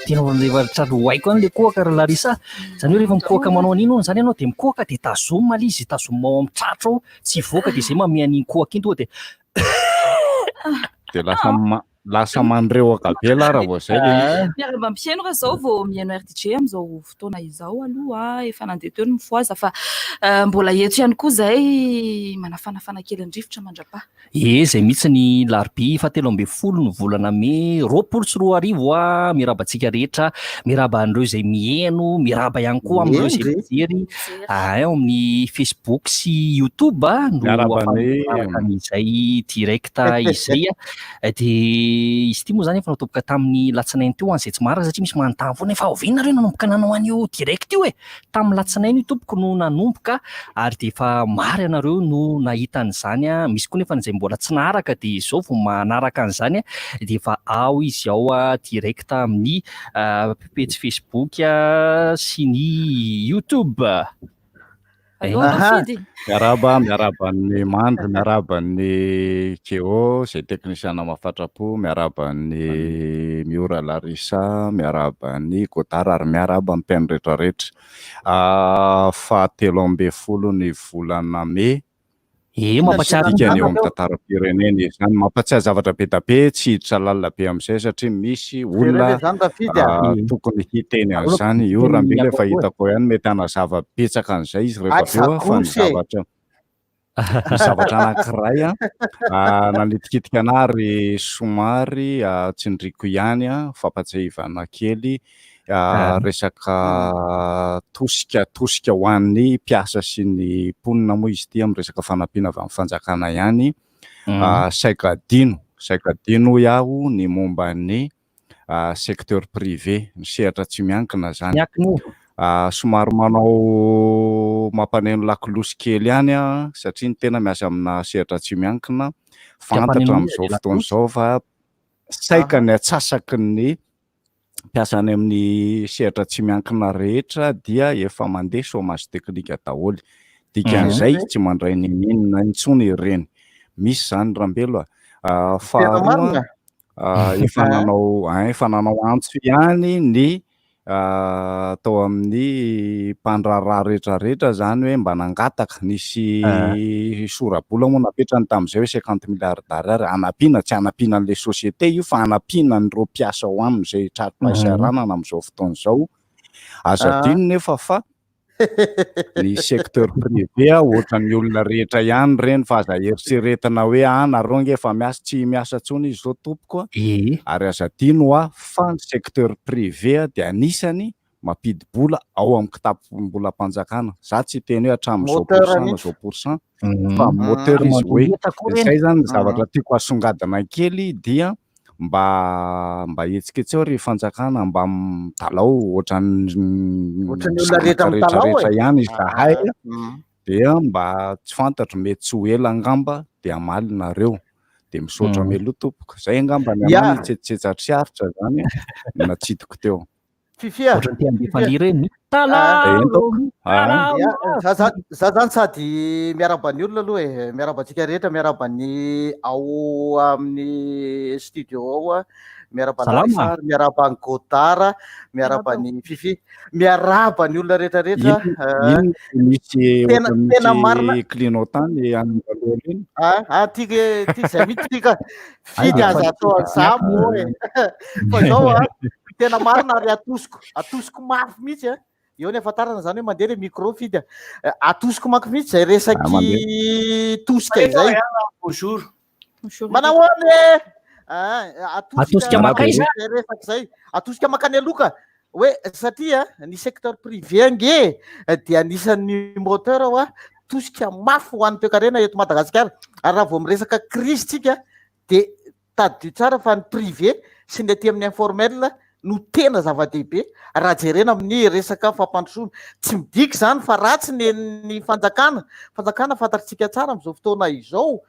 tena rehefa hoaiko any le kohaka raha Larisa. Zany hoe rehefa mikohaka manao an'iny hono zany ianao de mikohaka de tazoma le izy, tazoma ao amin'ny tratra ao, tsy voaka de zay mamea an'iny kohaka iny tonga de lasa mandreoaka be lara vao zay le miaraba mpiaino raha zao vao miaino RTG am'izao fotoana izao aloha efa nandeha teo ny mifoaza fa mbola eto ihany koa zay manafanafana kely andrivotra mandrapa. zay mihitsy ny larbi 17 ny volana May 2024 miraba antsika rehetra, miraba an'ireo zay mihaino, miraba ihany koa amin'ireo zay mijery ao amin'ny Facebook sy YouTube no afan'izay directa izay de izy ity moa zany efa natomboka tamin'ny latsinainy teo zay tsy marina satria misy manontany foana fa oviana nareo nanomboka nanao an'io direct io tamin'ny latsinainy io tompoko no nanomboka ary de efa mary anareo no nahita an'izany misy koa nefa n'izay mbola tsy naharaka de izao vao manaraka an'izany de efa ao izy ao direct amin'ny page Facebook sy ny YouTube. miaraba ny Mandry, miaraba ny Keo zay teknisiana mafatrapo, miaraba ny Miora Larisa, miaraba ny Godara ary miaraba ny mpiaino rehetrarehetra. 17 ny volana May mampatsiaro tika ny eo amin'ny tantaram-pirenena izany, mampatsiaro zavatra be da be, tsy hiditra lalina be amin'izay satria misy olona tokony hiteny an'izany. Io raha mbila efa hitako ihany mety hanazava betsaka an'izay izy rehefa aveo fa ny zavatra anankiray nanitikitika ana ary somary tsindriko ihany fampatsahivana kely resaka tosika ho an'ny mpiasa sy ny mponina moa izy ity amin'ny resaka fanampiana avy amin'ny fanjakana ihany. Saikadino iaho ny momba ny secteur privé, ny sehatra tsy miankina zany. Somary manao mampaneno lakilosy kely ihany satria ny tena miasa amina sehatra tsy miankina, fantatra amin'izao fotoana izao fa saika ny atsasaky ny mpiasa any amin'ny sehatra tsy miankina rehetra dia efa mandeha chômage teknika daholo. Dikan'izay tsy mandray ninina intsony ireny. Misy zany Rambelo faharoa efa nanao antso ihany ny tao amin'ny mpandrarà rehetrarehetra zany hoe mba nangataka, nisy sorabola moa napetrany tamin'izay hoe 50 milliards d'ariary anampiana, tsy anampiana an'ilay société io fa anampiana an'ireo mpiasa ao aminy izay tratrapahisaranana amin'izao fotoana izao. Aza adino nefa fa ny secteur privé ohatran'ny olona rehetra ihany reny fa aza eritreretina hoe nareo nge efa miasa, tsy miasa tsony izy zao tompoko ary aza adino fa ny secteur privé dia anisany mampidi-bola ao amin'ny kitapo-bolam-panjakana. Za tsy teny hoe hatramin'izao %, fa moteur izy hoe izay zany zavatra tiako asongadina kely dia mba etsiketseo ry fanjakana mba mitalao ohatran'ny rehetrarehetra ihany izy zahay dia mba tsy fantatro mety tsy ho ela angamba dia amaly nareo dia misaotra meloha tompoko. Zay angamba ny anany tsetsetsatriaritra zany natsidiko teo. Fifia za zany sady miaraba ny olona aloha miaraba antsika rehetra, miaraba ny ao amin'ny studio ao miaraba Larisa, miaraba ny Godara, miaraba ny Fifi, miaraba ny olona rehetrarehetra. Tena marina clignotany amin'ny tika zay mihitsy tika fidy aza atao an'izamo fa zao tena marina ary atosiko mafy mihitsy eo ny afantarana zany hoe mandeha le micro fidy atosiko mafy mihitsy zay resaky tosika izay. Bonjour. Manao ahoana atosika makay resaky zay atosika makany aloka hoe satria ny secteur privé ange dia anisan'ny moteur tosika mafy ho an'ny toe-karena eto Madagasikara ary raha vao miresaka crise tsika de tadidio tsara fa ny privé sy ny aty amin'ny informel no tena zava-dehibe raha jerena amin'ny resaka fampandrosoana. Tsy midiky zany fa ratsy ny fanjakana fantatritsika tsara amin'izao fotoana izao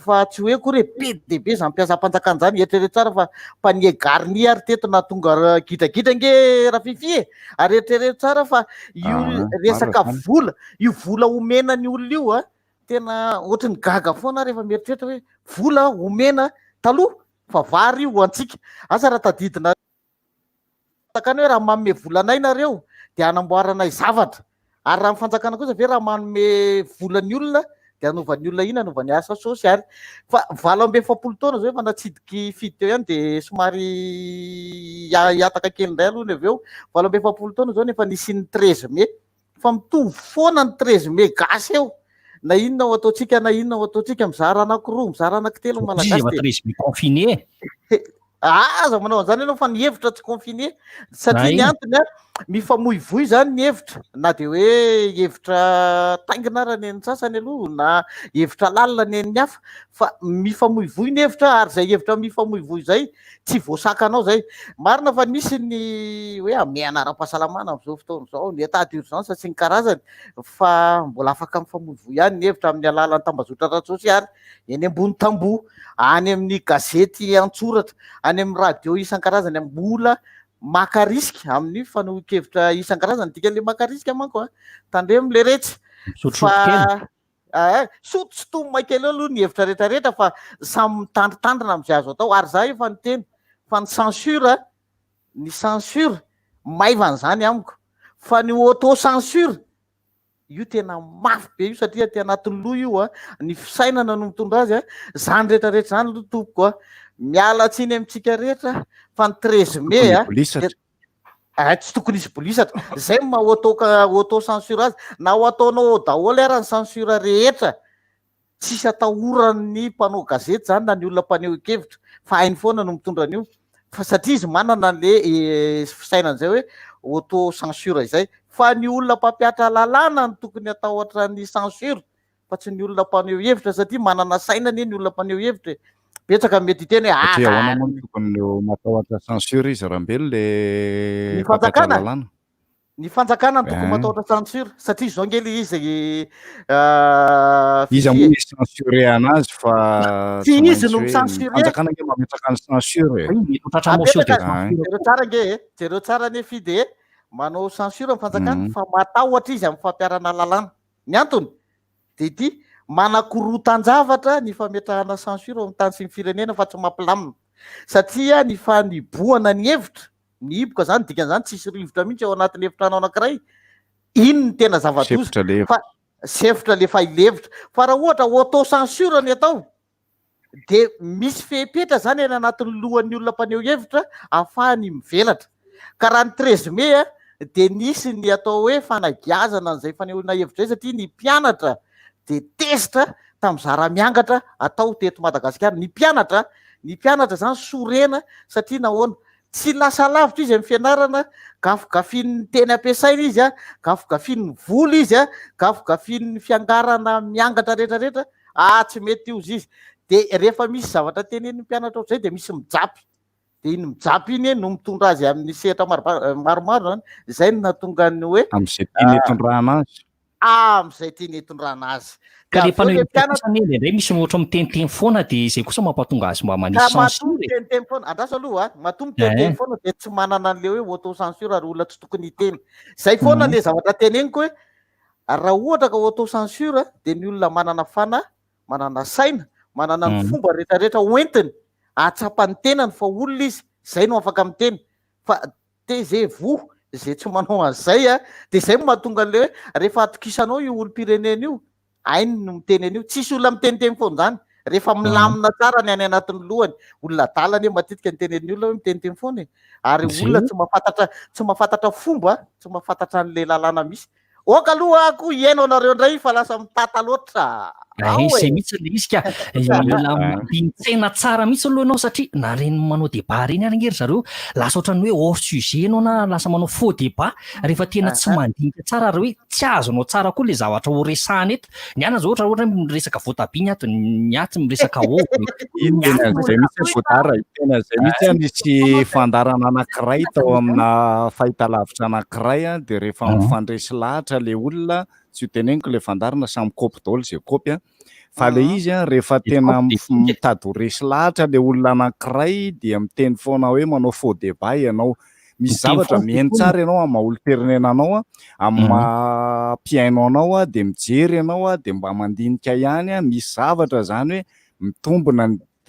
fa tsy hoe koa re be dia be zany mpiasa mpanjakana zany eritreretra tsara fa panier garni ary teto na tonga gidagida nge raha Fifi ary eritreretra tsara fa io resaka vola, io vola omena ny olona io tena ohatrany gaga foana rehefa mieritreritra hoe vola omena taloha fa vary io antsika asa raha tadidina takany hoe raha manome volanay nareo dia anamboaranay zavatra ary raha mifanjakana kosa ve raha manome volan'ny olona dia anovany olona ina anovany asa sosialy fa 7 taona zao efa natsidiky fidy teo ihany dia somary hiataka kely indray aloha ny avy eo 7 taona zao nefa nisy ny 13 mai fa mitovy foana ny 13 mai gasy eo na inona ho ataotsika na inona ho ataotsika mizara anakiroa mizara anankitelo malagasy confiné aza manao an'izany ianao fa ny hevitra tsy confiné satria ny antony a mifamoivoy zany ny hevitra na dia hoe hevitra taingina ara ny sasany aloha na hevitra lalina ny ny hafa fa mifamoivoy ny hevitra ary zay hevitra mifamoivoy zay tsy voasakanao zay marina fa nisy ny hoe ame anara-pahasalamana am'izao fotoana zao ny état d'urgence sy ny karazany fa mbola afaka mifamoivoy ihany ny hevitra amin'ny alalan'ny tambazotra ara-tsosialy eny ambony tamboho any amin'ny gazety antsoratra any amin'ny radio isan-karazany mbola maka risky amin'ny fanohon-kevitra isan-karazany dikan'le maka risky manko tandremo le retsy fa sotosotomy kely aloha ny hevitra rehetrarehetra fa samy mitandritandrina am'izay azo atao ary za efa nyteny fa ny censure maivan'izany amiko fa ny auto censure io tena mafy be io satria ty anatin'ny loha io ny fisainana no mitondra azy zany rehetrarehetra zany aloha tompoko miala tsiny amintsika rehetra fa ny 13 mai tsy tokony isy bolisatra zay maha auto censure azy na ho ataonao daholo ara ny censure rehetra tsisy atahoran'ny mpanao gazety zany na ny olona mpaneho kevitra fa hainy foana no mitondra an'io fa satria izy manana le fisainan'izay hoe auto censure izay fa ny olona mpampiatra lalàna no tokony atahotra ny censure fa tsy ny olona mpaneho hevitra satria manana sainany ny olona mpaneho hevitra betsaka mety hiteny hoe ahoana moa tokony matahotra censure izy rambelo le mpampiatra lalàna ny fanjakana no tokony matahotra censure satria zao ngely izy moa misy censuré anazy fa tsy izy no micensuré fanjakana nge mametraka ny censure jereo tsara ne fidy manao censure amin'ny fanjakana fa matahotra izy amin'ny fampiarana lalàna ny antony de ity manakorotan-javatra ny fametrahana censure amin'ny tany sy ny firenena fa tsy mampilamina satria ny faniboana ny hevitra ny hiboka zany dikan'izany tsisy rivotra mihitsy ao anatin'ny hevitranao anankiray ino ny tena zava-doza fa sefitra le fa ilevitra fa raha ohatra auto censure ny atao de misy fepetra zany eny anatin'ny lohan'ny olona mpaneho hevitra ahafahany mivelatra ka raha ny 13 mai de nisy ny atao hoe fanagiazana n'izay fanehoana hevitra zay satria ny mpianatra de tezitra tam'zara miangatra atao teto Madagasikara ny mpianatra zany sorena satria nahoana tsy lasa lavitra izy amin'ny fianarana gafogafin'ny teny ampiasaina izy gafogafin'ny vola izy gafogafin'ny fiangarana miangatra rehetrarehetra tsy mety io izy de rehefa misy zavatra tenen'ny mpianatra ohatr'izay de misy mijapy de iny mijapy iny no mitondra azy amin'ny sehatra maromaro zany zay no natonga ny hoe am'izay tiany hitondrana azy am'izay tiany hitondrana azy ka le mpanao indray misy ohatra miteniteny foana de zay kosa mampatonga azy mba manisy censure teniteny foana andraso aloha matombo teniteny foana de tsy manana an'le hoe auto censure ary olona tsy tokony hiteny zay foana le zavatra teneniko hoe raha ohatra ka auto censure de ny olona manana saina manana ny fomba rehetrarehetra hoentiny atsapany tenany fa olona izy zay no afaka miteny fa tezez-vous zay tsy manao an'izay de zay mahatonga an'le hoe rehefa atokisanao io olom-pirenena io ainy no miteny an'io tsisy olona miteniteny foana zany rehefa milamina tsara ny any anatin'ny lohany olona dalany matetika nitenen'ny olona hoe miteniteny foana ary olona tsy mahafantatra fomba tsy mahafantatra an'le lalàna misy oka aloha ko iainao anareo indray fa lasa mitata loatra zay mihitsy le izy ka mampintsaina tsara mihitsy aloha ianao satria na reny manao débat reny ary ngery zareo lasa ohatran'ny hoe hors sujet ianao na lasa manao faux débat rehefa tena tsy mandinika tsara ary hoe tsy azonao tsara koa le zavatra ho resahana eto ny ana zao ohatra miresaka voatabia ny ato ny aty miresaka o zay mihitsy voatara tena zay mihitsy misy fandarana anankiray tao amina fahitalavitra anankiray de rehefa mifandresy lahatra le olona tsy ho teneniko le fandarana samy kopy daholo zay kopy fa le izy rehefa tena mitady ho resy lahatra le olona anankiray dia miteny foana hoe manao faux débat ianao misy zavatra mihaino tsara ianao amin'ny maha-olo-terenenanao amin'ny maha-piaino anao de mijery ianao de mba mandinika ihany misy zavatra zany hoe mitombona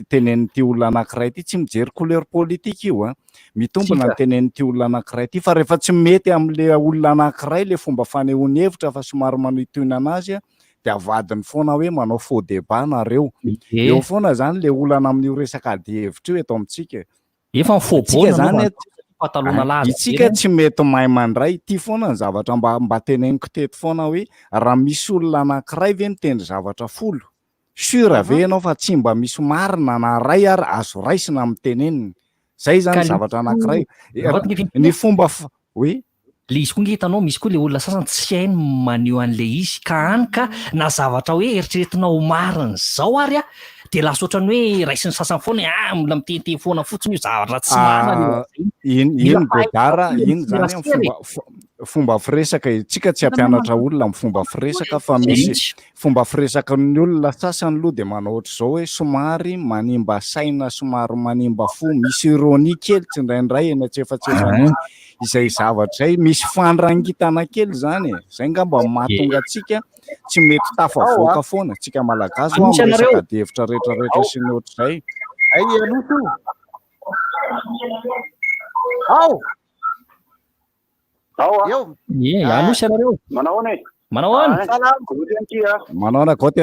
tenen'ity olona anankiray ity tsy mijery couleur politique io a mitombona ny tenen'ity olona anankiray ity fa rehefa tsy mety am'le olona anankiray le fomba fanehoany hevitra fa somary manohitoina anazy a de avadiny foana hoe manao faux débat nareo eo foana zany le olana amin'io resaka ady hevitra io eto amintsika efa mifoboana zany patalona laza itsika tsy mety mahay mandray ity foana ny zavatra mba teneniko teto foana hoe raha misy olona anankiray ve mitendry zavatra folo sura ve ianao fa tsy mba misy marina na ray ary azo raisina amin'ny teneniny zay zany zavatra anankiray ny fomba hoe le izy koa ngetanao misy koa le olona sasany tsy hainy maneho an'le izy ka any ka na zavatra hoe eritreretinao marina zao ary a de lasa ohatrany hoe raisiny sasany foana mbola mitente foana fotsiny io zavatra tsy marina iny godara iny zany fomba firesaka tsika tsy ampianatra olona amin'ny fomba firesaka fa misy fomba firesaka ny olona sasany aloha de manao ohatr'izao hoe somary manimba saina somary manimba fo misy ironia kely tsy indraindray eny atsefatsefany izay zavatra zay misy fandrangitana kely zany zay ngamba mahatonga atsika tsy mety tafavoaka foana tsika malagasy ho amin'ny resaka devitra rehetrarehetra sy ny ohatr'izay alosy anareo manao anakoty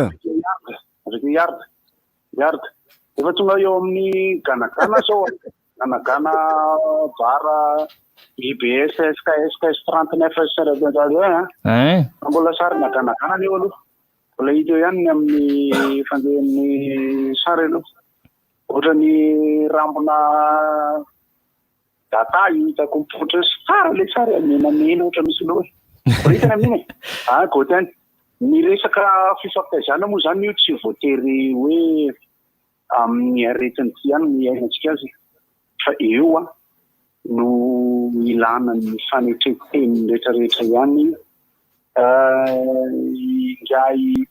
efa tonga eo amin'ny ganagana zao ganagana bara IBS SKS 39 mbola sarina ganagana eo aloha mbola hita eo ihany amin'ny fandehan'ny sary aloha ohatrany rambona data hitako mipoitra sara le sary amenamena ohatra misy loha hitana amin'iny gotany ny resaka fifampitaizana moa zany io tsy voatery hoe amin'ny aretiny ty ihany ny ainatsika azy fa eo no ilana ny fanetreteny rehetrarehetra ihany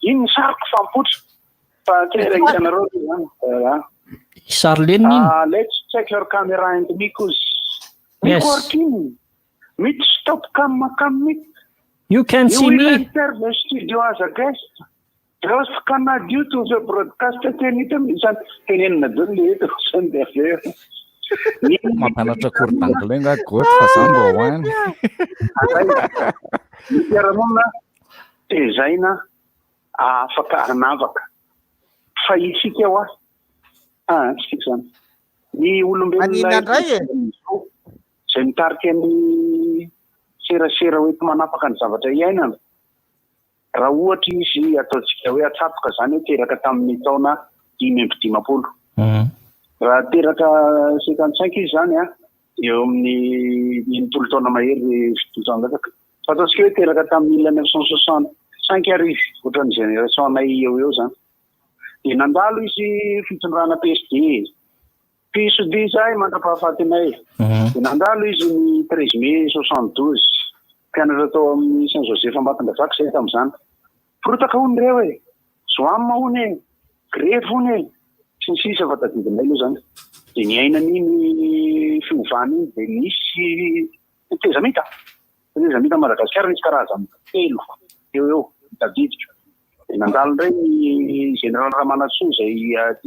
iny ny sariko fampotra fa tena hitanareo zany Charlene let's check your camera and because recording meet stop come meet you can see me enter the studio as a guest just cannot due to the broadcast tenenina dony le eto zany de aveo mampanatra cours d'anglais nga goty fa zany mba hoany ny fiarahamonina tezaina afaka hanavaka fa isika eo tsika zany ny olombelona zay mitarika ny serasera hoe manapaka ny zavatra iainana raha ohatra izy ataotsika hoe atsapoka zany hoe teraka tamin'ny taona 5 raha teraka 55 izy zany eo amin'ny tolo taona mahery fitonjangataka fa ataotsika hoe teraka tamin'ny 1965 arivo ohatran'ny génération anay eo zany de nandalo izy fitondrana PSD PSD zay mandrapahafaty anay de nandalo izy ny 13 mai 72 mpianatra tao amin'ny Saint Joseph Ambatondrazaka zay tam'izany porotaka hony reo zoama hony grevy hony sy ny sisa fa tadidinay aloha zany de ny ainan'iny fiovana iny de nisy tezamita Madagasikara nisy karazany telo eo tadidika de nandalo ndray ny général Ramanatsoa zay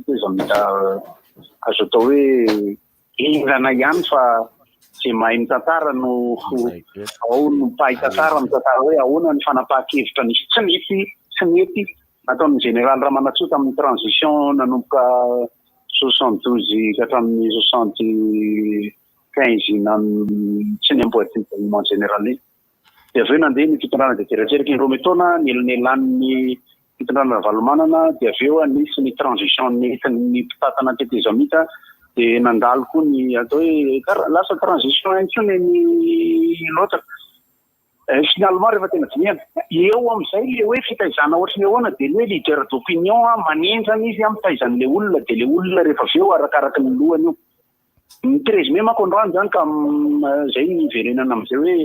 tezamita azo atao hoe engana ihany fa zay mahay mitantara no ao no mpahay tantara mitantara hoe ahoana ny fanapahan-kevitra nisy tsy mety ataon'ny général Ramanatsoa tamin'ny transition nanomboka 72 ka hatramin'ny 75 na tsy ny amboaty gouvernement général iny de aveo nandeha ny fitondrana de terateraka indroa metona nyelan'ny fitondrana valomanana de aveo nisy ny transition nentin'ny mpitatana tetezamita de nandalo koa ny atao hoe lasa transition intsony ny loatra finalement rehefa tena diniana eo am'izay le hoe fitaizana ohatrany ahoana de hoe leader d'opinion manenjana izy amitaizan'le olona de le olona rehefa aveo arakaraka ny lohany io ny 13 mai manko androany zany ka zay ny verenana am'izay hoe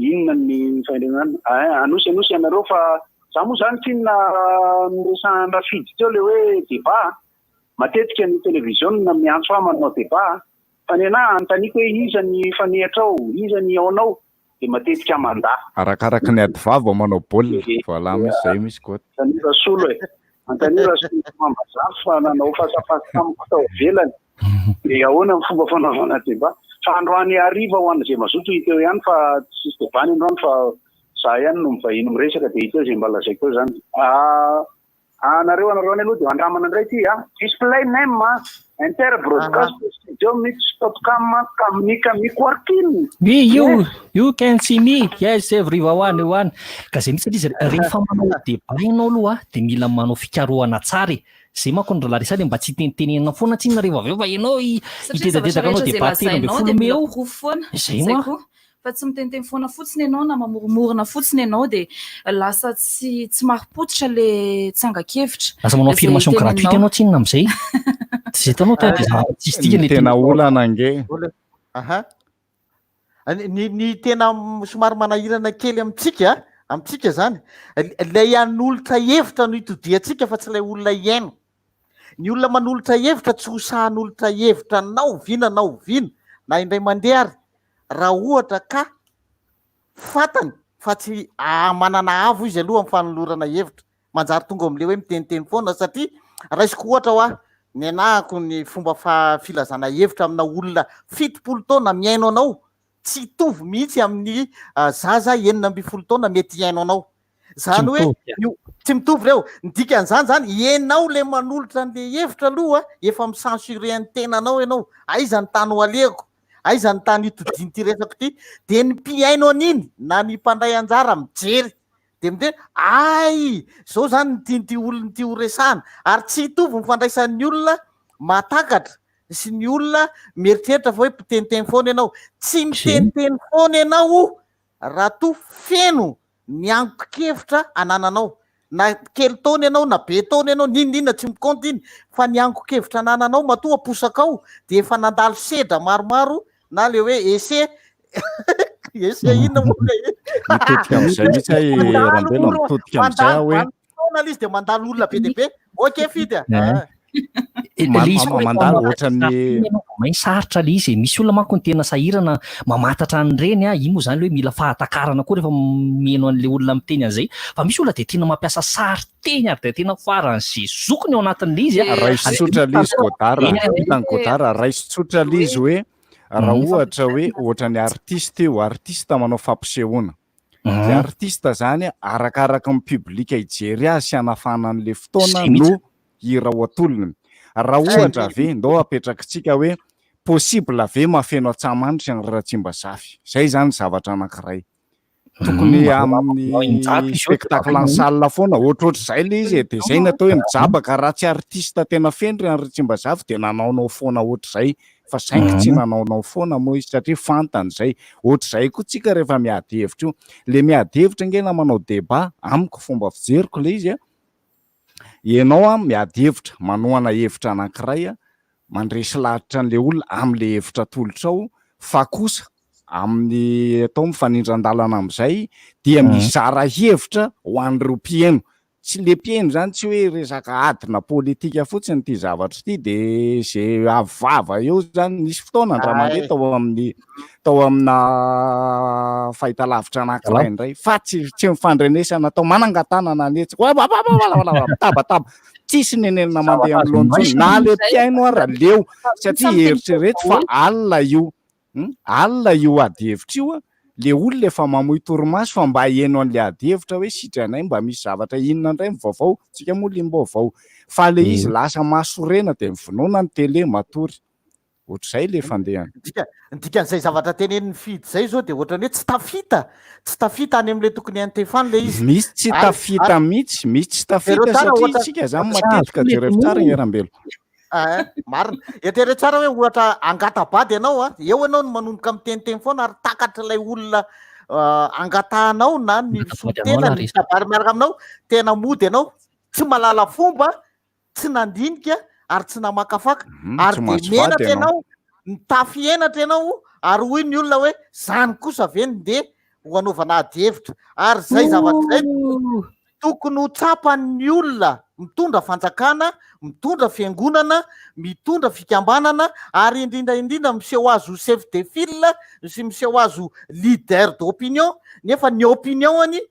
inona ny faharenana anosy ianareo fa za moa zany tinona miresandrafidy teo le hoe débat matetika ny télévision na miantso manao débat fa ny ana antaniko hoe iza ny fanehatra ao iza ny aonao de matetika manda arakaraka ny ady vava manao baolina voilà misy zay misy koa tanira solo Antanira mambazafy fa nanao fasapasy tamiko tao velany. Dia ahoana ny fomba fanaovana débat. Fa androany hariva ho an'izay mazoto hiteo ihany fa tsisy débat ny androany fa za ihany no mivahiny miresaka dia hiteo izay mba lazaiko eo zany. Anareo androany aloha dia andramana indray ty display name inter broadcast studio mix stopcam communique working. Oui, you can see me. Yes, everyone. Ka zay mitsy izy rehefa manao débat ianao aloha dia mila manao fikarohana tsara. Zay manko ny ralarisany mba tsy tentenenina foana tsiny nareo avy eo fa ianao itedadedaka anao débat 13 meo. Zay moa. Fa tsy mitenteny foana fotsiny ianao na mamoromorona fotsiny ianao dia lasa tsy maripotsitra le tsangakevitra. Lasa manao affirmation gratuite ianao tsinona amin'izay. Zay tanao tsisy tika tena olana nge. Ny tena somary manahirana kely amintsika zany ilay an'olotra hevitra no itodiantsika fa tsy ilay olona iaino. Ny olona manolotra hevitra tsy hosahan'olotra hevitra naoviana na indray mandeha ary raha ohatra ka fatany fa tsy manana avo izy aloha amin'ny fanolorana hevitra manjary tonga amin'ilay hoe miteniteny foana satria raisiko ohatra hoa ny anahako ny fomba filazana hevitra amina olona 70 taona miaino anao tsy tovy mihitsy amin'ny zaza 19 taona mety iaino anao. Zany hoe tsy mitovy reo ndikan'izany zany ianao le manolotra an'le hevitra aloha efa micensuré ny tenanao ianao. Aiza ny tany ho aleko, aiza ny tany itodiny ty resako ty dia ny mpiaino an'iny na ny mpandray anjara mijery dia mideny zao zany nytianyty olony ty ho resahana ary tsy hitovy mifandraisan'ny olona matakatra sy ny olona mieritreritra fa hoe miteniteny foana ianao. Tsy miteniteny foana ianao raha to feno ny ango-kevitra anananao na kely taona ianao na be taona ianao ninona tsy mikonty iny fa ny ango-kevitra anananao matoa posakao dia efa nandalo sedra maromaro na le hoe ese inona mitodika amin'izay mihitsy Rambela mitodika amin'izay hoe taona izy dia mandalo olona be dia be ok fidy mandalo ohatran'ny main sarotra le izy misy olona manko ny tena sahirana mamatatra an'ireny iny moa zany hoe mila fahatakarana koa rehefa mieno an'le olona miteny an'izay fa misy olona dia tena mampiasa sary teny ary dia tena faran'izay zokony ao anatin'le izy raisotsotra lizy godara raisotsotra lizy hoe raha ohatra hoe ohatran'ny artiste io artiste manao fampisehoana le artiste zany arakaraka ny publika hijery azy sy anafana an'le fotoana no hira ho atolony. Raha ohatra ve ndao apetrakatsika hoe possible ve mafeno Antsahamanitra ny Ratsimbazafy. Zay zany zavatra anankiray. Tokony amin'ny spectacle en salle foana ohatrohatr'izay le izy dia zay natao hoe mijabaka raha tsy artiste tena fendry ny Ratsimbazafy dia nanaonao foana ohatr'izay fa saingy tsy nanaonao foana moa izy satria fantany zay. Ohatr'izay koa tsika rehefa miady hevitra io. Le miady hevitra ngena manao débat amiko fomba fijeriko le izy ianao miady hevitra manohana hevitra anankiray mandresy lahatra an'le olona amin'le hevitra tolotra ao fa kosa amin'ny atao mifanindran-dalana amin'izay dia mizara hevitra ho an'ireo mpieno. Tsy le mpieno zany tsy hoe resaka adina politika fotsiny ty zavatra ty dia zay avava eo zany nisy fotoana Andriamanitra tao amina fahitalavitra anankiray indray fa tsy mifandrenesana tao manangatanana anetsika tabataba tsisy nenenina mandeha amin'lonjony na le mpiaino ara leo satria eritreretra fa alina io ady hevitra io le olona efa mamoy torimaso fa mba hieno an'le ady hevitra hoe sitranay mba misy zavatra inona indray mivaovao tsika moa lim-baovao fa le izy lasa masorena dia mivonona ny tele matory ohatr'izay le fandehany. Dikan'izay zavatra tenenin'ny fidy zay zao dia ohatrany hoe tsy tafita any amin'le tokony antefany le izy. Misy tsy tafita mihitsy, misy tsy tafita satria tsika zany matetika jerevy tsara ny Rambelo. Marina etere tsara hoe ohatra angatabady ianao eo ianao no manonoka miteniteny foana ary takatra ilay olona angatahanao na ny sotena ny tabary miaraka aminao tena mody ianao tsy malala fomba tsy nandinika ary tsy namakafaka ary dia menatra ianao mitafy enatra ianao ary hoy ny olona hoe zany kosa veny dia ho anaovana ady hevitra ary zay zavatra zay tokony ho tsapan'ny olona mitondra fanjakana, mitondra fiangonana, mitondra fikambanana ary indrindra miseho azy ho chef de file sy miseho azy ho leader d'opinion nefa ny opinion any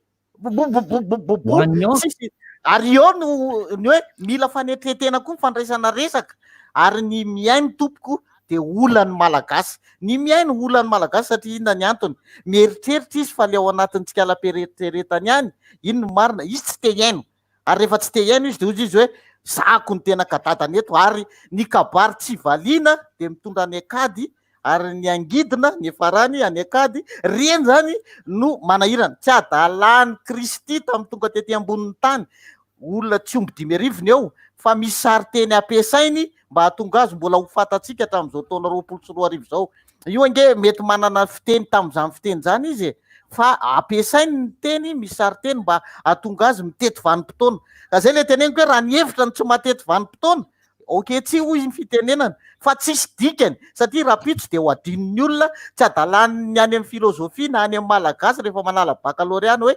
Ary eo ny hoe mila fanetretena koa mifandraisana resaka ary ny miaino tompoko de olany malagasy ny miaino olany malagasy satria inona ny antony mieritreritra izy fa le ao anatintsika alaperetreretany ihany ino no marina izy tsy te iaino ary rehefa tsy te iaino izy de ozy izy hoe zako ny tena gadadana eto ary ny kabary tsy valiana de mitondra any akady ary ny angidina ny farany any akady reny zany no manahirana tsy adalany Kristy tamin'ny tonga tety ambonin'ny tany olona tsy omby 5,000 eo fa misy sary teny ampiasainy mba hahatonga azy mbola ho fatatsika hatramin'izao taona 24 zao io ange mety manana fiteny tamin'izany fiteny zany izy fa ampiasainy ny teny misy sary teny mba hahatonga azy mitety vanim-potoana ka zay le teneniko hoe raha ny hevitra ny tsy matety vanim-potoana oke tsy hoy ny fitenenana fa tsisy dikany satria rapitso de ho adin'ny olona tsy adalany ny any amin'ny filozofia na any amin'ny malagasy rehefa manala baccalauréat hoe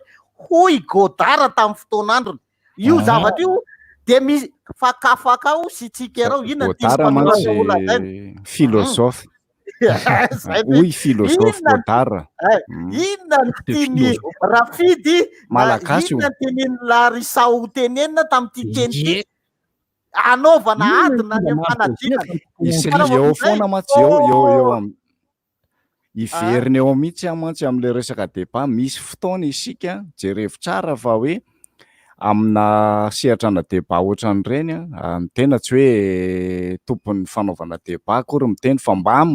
hoy Godard tamin'ny fotoan'androny io zavatra io de misy fakafakao sy tsikerao inona filosofy hoy filosofy Godard inona ny tiany Rafidy malagasy inona ny tenen'ny Larisao tenenina tamin'ity teny anaovana adina ny fanadinana isy eo foana matsy eo iveriny eo mihitsy amantsy am'le resaka débat misy fotoana isika jerevy tsara fa hoe amina sehatrana débat ohatran'ireny ny tena tsy hoe tompon'ny fanaovana débat akory miteny fa mba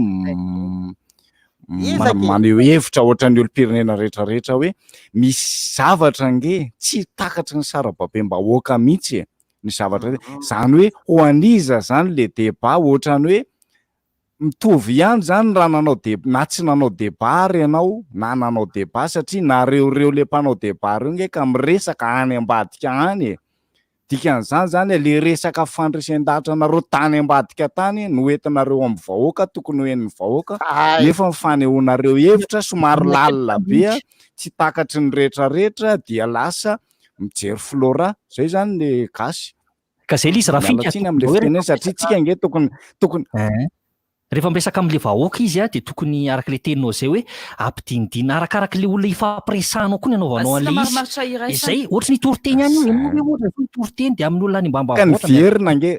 maneho hevitra ohatran'ny olo-pirenena rehetrarehetra hoe misy zavatra nge tsy takatry ny sarababe mba hoaka mihitsy ny zavatra zany hoe ho aniza zany le débat ohatrany hoe mitovy ihany zany raha nanao na tsy nanao débat ary ianao na nanao débat satria nareo le mpanao débat reo nge ka miresaka any ambadika any dikan'izany zany le resaka fandresen-dahatra nareo tany ambadika tany no entinareo amin'ny vahoaka tokony ho en'ny vahoaka nefa mifanehoanareo hevitra somary lalina be tsy takatry ny rehetrarehetra dia lasa mijery flora zay zany le gasy ka zay izy rahafiky am'le fitenena satria tsika nge tokony rehefa miresaka am'le vahoaka izy de tokony araka le teninao zay hoe ampidinidina arakaraka le olona ifampiresahanao koa ny anaovanao an'le izy zay ohatra ny toriteny ihany ohatra ny toriteny de amin'ny olona any mbamba ka niverina nge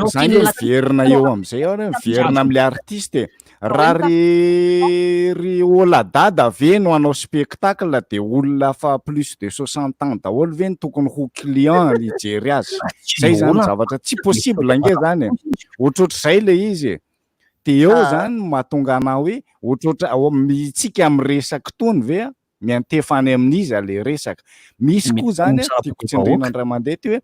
zany hoe miverina eo am'izay miverina am'le artiste raha ry oladada ve no anao spectacle de olona fa plus de 60 ans daholo ve ny tokony ho client ijery azy zay zany zavatra tsy possible nge zany ohatrohatr'izay le izy de eo zany mahatonga anao hoe ohatrohatra mitsika miresaka tony ve miantefany amin'izy le resaka misy koa zany tiako tsindrina ndray mandeha ty hoe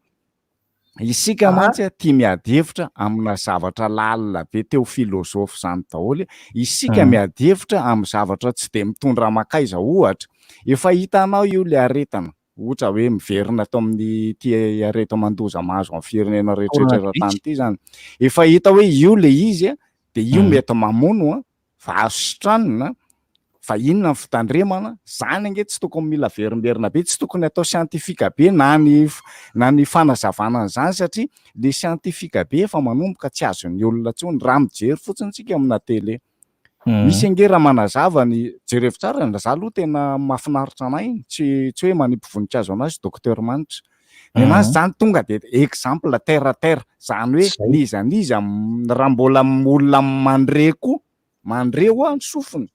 isika mantsy tia miady hevitra amina zavatra lalina be teo filozofy zany daholo isika miady hevitra amin'ny zavatra tsy de mitondra makaiza ohatra efa hitanao io le aretana ohatra hoe miverina tao amin'ny ty areto mandoza mahazo amin'ny firenena rehetrarehetra tany ty zany efa hita hoe io le izy de io mety mamono fa azo sitranina fa inona ny fitandremana zany ange tsy tokony mila verimberina be tsy tokony atao siantifika be na ny fanazavana an'izany satria le siantifika be efa manomboka tsy azon'ny olona tsony raha mijery fotsiny tsika amina tele misy ange raha manazava ny jerevy tsara za aloha tena mahafinaritra anay tsy hoe manipy voninkazo anazy docteur Manitra nenazy zany tonga de exemple terre à terre zany hoe nizaniza raha mbola olona mandreko mandreo ny sofiny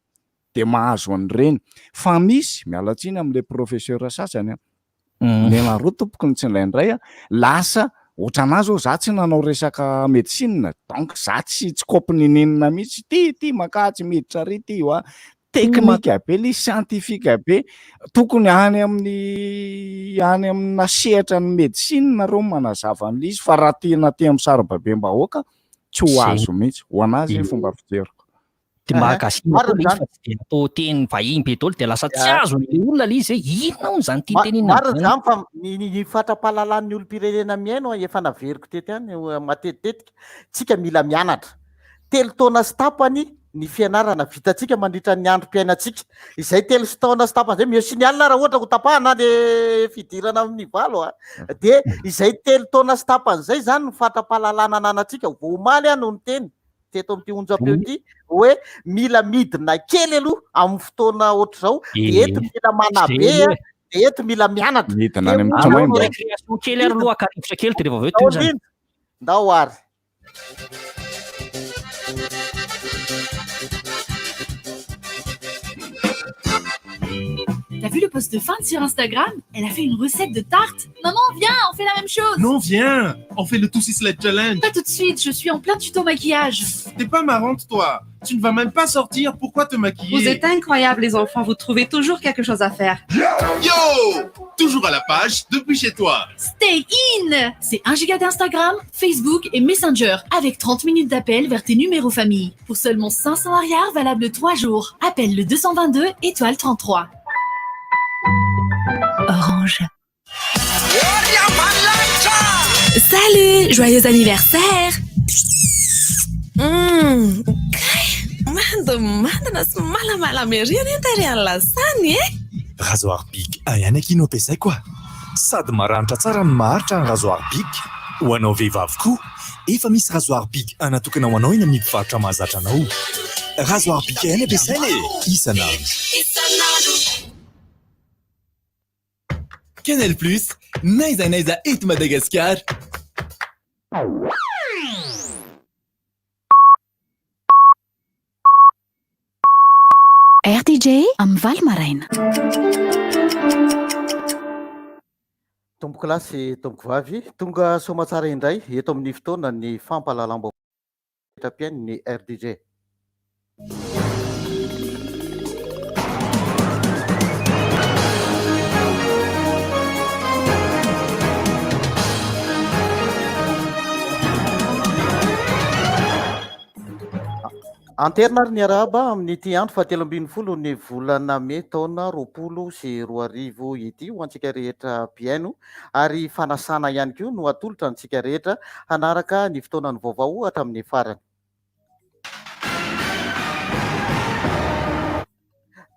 de mahazo an'ireny fa misy mialatsiny am'le professeur sasany nenaroa tompoko ny tsindraindray lasa ohatranazy ao za tsy nanao resaka médecine donc za tsy kopinenenina mihitsy ty makatsy miditra ry ty teknika be le scientifique be tokony any amina sehatra ny médecine nareo manazava an'le izy fa raha tena ty amin'ny sarababe mba hoaka tsy ho azo mihitsy ho anazy fomba fijeriko de mahagasinao izy fa tsy de atao teny vahiny be daholo de lasa tsy azo le olona le izy inona hono zany tiantenina marina zany fa ny fatra-pahalalan'ny olo-pirenena miaino efa naveriko tety any matetitetika tsika mila mianatra 3 taona sy tapany ny fianarana vitatsika mandritra ny androm-piainatsika izay 3 taona sy tapany zay miosy ny alina raha ohatra ho tapahana le fidirana amin'ny valo de izay 3 taona sy tapany zay zany ny fatra-pahalalana ananatsika vomaly no ny teny teto amin'ity onjam-peo ty hoe mila midina kely aloha amin'ny fotoana ohatr'izao de eto mila manabe de eto mila mianatra midina any amin'ny tsamay mba récréation kely ary loha akarivotra kely de rehefa avy eo teo zany. ndao ary T'as vu le post de Feinte sur Instagram? Elle a fait une recette de tarte. Maman, viens, on fait la même chose. Non, viens, on fait le Tootsie Sled Challenge. Pas tout de suite, je suis en plein tuto maquillage. T'es pas marrante, toi. Tu ne vas même pas sortir, pourquoi te maquiller? Vous êtes incroyables, les enfants, vous trouvez toujours quelque chose à faire. Yo! Toujours à la page, depuis chez toi. Stay in! C'est 1 giga d'Instagram, Facebook et Messenger, avec 30 minutes d'appel vers tes numéros famille. Pour seulement 500 arrières, valable 3 jours. Appelle le 222 étoile 33. Orange. Salut! Joyeux anniversaire! Rasoir Bic ihany aky no ampiasaiko sady maranitra tsara ny maritra ny rasoir Bic ho anao vehivavy koa efa misy rasoir Bic anatokana ho anao eny amin'ny mpivarotra mahazatra anao rasoir Bic ihany ampiasaina isanandro. Canal Plus, naiza naiza eto Madagasikara. RTJ amin'ny Val Maraina. tomboko lasy tomboko vavy tonga somatsara indray eto amin'ny fotoana ny fampalalambo tapiany ny RDJ. Anterina ary ny araba amin'ity andro fahatelo ambin'ny folo ny volana May taona 2020 ity ho antsika rehetra biaino ary fanasana ihany koa no atolotra antsika rehetra hanaraka ny fotoanany vaovao hatramin'ny farany.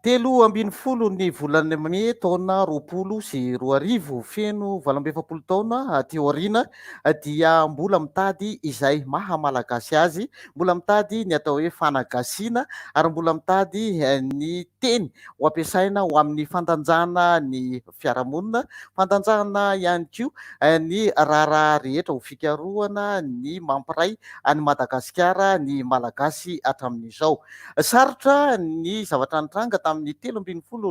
13 ny volana May taona 2020 feno 27 taona teo aoriana dia mbola mitady izay maha malagasy azy, mbola mitady ny atao hoe fanagasiana ary mbola mitady ny teny ho ampiasaina ho amin'ny fandanjana ny fiarahamonina, fandanjana ihany koa ny raharaha rehetra ho fikarohana ny mampiray any Madagasikara ny malagasy hatramin'izao. Sarotra ny zavatra nitranga tamin'ny 13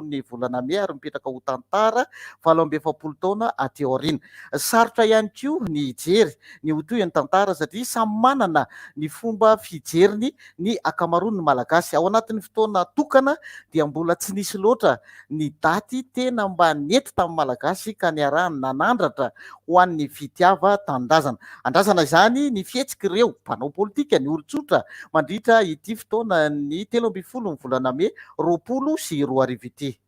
ny volana May ary mipetraka ho tantara 27 taona ateo aoriana. Sarotra ihany koa ny hijery ny hotoy ny tantara satria samy manana ny fomba fijeriny ny akamaroan'ny malagasy. Ao anatin'ny fotoana tokana dia mbola tsy nisy loatra ny daty tena mba nety tamin'ny malagasy ka niarahany nanandratra ho an'ny fitiava-tandazana. Andrazana izany ny fihetsika ireo mpanao politika, ny olon-tsotra mandritra ity fotoana ny 13 ny volana May 2020 ity.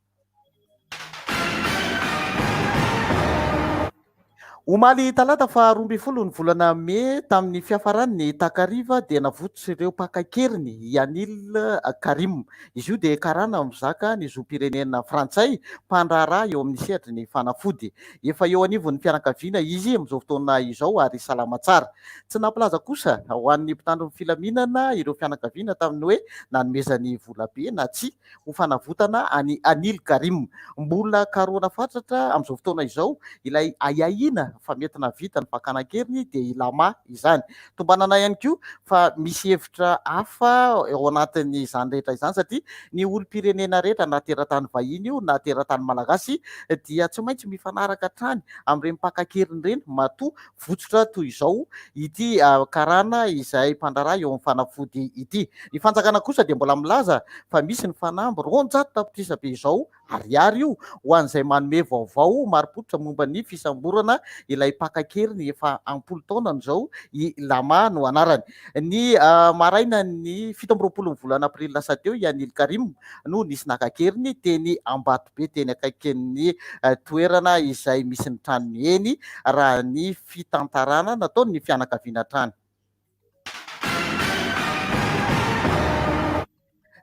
Omaly talata fa 12 ny volana May tamin'ny fiafaran'ny Takariva dia navototra ireo mpakakeriny Yanil Karim. Izy io dia karana mizaka ny zom-pirenena Frantsay mpandraharaha eo amin'ny sehatry ny fanafody. Efa eo anivon'ny fianakaviana izy amin'izao fotoana izao ary salama tsara. Tsy nampilaza kosa ho an'ny mpitandron'ny filaminana ireo fianakaviana tamin'ny hoe nanomezany volabe na tsy ho fanavotana any Anil Karim. Mbola karoana fatratra amin'izao fotoana izao ilay ayaina fa mety navita ny fakana-keriny dia ilama izany. Tombanana ihany koa fa misy hevitra hafa ao anatin'ny izany rehetra izany satria ny olom-pirenena rehetra na teratany vahiny io na teratany malagasy dia tsy maintsy mifanaraka hatrany amin'ireny mpakakeriny ireny matoa vototra toy izao ity karana izay mpandraharaha eo amin'ny fanafody ity. Ny fanjakana kosa dia mbola milaza fa misy ny fanamby 200 tapitrisa be izao ariary io ho an'izay manome vaovao marim-pototra momba ny fisamborana ilay mpakakeriny efa ampolo taona izao ilama no anarany. Ny maraina ny 17 volana aprily lasa teo Yanil Karim no nisy nakakeriny teny Ambatobe teny akaikin'ny toerana izay misy ny tranony eny raha ny fitantarana nataony ny fianakaviana trany.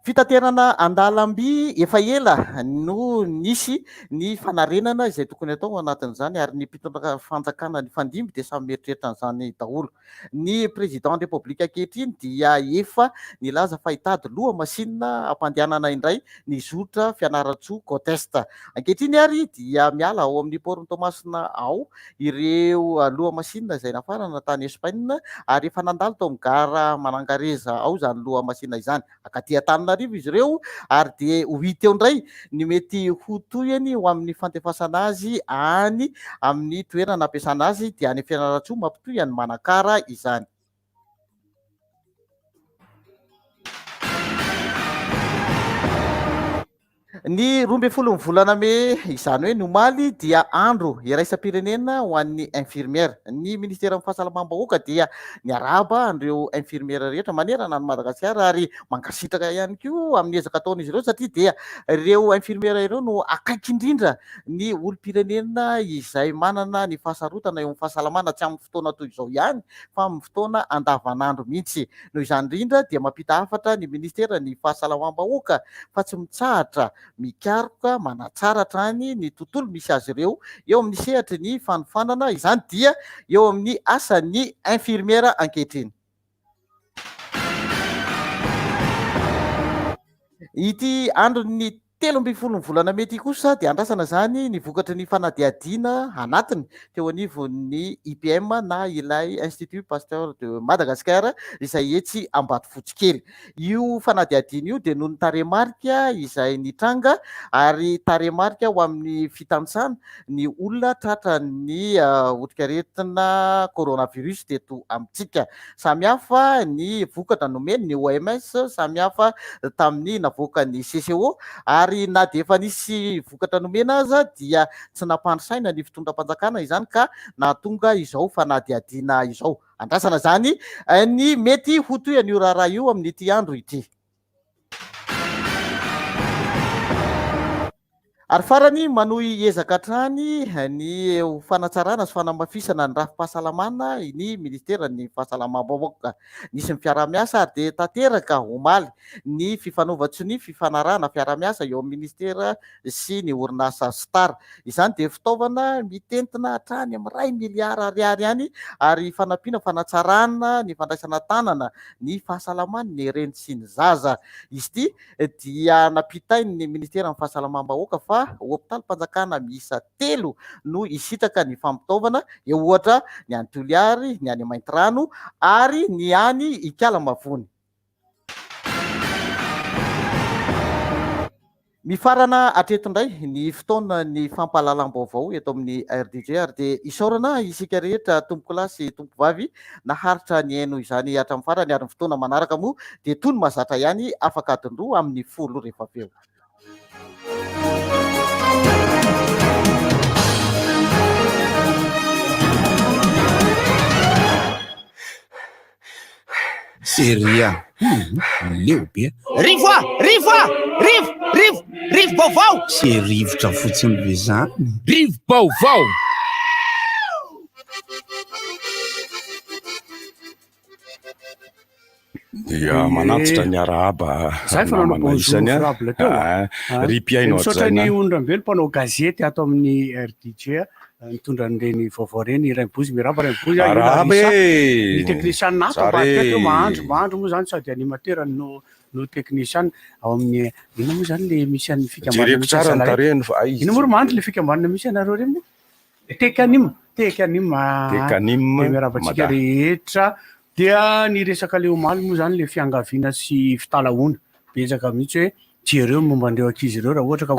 Fitaterana andalam-by efa ela no nisy ny fanarenana izay tokony atao ao anatin'izany ary ny mpitondra fanjakana ny fandimby dia samy mieritreritra an'izany daholo. Ny président république ankehitriny dia efa nilaza fa hitady loha masinina ampandehanana indray ny zotra fianaratsoa Cotesta. Ankehitriny ary dia miala ao amin'ny Porto Tomasina ao ireo loha masinina izay nafarana tany Espaina ary efa nandalo tao amin'ny gara manangareza ao zany loha masinina izany. Akaty Antananarivo izy ireo ary dia ho hita eo indray ny mety ho toyany ho amin'ny fantefasana azy any amin'ny toerana ampiasana azy dia any Fianarantsoa mampitoy any Manakara izany. Ny 12 volana May izany hoe nomaly dia andro iraisam-pirenena ho an'ny infirmière. Ny ministera fahasalamam-bahoaka dia niaraba an'ireo infirmière rehetra manerana ny Madagasikara ary mankasitraka ihany koa amin'ny ezaka ataon'izy ireo satria dia ireo infirmière ireo no akaiky indrindra ny olom-pirenena izay manana ny fahasarotana eo amin'ny fahasalamana tsy amin'ny fotoana toy izao ihany fa amin'ny fotoana andavanandro mihitsy. Noho izany indrindra dia mampita hafatra ny ministera ny fahasalamam-bahoaka fa tsy mitsahatra mikaroka manatsara hatrany ny tontolo misy azy ireo eo amin'ny sehatry ny fanofanana izany dia eo amin'ny asan'ny infirmière ankehitriny. Ity andro ny 13 volana May ity kosa dia andrasana zany ny vokatry ny fanadihadiana anatiny teo anivon'ny IPM na ilay Institut Pasteur de Madagascar izay etsy Ambatofotsykely. Io fanadihadiana io dia noho ny taremarika izay nitranga ary taremarika ho amin'ny fitantsaina ny olona tratra ny otrikaretina coronavirus teto amintsika. Samihafa ny vokatra nomeny ny OMS, samihafa tamin'ny navoaka ny CCO ary na dia efa nisy vokatra nomena aza dia tsy nampandrosaina ny fitondram-panjakana izany ka nahatonga izao fanadihadiana izao. Andrasana zany ny mety ho toy an'io raharaha io amin'ity andro ity. Ary farany manohy ezaka hatrany ny fanatsarana sy fanamafisana ny rafi-pahasalamana ny ministera ny fahasalamam-bahoaka. Nisy ny fiarah-miasa ary dia tanteraka omaly ny fifanaova-tsy ny fifanarahana fiarah-miasa eo amin'ny ministera sy ny orinasa STAR. Izany dia fitaovana mitentina hatrany amin'ny 1 miliara ariary ihany ary fanampiana fanatsarana ny fandraisana tanana ny fahasalamana ny reny sy ny zaza. Izy ity dia napitainy ny ministera ny fahasalamam-bahoaka fa hopitalim-panjakana miisa 3 no isitraka ny fampitaovana eo ohatra ny any Toliary, ny any Maintirano ary ny any Ikalamavony. Mifarana atreto indray ny fotoana ny fampahalalam-baovao eto amin'ny RDG ary dia isaorana isika rehetra tompo klasy tompo vavy naharitra ny haino izany hatramin'ny farany ary ny fotoana manaraka moa dia toy ny mahazatra ihany afaka adindroa amin'ny 10 rehefa avy eo. Seria leo be rivo baovao se rivotra fotsiny be zany rivo baovao dia manatitra ny arahaba zay fa nanao isany ry mpiaino misaotra ny Ondrambe mpanao gazety ato amin'ny RDG mitondra an'ireny vaovao reny Raimbozy miraba Raimbozy ny technicien nato abateko mahandro moa zany sady animateur no technicien ao amin'ny ina moa zany le misy an'ny fikambanana ina moa mahandro le fikambanana misy anareo reny Tekanim mirabatsika rehetra dia ny resaka le omaly moa zany le fiangaviana sy fitalaona betsaka mihitsy hoe jereo momba andreo ankizy ireo raha ohatra ka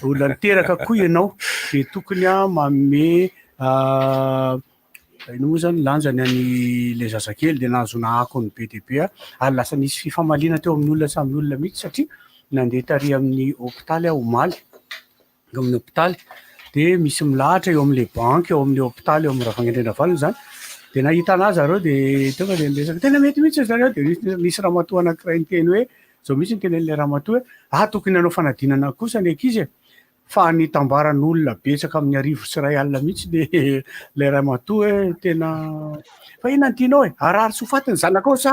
olona niteraka koa ianao dia tokony manome ino moa zany lanjany any le zazakely dia nahazona akony be dia be ary lasa nisy fifamaliana teo amin'ny olona samy olona mihitsy satria nandeha tary amin'ny hôpitaly omaly amin'ny hôpitaly dia misy milahatra eo amin'le banky eo amin'le hôpitaly eo amin'ny Ravagnendrena Valiny zany dia nahita anazy areo dia tonga dia niresaka tena mety mihitsy zareo dia nisy ramatoa anankiray niteny hoe zao mihitsy ny tenen'ilay ramatoa hoe tokony nanao fanadinana kosa ny ankizy fa nitambaran'olona betsaka amin'ny arivo sy ray alina mihitsy de le ray matoa hoe tena fa ina antinao arary sofatiny zanakao sa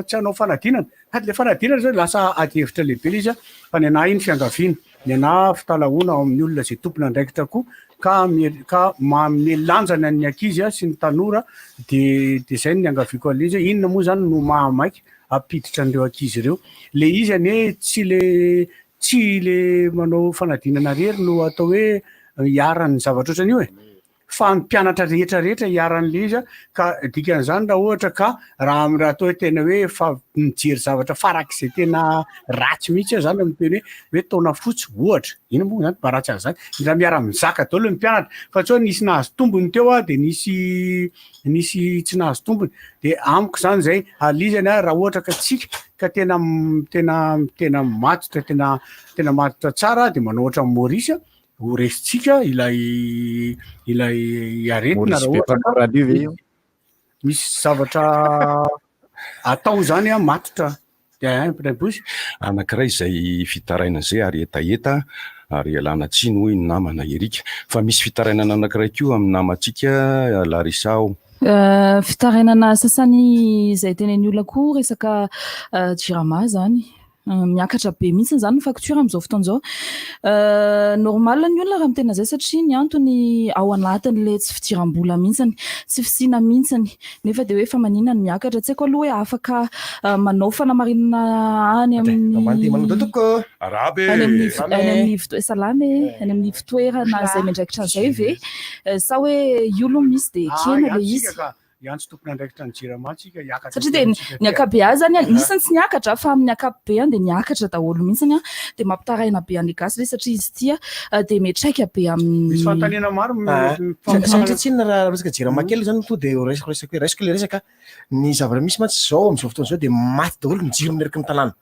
tsy hanao fanadinana sady le fanadinana zao lasa ady-hevitra lehibe le izy fa ny anahy iny fiangaviana ny anahy fitalahoana amin'ny olona zay tompona andraikitra koa ka mamelanjana ny ankizy sy ny tanora de zay ny angaviako an'le izy inona moa zany no mahamaiky ampiditra an'ireo ankizy ireo le izy ane tsy le manao fanadinana rery no atao hoe hiaran'ny zavatra ohatran'io fa ny mpianatra rehetrarehetra hiaran'le izy ka dikan'izany raha ohatra ka raha atao hoe tena hoe fa mijery zavatra farak'izay tena ratsy mihitsy zany amin'ny teny hoe taona fotsy ohatra ina moa zany mba ratsy azany raha miara mizaka daholo ny mpianatra fa tsy hoe nisy nahazo tombony teo de nisy tsy nahazo tombony de amiko zany zay alizany raha ohatra ka tsika ka tena matotra tena matotra tsara de manao ohatra amin'ny Maurice ho resitsika ilay aretina raha ohatra misy zavatra atao zany matotra de anankiray zay fitaraina zay ary etaeta ary alana tsiny hoe ny namana Erika fa misy fitarainana anankiray koa amin'ny namantsika Larissa ao fitarainana sasany zay tenen'ny olona koa resaka jirama zany miakatra be mihitsy zany ny facture amin'izao fotoan'izao normal ny olona raha mitena zay satria ny antony ao anatin'le tsy fidiram-bola mihitsiny tsy fisina mihitsiny nefa de hoe fa maninona ny miakatra tsy haiko aloha hoe afaka manao fanamarinana any amin'ny fitoerana zay miandraikitra an'izay ve sa hoe olo misy de kena le izy iantso tompona andraikitra ny jirama tsika hiakatra satria de ny akabeazany zany nisany tsy niakatra fa amin'ny akapobeany de niakatra daholo mihitsiny de mampitaraina be any gasy le satria izy tia de metraika be amin'ny misy fantaniana maro satria tsina raha resaka jirama kely zany to de resaka le resaka ny zavatra misy matsy zao amin'izao fotoana zao de maty daholo ny jiro mireriky ny tanàna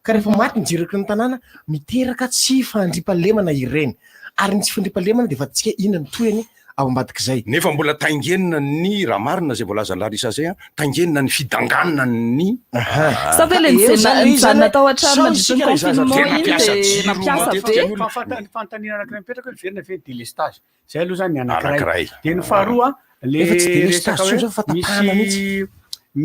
ka rehefa maty ny jiro mireriky ny tanàna miteraka tsy fandripalemana ireny ary ny tsy fandripalemana de fa tsika inona ny toeny ao ambadik'izay nefa mbola taingenina ny raha marina zay voalazany Larissa zay taingenina ny fidanganana ny sa ve le nijanona tao an-trano mandritry ny confinement iny de nampiasa be fantaniana anankiray mipetraka hoe verina ve délestage zay aloha zany ny anankiray de ny faharoa le resaka hoe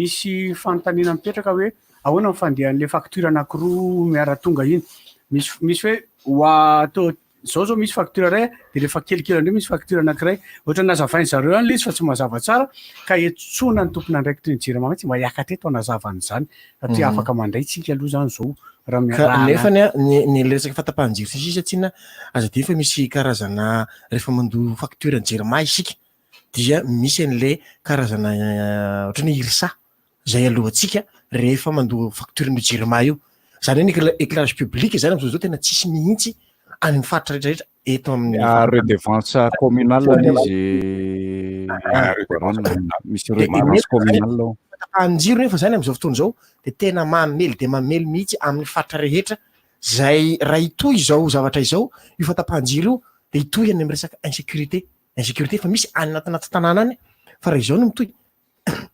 misy fantaniana mipetraka hoe ahoana mifandehan'le facture anankiroa miara-tonga iny misy hoe atao zao misy facture ray de rehefa kelikely andreo misy facture anankiray ohatra nazavainy zareo any le izy fa tsy mazava tsara ka etsona ny tompona andraikitra ny jirama mihitsy mba hiakatra eto anazavany zany satria afaka mandray tsika aloha zany zao raha nefany ny resaka fatapahan-jiro sisa tsina aza de fa misy karazana rehefa mandoa facture ny jirama isika dia misy an'le karazana ohatran'ny irsa zay alohantsika rehefa mandoa facture ny jirama io zany hoe éclairage public zany am'izao tena tsisy mihitsy any faritra rehetrarehetra eto amin'ny redevance communale izy misy redevance communale anjiro nefa zany am'izao fotoana zao de tena mamely mihitsy amin'ny faritra rehetra zay raha itoy izao zavatra izao io fatapahan-jiro io de itoy any amin'ny resaka insécurité fa misy any anaty tanàna any fa raha izao no mitoy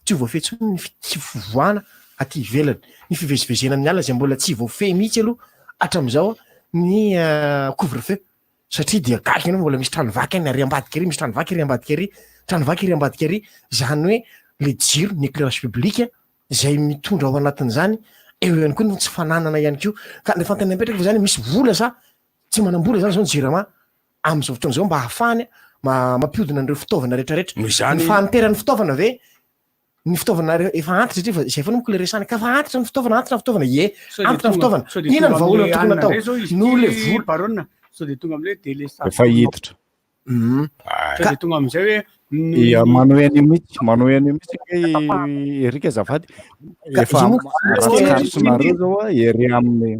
tsy voafetsy ny fivoahana aty ivelany ny fivezivezena amin'ny alina zay mbola tsy voafe mihitsy aloha hatram'izao ny couvre-feu satria dia gaga ianao mbola misy tranovaky any ary ambadika ary misy tranovaky ary ambadika ary zany hoe le jiro ny éclairage public zay mitondra ao anatin' zany eo ihany koa tsy fananana ihany ko ka le fantany mipetraka fa zany misy vola sa tsy manam-bola zany zao ny jirama amin'izao fotoana zao mba hahafahany mampiodina an'ireo fitaovana rehetrarehetra ny fahanteran'ny fitaovana ve ny fitaovana efa antitra satria zay fa no moko le resany ka fa antitra ny fitaovana antitra ny fitaovana ina ny vahaolana tokony atao no le vola barona so de tonga am'le délestage efa hiditra ka de tonga am'izay hoe manao eny mihitsy Erika azafady efa ratsikaritrynareo zao ery amin'ny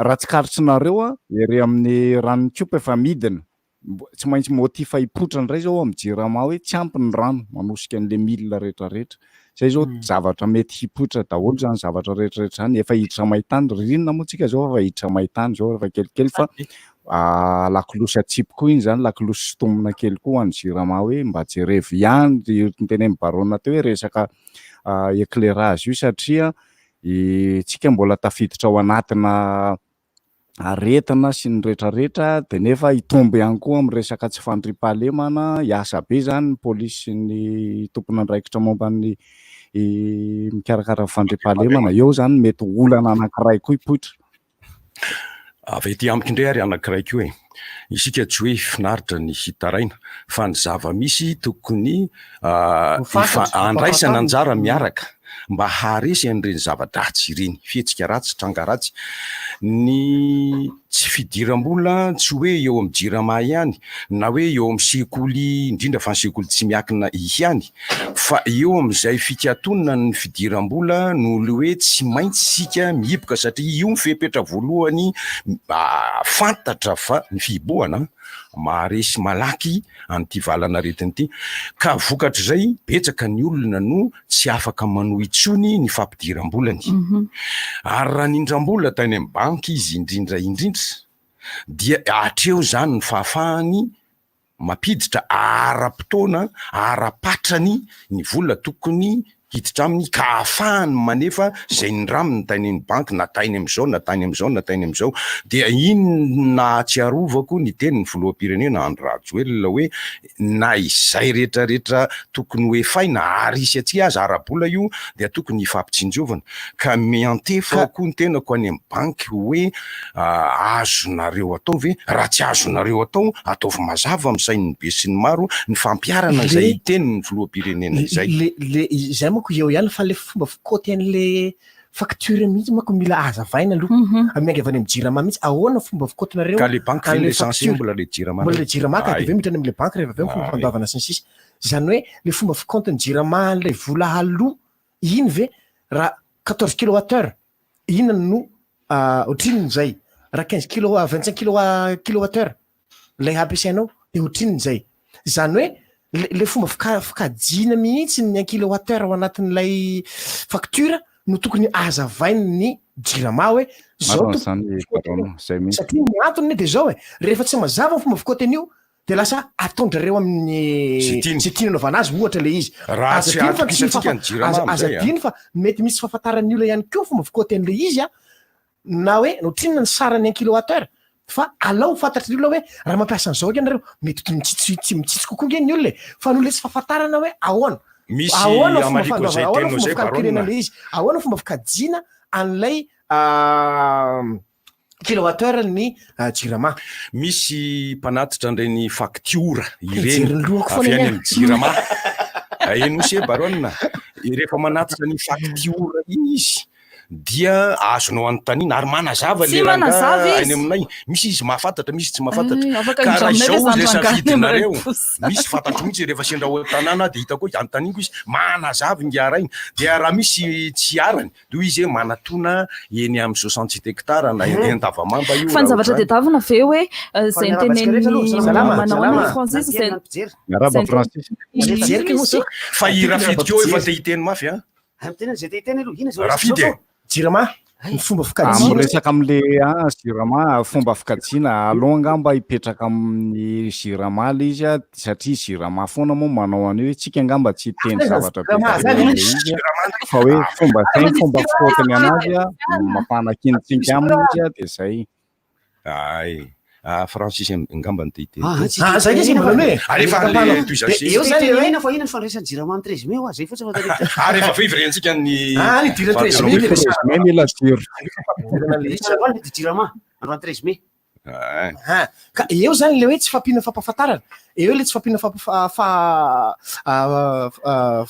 ratsikaritrynareo ery amin'ny ranonkopa efa midina tsy maintsy motifa hipotrany ray zao amin'ny jirama hoe tsy ampy ny rano manosika an'le milina rehetrarehetra zay zao zavatra mety hipotra daholo zany zavatra rehetrarehetra zany efa hiditra maitany ririnina moa tsika zao efa hiditra maitany zao efa kelikely fa lakilosy atsipy koa iny zany lakilosy sotomina kely koa any jirama hoe mba jerevy ihany nytenen'ny barona teo hoe resaka éclairage io satria tsika mbola tafiditra ao anatina aretina sy ny rehetrarehetra de nefa itombo ihany koa amin'ny resaka tsy fandriam-pahalemana hiasa be zany ny polisy sy ny tompon'andraikitra momban'ny mikarakara fandriam-pahalemana eo zany mety olana anankiray koa ipoitra. Avy ety amiko indray ary anankiray koa e. Isika tsy hoe finaritra ny hitaraina fa ny zava-misy tokony andraisana anjara miaraka mba haresy an'ireny zava-dratsy ireny, fihetsika ratsy, tranga ratsy. Ny tsy fidiram-bola tsy hoe eo amin'ny jirama ihany na hoe eo amin'ny sekoly indrindra fa ny sekoly tsy miakina ihany fa eo amin'izay fikatonana ny fidiram-bola no le hoe tsy maintsy sika mihiboka satria io ny fepetra voalohany fantatra fa ny fihibohana maharesy malaky an'ity valana aretiny ity ka vokatra izay betsaka ny olona no tsy afaka manohy intsony ny fampidiram-bolany. Ary raha nindram-bola tany amin'ny banky izy indrindra dia hatreo zany ny fahafahany mampiditra ara-potoana ara-patrany ny vola tokony hiditra aminy ka ahafahany manefa zay ny raminy tany amin'ny banky na tainy amin'izao na tany amin'izao na tainy amin'izao dia iny nahatsiarovako ny tenin'ny filoham-pirenena Andry Rajoelina hoe na izay rehetrarehetra tokony hoe faina arisy atsika azy ara-bola io dia tokony hifampitsinjovana ka miantefa koa ny tenako any amin'ny banky hoe azonareo atao ve raha tsy azonareo atao ataovy mazava amin'ny sain'ny be sy ny maro ny fampiarana izay tenin'ny filoham-pirenena izay mako eo ihany fa le fomba fikoty an'le facture mihitsy mako mila azavaina aloha amiangy avy any amin'ny jirama mihitsy ahoana fomba fikotinareo ka le banky ve le sensible mbola le jirama mbola le jirama ka de ve mitrany am'le banky rehefa aveo fomba fandoavana sy ny sisa zany hoe le fomba fikotiny jirama le vola haloha iny ve raha 14 kilowattheure ina no ohatrininy zay raha 15 kilo 25 kilowattheure lay ampiasainao de ohatrininy zay zany hoe le fomba fikajina mihitsy ny kilowattheure ao anatin'ilay facture no tokony azavainy ny jirama hoe zao satria ny antony de zao rehefa tsy mazava ny fomba fikoty an'io de lasa atondrareo amin'ny setiny anaovana azy ohatra le izy azadiny fa mety misy fahafantarany olona ihany koa fomba fikoty an'le izy na hoe ohatrinona ny sarany kilowattheure fa alao fantatry olona hoe raha mampiasa an'izao ianareo mety mitsitsy kokoa nge ny olona fa no le tsy fahafantarana hoe ahoana izy ahoana fomba fikajina an'ilay kilowattheure ny jirama. Misy mpanatitra an'ireny facture ireny avy any amin'ny jirama eny misy baronina rehefa manatitra ny facture iny izy dia azonao anontaniana ary manazava le rangaha any aminay misy izy mahafantatra misy tsy mahafantatra ka raha izao le safidinareo misy fantatro mihitsy rehefa sendra ao tanàna de hita koa anontaniko izy manazava ingarainy dia raha misy tsy arany do izy manatona eny amin'ny 67 hectare na eny Tavamamba io fa ny zavatra tadiavina ve hoe zay nitenen'ny manao Francis fa irafidy keo efa te hiteny mafy rafidy jirama ny fomba fikajina resaka am'le jirama fomba fikajina aloha angamba hipetraka amin'ny jirama le izy satria jirama foana moa manao an'io tsika angamba tsy teny zavatra fa hoe fomba fikotiny anazy mampanakinitsika aminy izy de zay Francis ngamba nitete zay izy mbola eo zany ina fa ina ny fandraisan'ny jirama 13 mai zay fotsiny rehefa fivrentsika ny dira 13 mai mila jiro jirama andro 13 mai ka eo zany le hoe tsy fampina fampafantarana eo le tsy fampina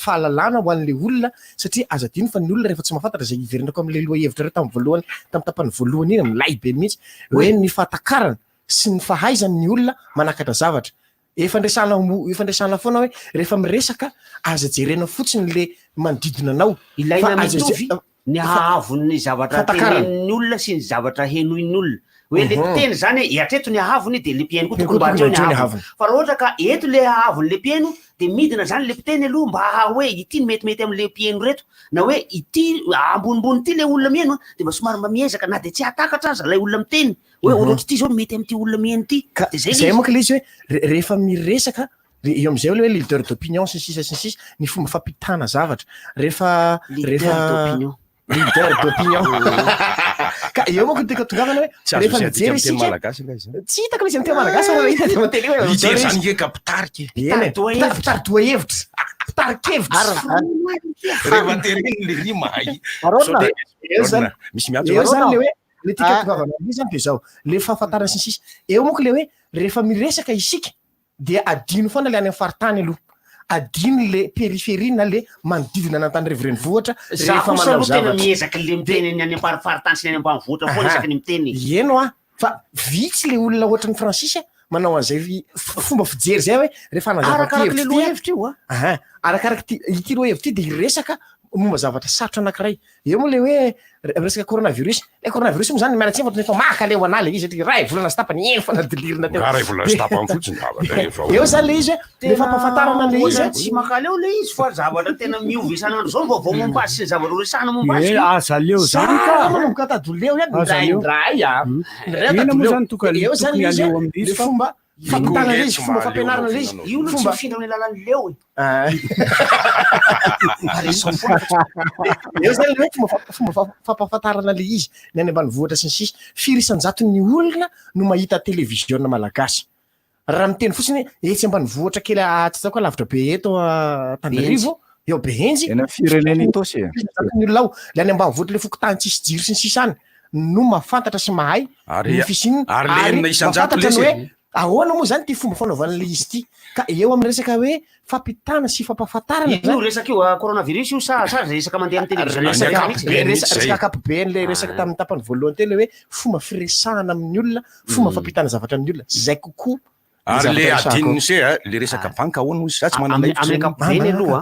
fahalalana ho an'le olona satria azadiny fa ny olona rehefa tsy mahafantatra zay iverinako am'le loha hevitra reo tamin'ny voalohany tamin'ny tapany voalohany iny milay be mihitsy hoe ny fahatakarana sy ny fahaizany ny olona manakatra zavatra efa ndraisana foana hoe rehefa miresaka aza jerena fotsiny le manodidina anao ilaina mitovy ny ahavon'ny zavatra tenen'ny olona sy ny zavatra henoin'ny olona hoe le teny zany hatreto ny ahavony de le mpiaino koa tokony mba hatreo ny ahavony fa raha ohatra ka eto le ahavony le mpiaino de midina zany le mpiteny aloha mba hoe ity metimety am'le mpiaino reto na hoe ity ambonimbony ity le olona miaino de mba somary mba miezaka na de tsy hatakatra aza lay olona miteny hoe ohatsy ity zao mety am'ty olona miaino ity de zay moka le izy hoe rehefa miresaka eo am'izay hoe leader d'opinion sy sisa sy sisa ny fomba fampitana zavatra rehefa leader d'opinion ka eo manko teka tongavana hoe rehefa mijery isika tsy hitako le izy am'tena malagasy mately hoe zany eka pitariky pitary toa hevitra pitarikevitra rehefa tereny le ry mahay misy eo zany le hoe le tika tongavana izy zany de zao le fahafantarana sy ny sisa eo manko le hoe rehefa miresaka isika de adino foana le any amin'ny faritany aloha adino le périphérie na le manodidina anatany revireny vohatra rehefa manao tena miezaka le miteny any faritany sy ny any ambanivohitra foana isaky ny miteny eno fa vitsy le olona ohatry ny Francis manao an'izay fomba fijery zay hoe rehefa arakaraky le lohevitra io arakaraky ity lohevitra ity de iresaka momba zavatra sarotra anankiray eo moa le hoe resaka coronavirus le coronavirus moa zany miaratsy fa nefa maka le hoanaly izy ty ray volana sy tapany eny fa nadilirina teo ray volana sy tapany fotsiny eo zany le izy le fampahafantarana le izy tsy makaleo le izy fa zavatra tena miova isanandro zao vaovao momba sy zavatra resana momba aza leo zany ka tadoleo ihany ndray eo zany le izy le fomba fampitana le izy fomba fampianarana le izy io fomba findra amin'ny lalan'ny leo eo zany le fomba fampahafantarana le izy ny any ambanivohitra sy ny sisa firisan-jaton'ny olona no mahita télévision malagasy raha miteny fotsiny etsy ambanivohitra kely atsitsako lavitra be eto Tandrivo eo Behenjy ena firenena itosy ny olona ao le any ambanivohitra le fokotany tsisy jiro sy ny sisa any no mahafantatra sy mahay ny fisiny ary mahafantatra ny hoe ahoana moa zany ty fomba fanaovana le izy ty ka eo amin'ny resaka hoe fampitana sy fampahafantarana io resaka io coronavirus io sa resaka mandeha amin'ny télévision resaka ankapobeny le resaka tamin'ny tapany voalohany teny hoe fomba firesahana amin'ny olona fomba fampitana zavatra amin'ny olona zay kokoa ary le adininy se le resaka banka ahoana moa za tsy manana amin'ny ankapobeny aloha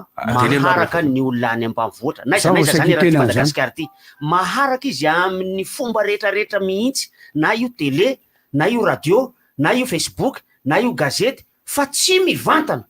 maharaka ny olona any ambanivohitra naiza zany raha Madagasikara ty maharaka izy amin'ny fomba rehetrarehetra mihitsy na io télé na io radio na io Facebook na io gazety fa tsy mivantana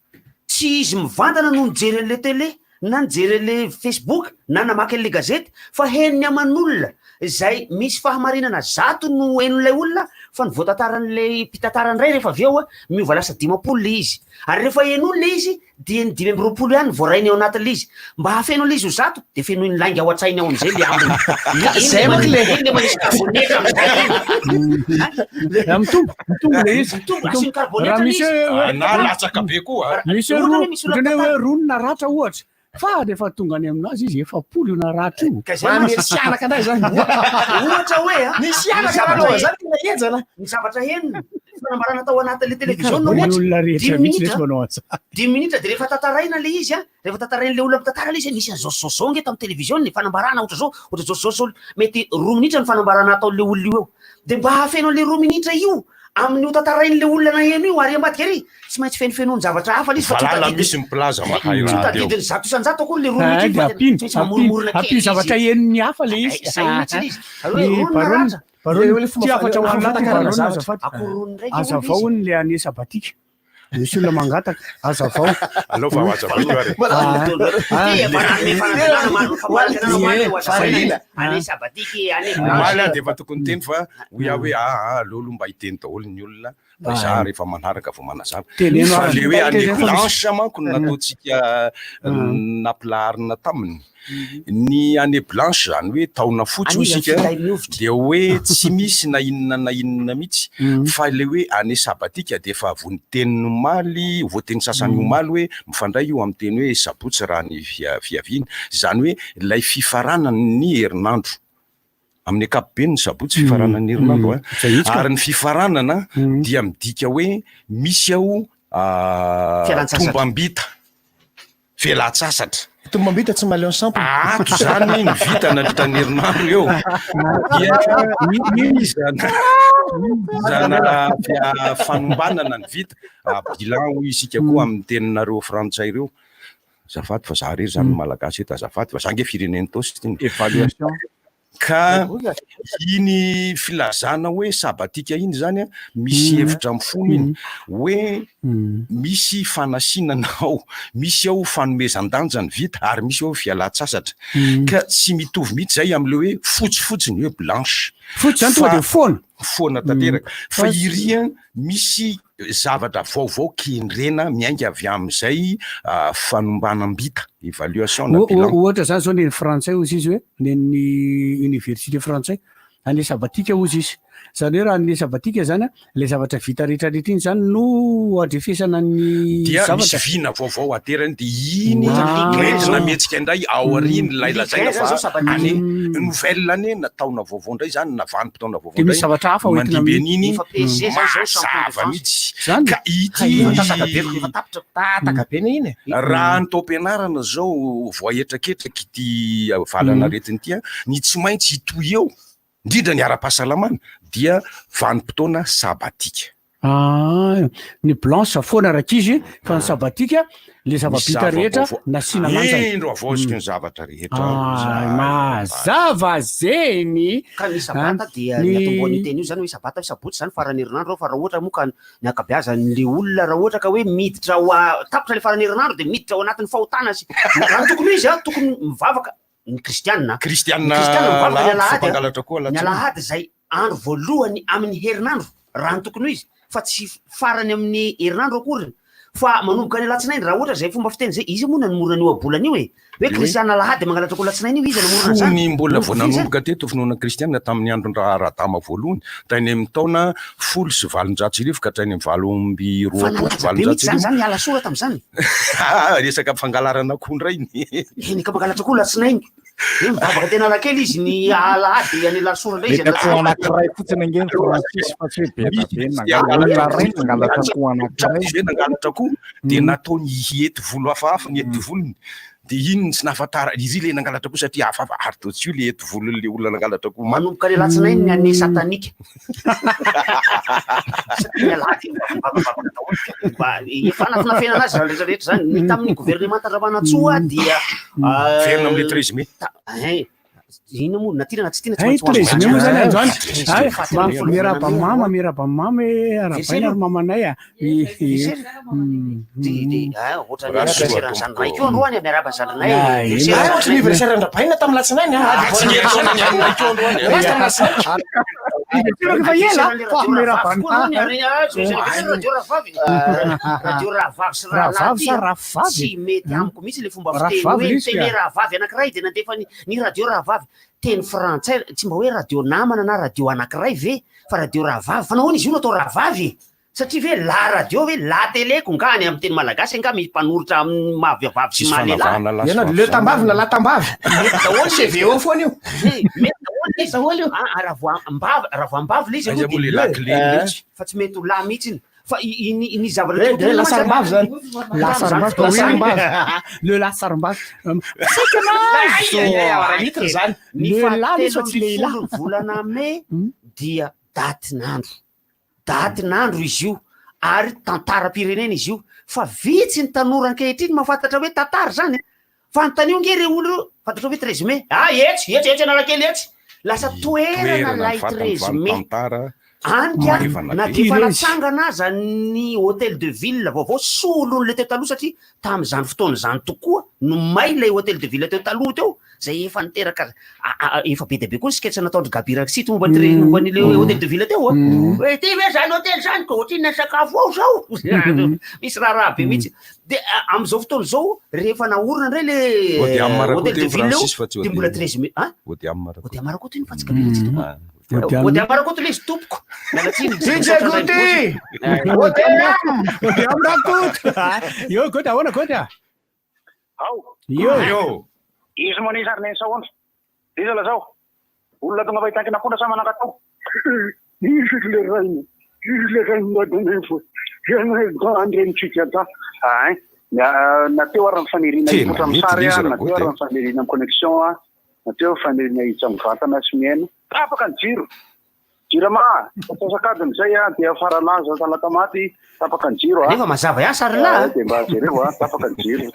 tsy izy mivantana no nijery an'le télé na nijery an'le Facebook na namaky an'le gazety fa heniny aman'olona zay misy fahamarinana zato no henon'ilay olona fa ny voatantaran'le mpitantarany ray rehefa avy eo miova lasa 10 le izy ary rehefa henony le izy dia 5 ihany voarainy ao anatin'le izy mba hafeno le izy ho zato de fenoiny lainga ao an-tsainy ao am'izay le ambiny zay manko le manisy carbonetra mitombo le izy asiny carbonetra na latsaka be koa misy hoe ronona ratra ohatra fa rehefa tonga any aminazy izy efa polo na ratra io misy anaka anay zany ohatra hoe misy anaka aloha zany tena ejana ny zavatra heniny fanambarana tao anatin'le télévision olona rehetra mihitsy lesy manao azy 10 minitra de rehefa tantaraina le izy rehefa tantaraina le olona mitantara le izy misy azosozao nge tamy télévision ny fanambarana ohatra zao mety 2 minitra ny fanambarana atao le olona io eo de mba hafeno le 2 minitra io amin'ny tantarainy le olona na heno io ary ambadika ary tsy maintsy fenofenony zavatra hafa izy fa misy miplaza mahay raha teo tadidiny zato isan-jato akory le 2 minitra apiny zavatra henony hafa le izy azavaony le ane sabatika misy olona mangataka azavao alova maly de efa tokony teny fa oia hoe lolo mba hiteny daholo ny olona mba za rehefa manaraka vo manazava fa le hoe ane blanche manko no nataotsika napilaharina taminy ny année blanche zany hoe taona fotsy isika de hoe tsy misy na inona mihitsy fa le hoe année sabatika de efa avony teny omaly voateny sasany omaly hoe mifandray io amin'ny teny hoe sabotsy raha ny fiaviany zany hoe lay fifarana ny herinandro amin'ny ankapobeny ny sabotsy fifarana ny herinandro ary ny fifaranana dia midika hoe misy ao tombambita velan-tsasatra tombambita tsy maleo sampo ato zany ny vita nandritra ny herinandro eo zana fanombanana ny vita bilan hoy isika koa amin'ny teninareo frantsay reo azafady fa za rery zany malagasy eto azafady fa zange fireneny tosy évaluation ka iny filazana hoe sabatika iny zany misy hevitra mifono iny hoe misy fanasinanao misy ao fanomezan-danjany vita ary misy ao fialan-tsasatra ka tsy mitovy mihitsy zay am'le hoe fotsifotsiny hoe blanche fotsy zany tonga de foana tanteraka fa iria misy zavatra vaovao kendrena miainga avy am'izay fanombanam-bita évaluation na bilan ohatra zany zao ny frantsay ozy izy hoe neny université frantsay ane sabatika ozy izy zany hoe raha ane sabatika zany le zavatra vita rehetrarehetra iny zany no adrefesana ny dia misy vina vaovao aterany de iny retina mihetsika indray ao ariny lay lazaina fa ane nouvelle ane nataona vaovao indray zany na vanim-potoana vaovao de misy zavatra hafa mandibe an'iny mazava mihitsy ka ity tatakabe iny raha ny tao-pianarana zao voaetraketraka ity valana retiny ity ny tsy maintsy itoy eo indrindra ny ara-pahasalamana dia vanim-potoana sabatika ny blanche foana raka izy fa ny sabatika le zava-bita rehetra nasina mandro avoziko ny zavatra rehetra mazava zeny ka ny sabata dia ny atomboany teny io zany hoe sabata sabotsy zany farany herinandro fa raha ohatra moa ka ny akabeazan'le olona raha ohatra ka hoe miditra tapitra le farany herinandro de miditra ao anatin'ny fahotana sy raha tokony izy tokony mivavaka ny kristianina kristianina ny alahady zay andro voalohany amin'ny herinandro raha ny tokony izy fa tsy farany amin'ny herinandro akory fa manomboka ny alatsinainy raha ohatra zay fomba fiteny zay izy moa nanomorona an'io abolana io hoe kristiana alahady mangalatra ko latsinainy io izy namorona zany ny mbola voananomboka teto finoana kristianina tamin'ny andron-draha radama voalohany tainy amin'ny taona 1valonjato ka hatrainy amin'ny valomby zany ala soa tam'zany resaka fangalarana koa ndray eny ka mangalatra koa latsinainy mivavaka tena rakely izy ny alahady any lalasora ndray izy anankiray fotsiny angeny Francis fa tsy hoe be nangalatra koa de nataony hety volo hafahafa ny hety volony de iny tsy nafatara izy le nangalatra koa satria hafahafa ary totsy io le hety volon'le olona nangalatra koa manomboka le latsinainy ny ane satanika efa nafinafena anazy raha rehetrarehetra zany ny tamin'ny gouvernement andramanatsoa dia verina am'le 13 mai ino moa natirana tsy tiana trésime moa zany androany mirabamama arabaina ry mamanay ohatra androany miaraba zananay anniversaire andrabaina tamin'ny latsinainy tsy mety amiko mihitsy le fomba fiteny hoe teny rahavavy anankiray de nandefa ny radio rahavavy teny frantsay tsy mba hoe radio namana na radio anankiray ve fa radio rahavavy fa nahoana izy io no atao rahavavy satria ve la radio hoe la télé ko ngany amin'ny teny malagasy nga mimpanoritra amin'ny mahaviavavy sy mahalelahy le tambavy na la tambavy daholo CV eo foana io mety daholo raha voambavy le izy fa tsy mety ho la mihitsy iny fa ny zavatra lasarimbavy zany le lasarimbavy zany ny volana mai dia datinandro izy io ary tantara-pirenena izy io fa vitsy ny tanora ankehitriny mahafantatra hoe tantara zany fa nytanio ngery olo fantatra hoe 13 mai etsy analakely etsy lasa toerana lay 13 mai anika na de fa natsangana aza ny hôtel de ville vaovao solony le teo taloha satria tam'izany fotoana zany tokoa no may lay hôtel de ville teo taloha teo zay efa niteraka efa be deabe koa ny sketsa nataondry gabiraksity momban'le hôtel de ville teo hoe ty ve zany hôtel zany ko ohatrinna sakafo ao zao misy raha be mihitsy de am'izao fotoana zao rehefa naorona ndray le hôtel de ville eo de mbola 13 mai ody amara koa toy ny fatsika be ody amara koa to le izy tompoko io koty ahoana koty izy moa ny sariny sahoana izy la zao olona tonga fahitankina fona sa manakatao izy le rainy madanefo andrenitsika ta nateo ary mifanirina ipotra misary nateo ary mifanirina amy connexion nateo mifanirina hitsa mivatana sy miaina tapaka ny jiro jirama atsasakadin'izay dia faralaza talakamaty tapaka ny jiro nefa mazava iasa ary la de mba jereo tapaka ny jiro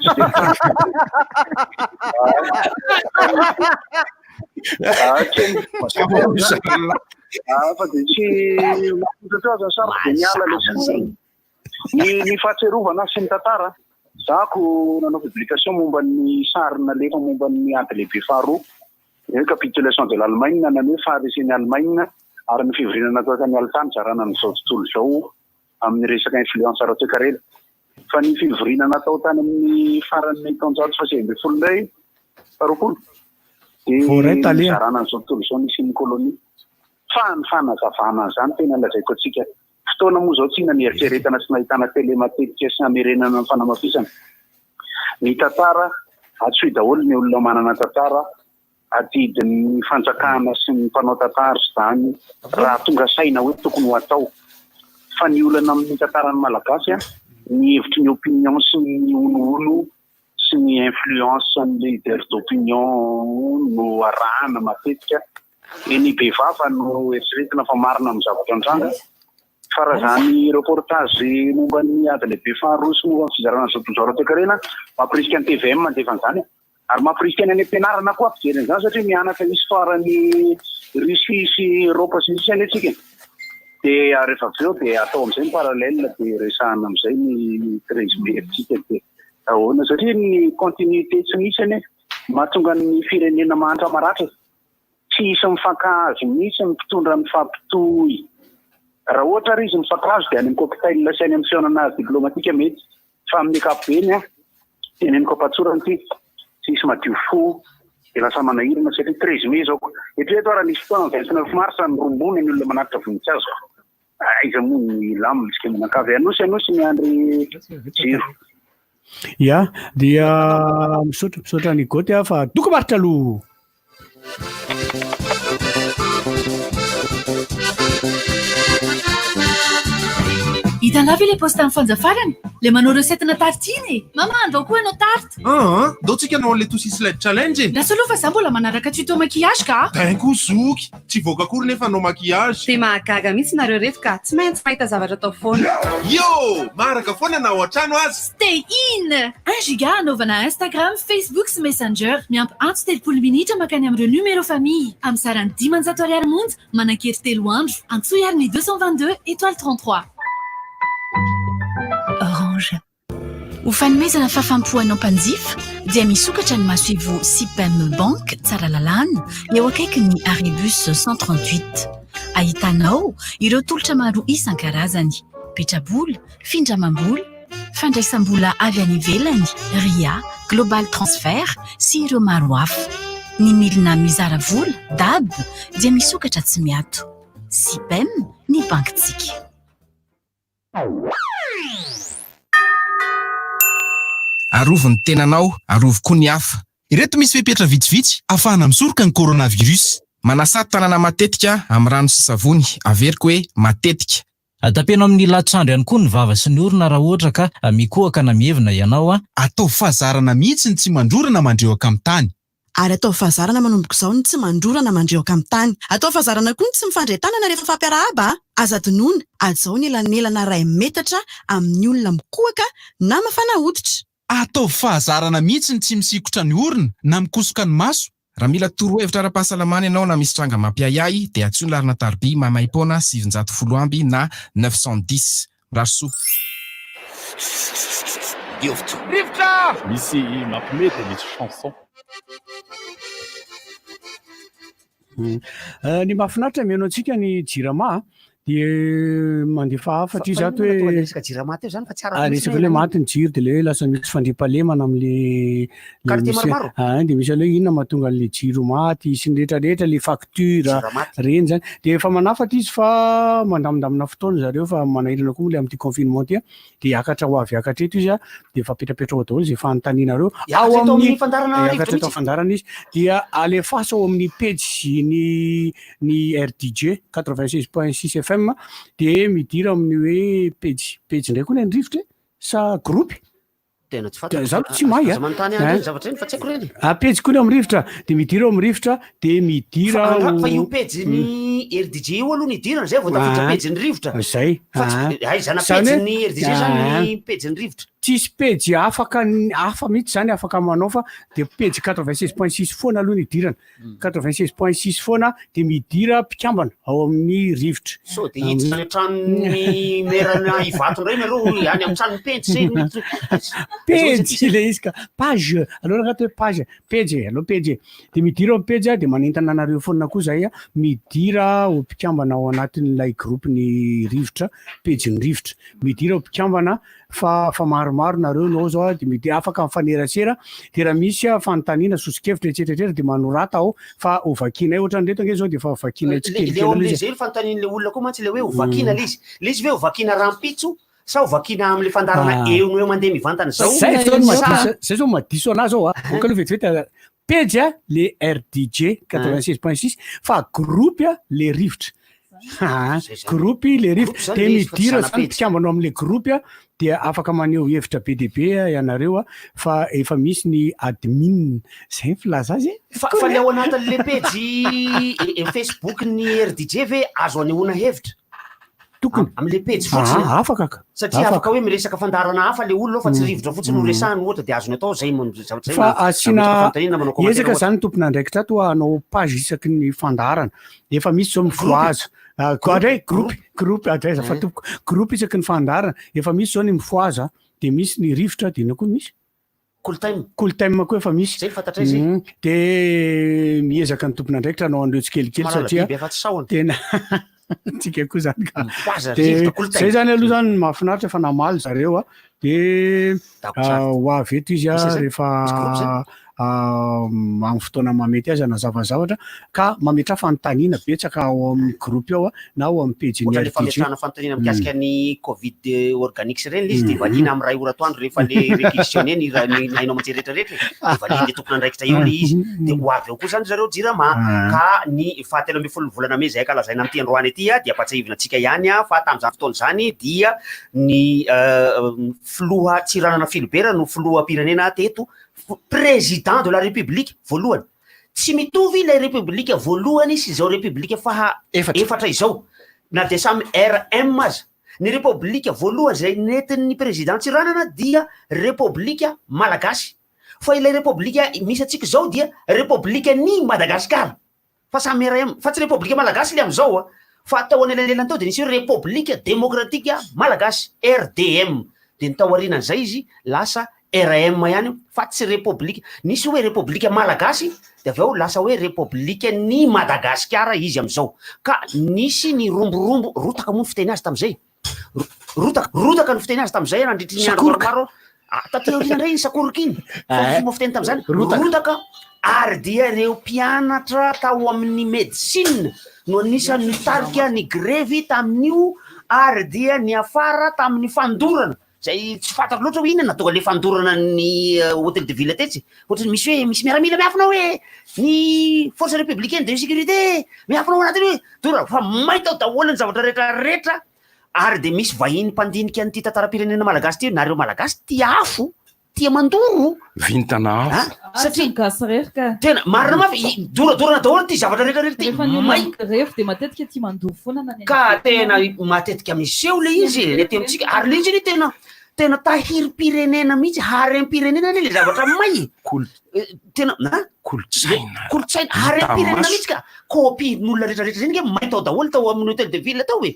fa de tsy maotrateo sarode miala le ny fahatserovana sy ny tantara zako nanao publication momba ny sarina lefa momba ny ady lehibe faharoa capitulation de l'Allemagne nanao hoe faharesen'ny Allemagne ary ny fivoriana natao tany alitany zarana n'izao tontolo zao amin'ny resaka influence ara-toekarena fa ny fivoriana natao tany amin'ny faran'ny taonjato fa 20 ndray faharoapolo de zarana n'izao tontolo zao nisy ny kolonia fa ny fanazavana zany tena lazaiko atsika fotoana moa zao tsina nieritreretana sy nahitana tele matetika sy amerenana ny fanamafisana ny tantara atsoy daholo ny olona manana tantara adidin'ny fanjakana sy ny mpanao tantara zany raha tonga saina hoe tokony ho atao fa ny olana amin'ny tantarany malagasy ny hevitry ny opinion sy ny oloolo sy ny influence ny leader d'opinion no arahana matetika ny bevava no eritreretina fa marina amin'ny zavatra andrana fa raha zany reportage momba ny ady lehibe faharosy momba ny fizarana zao tontolo zao tekarena mampirisika ny TVM mandefa an'izany ary mampirisika ny any am-pianarana koa ampijeriny zany satria mianatra histoirany Russie sy Europe sy nisy any atsika dia rehefa avy eo dia atao amin'izay ny parallèle dia resahana amin'izay ny 13 mai atsika dia ahoana satria ny continuité tsy misy any mahatonga ny firenena mahantra maratra tsy isy mifankahazo mihitsy mitondra ny fampitohy raha ohatra ary izy mifankahazo dia any amin'ny cocktail sainy amin'ny fihaonana diplomatika mety fa amin'ny ankapobeny teneniko ampatsorany ty tsy isy madio fo dia lasa manahirana satria 13 mai zao etreto raha nisy fotoana 29 mars ny rombony ny olona manatitra voninkazo iza moa ny lamina isika minan-kavy anosy ny andry jiro ia dia misaotra ny goty fa dokamaritra aloha hitanao ve le poste amin'ny fanjafarany le manao recette-na tartine mamandro koa ianao tarte dao tsika nao an'le tosi slide challenge lasa aloha fa za mbola manaraka tuto maquillage ka tainko zoky tsy voaka akory nefa nao maquillage dia mahagaga mihitsy nareo reto ka tsy maintsy mahita zavatra atao foana yo maraka foana na ao an-trano azy stay in 1 giga anaovana Instagram, Facebook sy Messenger miampy anto 3 minitra makany amin'ireo numéro famille amin'ny sarany 500 ariary monja manan-kery 3 andro antsoy ary ny 222 étoile 33 Orange. Ho fanomezana fahafampoanao mpanjifa dia misokatra ny masoivo Sipem Bank tsara lalàna eo akaiky ny Aribus 138 ahitanao ireo tolotra maro isan-karazany petrabola, findramam-bola, fandraisam-bola avy any ivelany, RIA, Global Transfert sy ireo maro hafa. Ny milina mizara vola, DAB dia misokatra tsy miato. Sipem ny bankintsika. Arovo ny tenanao, arovo koa ny hafa. Ireto misy fepetra vitsivitsy ahafahana misoroka ny coronavirus. Manasà tanana matetika amin'ny rano sy savony, averiko hoe matetika. Tapeno amin'ny latrandro ihany koa ny vava sy ny orona raha ohatra ka mikohaka na mievina ianao atao fahazarana mihitsy ny tsy mandrorana mandreoka amin'ny tany. Ary atao fahazarana manomboka izao ny tsy mandrorana mandreoka amin'ny tany. Atao fahazarana koa ny tsy mifandray tanana rehefa fampiarahaba. Aza donona azao ny elanelana 2 metatra amin'ny olona mikohaka na mafana hoditra. Atao fahazarana mihitsy ny tsy misikotra ny orona na mikosoka ny maso. Raha mila torohevitra ara-pahasalamana ianao na misy tranga mampiayay dia antsoina larina tarby mamaim-poana 710 amby na 910 rasoa. Rivotra! Misy mampimety misy chanson. Ny mahafinaritra mihaino antsika ny jirama dia mandefa afatra izy ato hoe resaka jirama teo zany fa tsy resaka le maty ny jiro dia le lasa misy fandriampahalemana amin'le dia misy aloha inona mahatonga an'le jiro maty sy ny rehetrarehetra le facture reny zany dia efa manafatra izy fa mandamindamina fotoana zareo fa manahirana koa le amin'ity confinement ty dia hiakatra ho avy hiakatra eto izy dia efa petrapetra ho daholo izay fanontanianareo ao amin'ny hiakatra atao fandarana izy dia alefasa ao amin'ny page ny RDJ 96.6 FM dia midira amin'ny hoe page ndray koa ny rivotra sa groupe tena tsy fantatra zany tsy mahay zavatra iny fa tsy haiko reny page koa ny amin'ny rivotra dia midira ao amin'ny rivotra dia midira fa io page ny RDJ io aloha ny idirana zay vao tafiditra page ny rivotra zay ay zana page ny RDJ zany page ny rivotra tsisy page hafa mihitsy zany afaka manao fa dia page 96.6 foana aloha ny idirana 96.6 foana dia midira mpikambana ao amin'ny rivotra so dia hitsy tranony merana ivatondray nareo any amin'ny tranony page le izy ka page aloha anaty hoe page aloha page dia midira ao page dia manentana anareo foana koa zay midira ho mpikambana ao anatin'ilay groupe ny rivotra page ny rivotra midira ho mpikambana fa maromaro maromaro nareo nao zao de mety afaka mifanerasera de raha misy fanontaniana sosikevitra etsetretrera de manorata aho fa ovakinay ohatrany reto nge zao de fa ovakinay le am'le zay fanontanian'le olona koa mantsy le hoe ovakina le izy hoe ovakina rampitso sa ovakina am'le fandarana eo no eo mandeha mivantana zao zay zao madiso anazy zao boka aloha vetivety page le RDJ 86.6 fa groupe le rivotra groupe le rivotra de midira zany mpikambana am'le groupe dia afaka maneho hevitra be de be ianareo fa efa misy ny admin zay filaza azy fa le ao anatin'le page Facebook ny RDJ ve azo anehoana hevitra tokony am'le page fotsiny afaka ka satria afaka hoe miresaka fandarana hafa le olona fa tsy rivotra fotsiny horesahany ohatra de azony atao zay fa asina ezaka zany tompon'andraikitra to anao page isaky ny fandarana efa misy zao mifoaza koadray groupe adresa fa tompoko groupe isaky ny fandarana efa misy zao ny mifoaza de misy ny rivotra de ina koa misy cool time koa efa misy de miezaka ny tompon'andraikitra anao andreo tsikelikely satria tena tsika koa zany ka de zay zany aloha zany mahafinaritra fa namaly zareo de ho avy eto izy rehefa amin'ny fotoana mamety azy anazavazavatra ka mametra fanontaniana betsaka ao amin'ny groupe ao na ao amin'ny page ny rehefa metrana fanontaniana mikasika ny covid organique reny izy de valina amin'ny ray ora toandro rehefa le réquisitionné ny hainao amatseretraretra de valina le tompon'andraikitra eo le izy de ho avy eo koa zany zareo jirama ka ny fahatelo amby folo volana me zay ka lazaina amin'ny tiandroany aty dia apatsahivina antsika ihany fa tamin'izany fotoana zany dia ny filoha tsiranana Filibert no filoha pirenena teto président de la république voalohany tsy mitovy ilay république voalohany sy zao république faha efatra izao na de samy RM aza ny république voalohany zay nentin'ny président tsiranana dia république malagasy fa ilay république misy atsika zao dia république ny Madagascar fa samy RM fa tsy république malagasy le am'izao fa atao an'elanelany tao de nisy république démocratique malagasy RDM de ny tao aorianan'izay izy lasa RM ihany fa tsy république nisy hoe république malagasy de avy eo lasa hoe république ny Madagascar izy am'izao ka nisy ny romborombo rotaka moa ny fiteny azy tam'izay rotaka ny fiteny azy tam'izay nandritry ny andro maromaro taty aoriana iny sakoroka iny fomba fiteny tam'izany rotaka ary dia reo mpianatra tao amin'ny médecine no anisany nitarika ny grevy tamin'io ary dia ny afara tamin'ny fandorana zay tsy fantako loatra hoe inona tonga le fandorana ny hôtel de ville tetsy ohatrany misy hoe misy miaramila miafina hoe ny force républicaine de sécurité miafina ho anaty hoe dora fa mahita daholo ny zavatra rehetrarehetra ary de misy vahiny mpandinika an'ity tantara-pirenena malagasy ty nareo malagasy tia afo tia mandoro vintana afo satria gasy reraka tena marina mafy doradorana daholo ty zavatra rehetrarehetra ref de matetika tia mandoro foana ka tena matetika miseho le izy le ty amitsika ary le izy ny tena tahiry-pirenena mihitsy harem-pirenena le zavatra may tena kolotsaina harem-pirenena mihitsy ka copie-n'olona rehetrarehetra zany ke may tao daholo tao amin'ny hôtel de ville tao hoe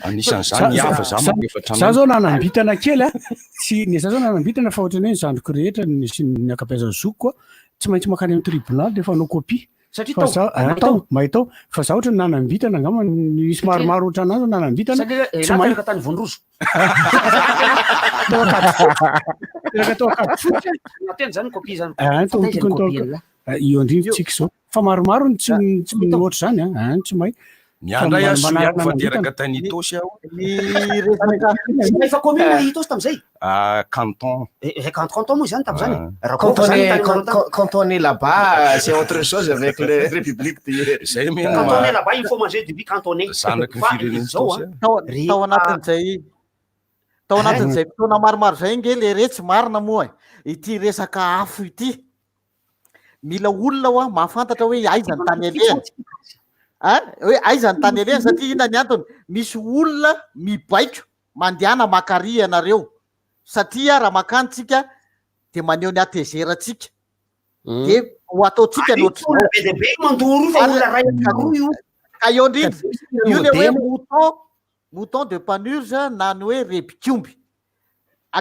anisan'izany hafa za zao nanambitana kely tsy ny za zao nanambitana fa ohatrany hoe ny zandroko rehetra sy ny akapiazany zoko koa tsy maintsy makany amin'ny tribunal de fa anao copie tao mahitao fa za ohatra nanambitana angamba nisy maromaro ohatra anazy nanambitana tsy mahita tany vonroso tao akaty nateny zany copie zany tokony io andrivotsika zao fa maromaro tsy ohatra zany tsy mahay miandray azo fa teraka tany itosy aho efa commune itosy tam'izay canton canton moa zany tam'izany cantonné là-bas c'est autre chose avec le république zay cantonné là-bas il faut manger du cantonné zanaky ny firenena itosy tao anatin'izay fotoana maromaro zay nge le retsy marina moa ity resaka afo ity mila olona hoa mahafantatra hoe aizany tany alehany hoe aizany tany alehany satria ina ny antony misy olona mibaiko mandehana makary anareo satria raha makantsika de maneho ny atezeratsika de ho ataotsika ka eo ndrindra io le hoe mouton de panurge na ny hoe rebikomby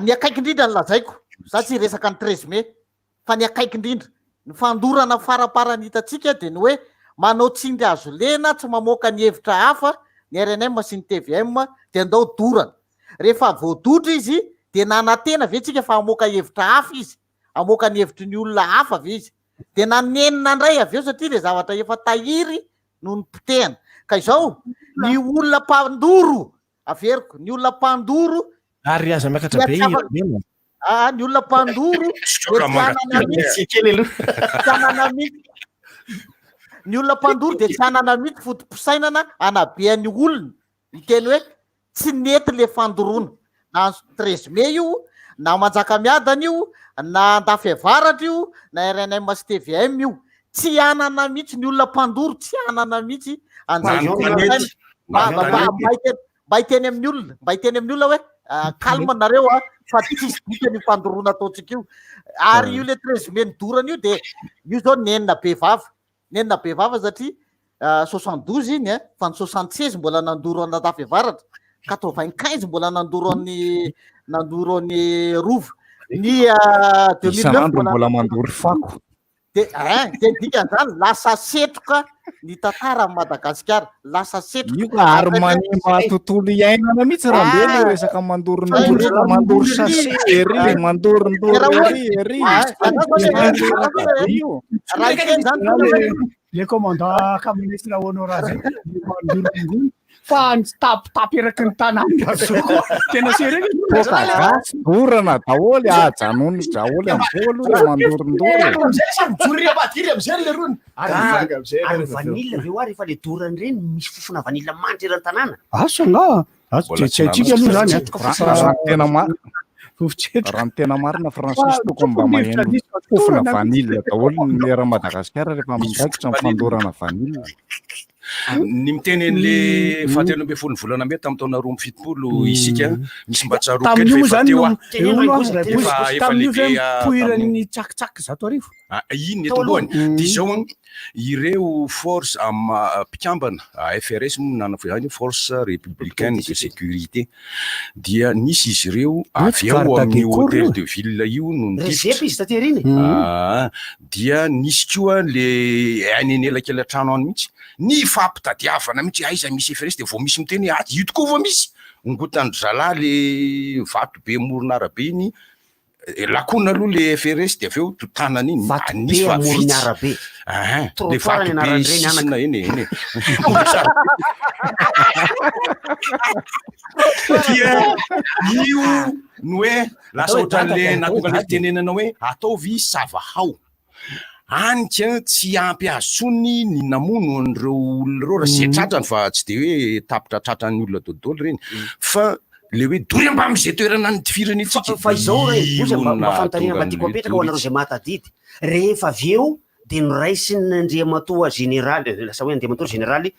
ny akaiky indrindra ny lazaiko za tsy resaka ny 13 mai fa ny akaiky indrindra ny fandorana faraparany hitatsika de ny hoe manao tsindry azo lena tsy mamoaka ny hevitra hafa ny RNM sy ny TVM de andao dorana rehefa voadotra izy de nanantena ve tsika fa amoaka hevitra hafa izy, amoaka ny hevitry ny olona hafa ve izy, de nanenina ndray avy eo satria le zavatra efa tahiry no ny potehana. Ka izao ny olona mpandoro averiko, ny olona mpandoro ary aza miakatra be ny olona mpandoro ny olona mpandoro de tsy anana mihitsy fotom-pisainana anabean'ny olona, iteny hoe tsy nety le fandorona, na trésme io na manjaka miadana io na andafevaratra io na RNM STVM io, tsy anana mihitsy ny olona mpandoro, tsy anana mihitsy mba hiteny amin'ny olona, mba hiteny amin'ny olona hoe kalma nareo fa tsisy dika ny fandorona ataotsika io. Ary io le trésme ny dorana io de io zao nenina be vava satria 72 iny fa ny 76 mbola nandoro andafevaratra, 95 mbola nandoro ny rova, ny 2009 mbola mandory fako. De dikan'izany lasa setroka ny tantara amin'ny Madagasikara, lasa setroka. Io ka ary manimba tontolo iainana mihitsy raha be le resaka mandory sase ery, mandory le commandant ministre honoraire fa tapitapy eraky ny tanàna tena dorana daholy ajanony daholy am'izay aloha mandorindory am'zay le rony ary vanilla reo ary efa le dorany reny misy fofona vanilla manitra eran'ny tanàna asanga tsika aloha zany raha ny tena marina Francis tokony mba maheno fofona vanilla daholo ny lera Madagasikara rehefa migaikitra mifandorana vanilla. Ny miteny an'le fahatelo amby folo ny volana me tamin'ny taona 2017 isika misy mba tsaroa kely fa efa lehibe poiran'ny tsakitsaky zato arivo. Iny eto alohany dia izao ireo force mpikambana FRS moa nanavy force républicaine de sécurité dia nisy izy ireo avy eo amin'ny hôtel de ville io no dia nisy koa le anenelakela trano any mihitsy ny fampitadiavana mihitsy aiza misy FRS dia vao misy miteny io tokoa vao misy ngotany zalahy le vato be moronarabe iny lakona aloha le FRS dia avy eo totanany iny nisy moronarabe le vato be sisina eny io no hoe lasa ohatran'le natonga le fitenenana hoe ataovy savahao anka tsy ampy azony ny namono an'ireo olona reo raha zay tratrany fa tsy de hoe tapitra tratrany olona dodolo reny fa le hoe dory mba am'izay toerana ny tifirany itsika fa izao mba fantarina mba tiako apetraka ho anareo zay mahatadidy rehefa avy eo de noraisiny andriamatoa généraly lasa hoe andriamatoa généraly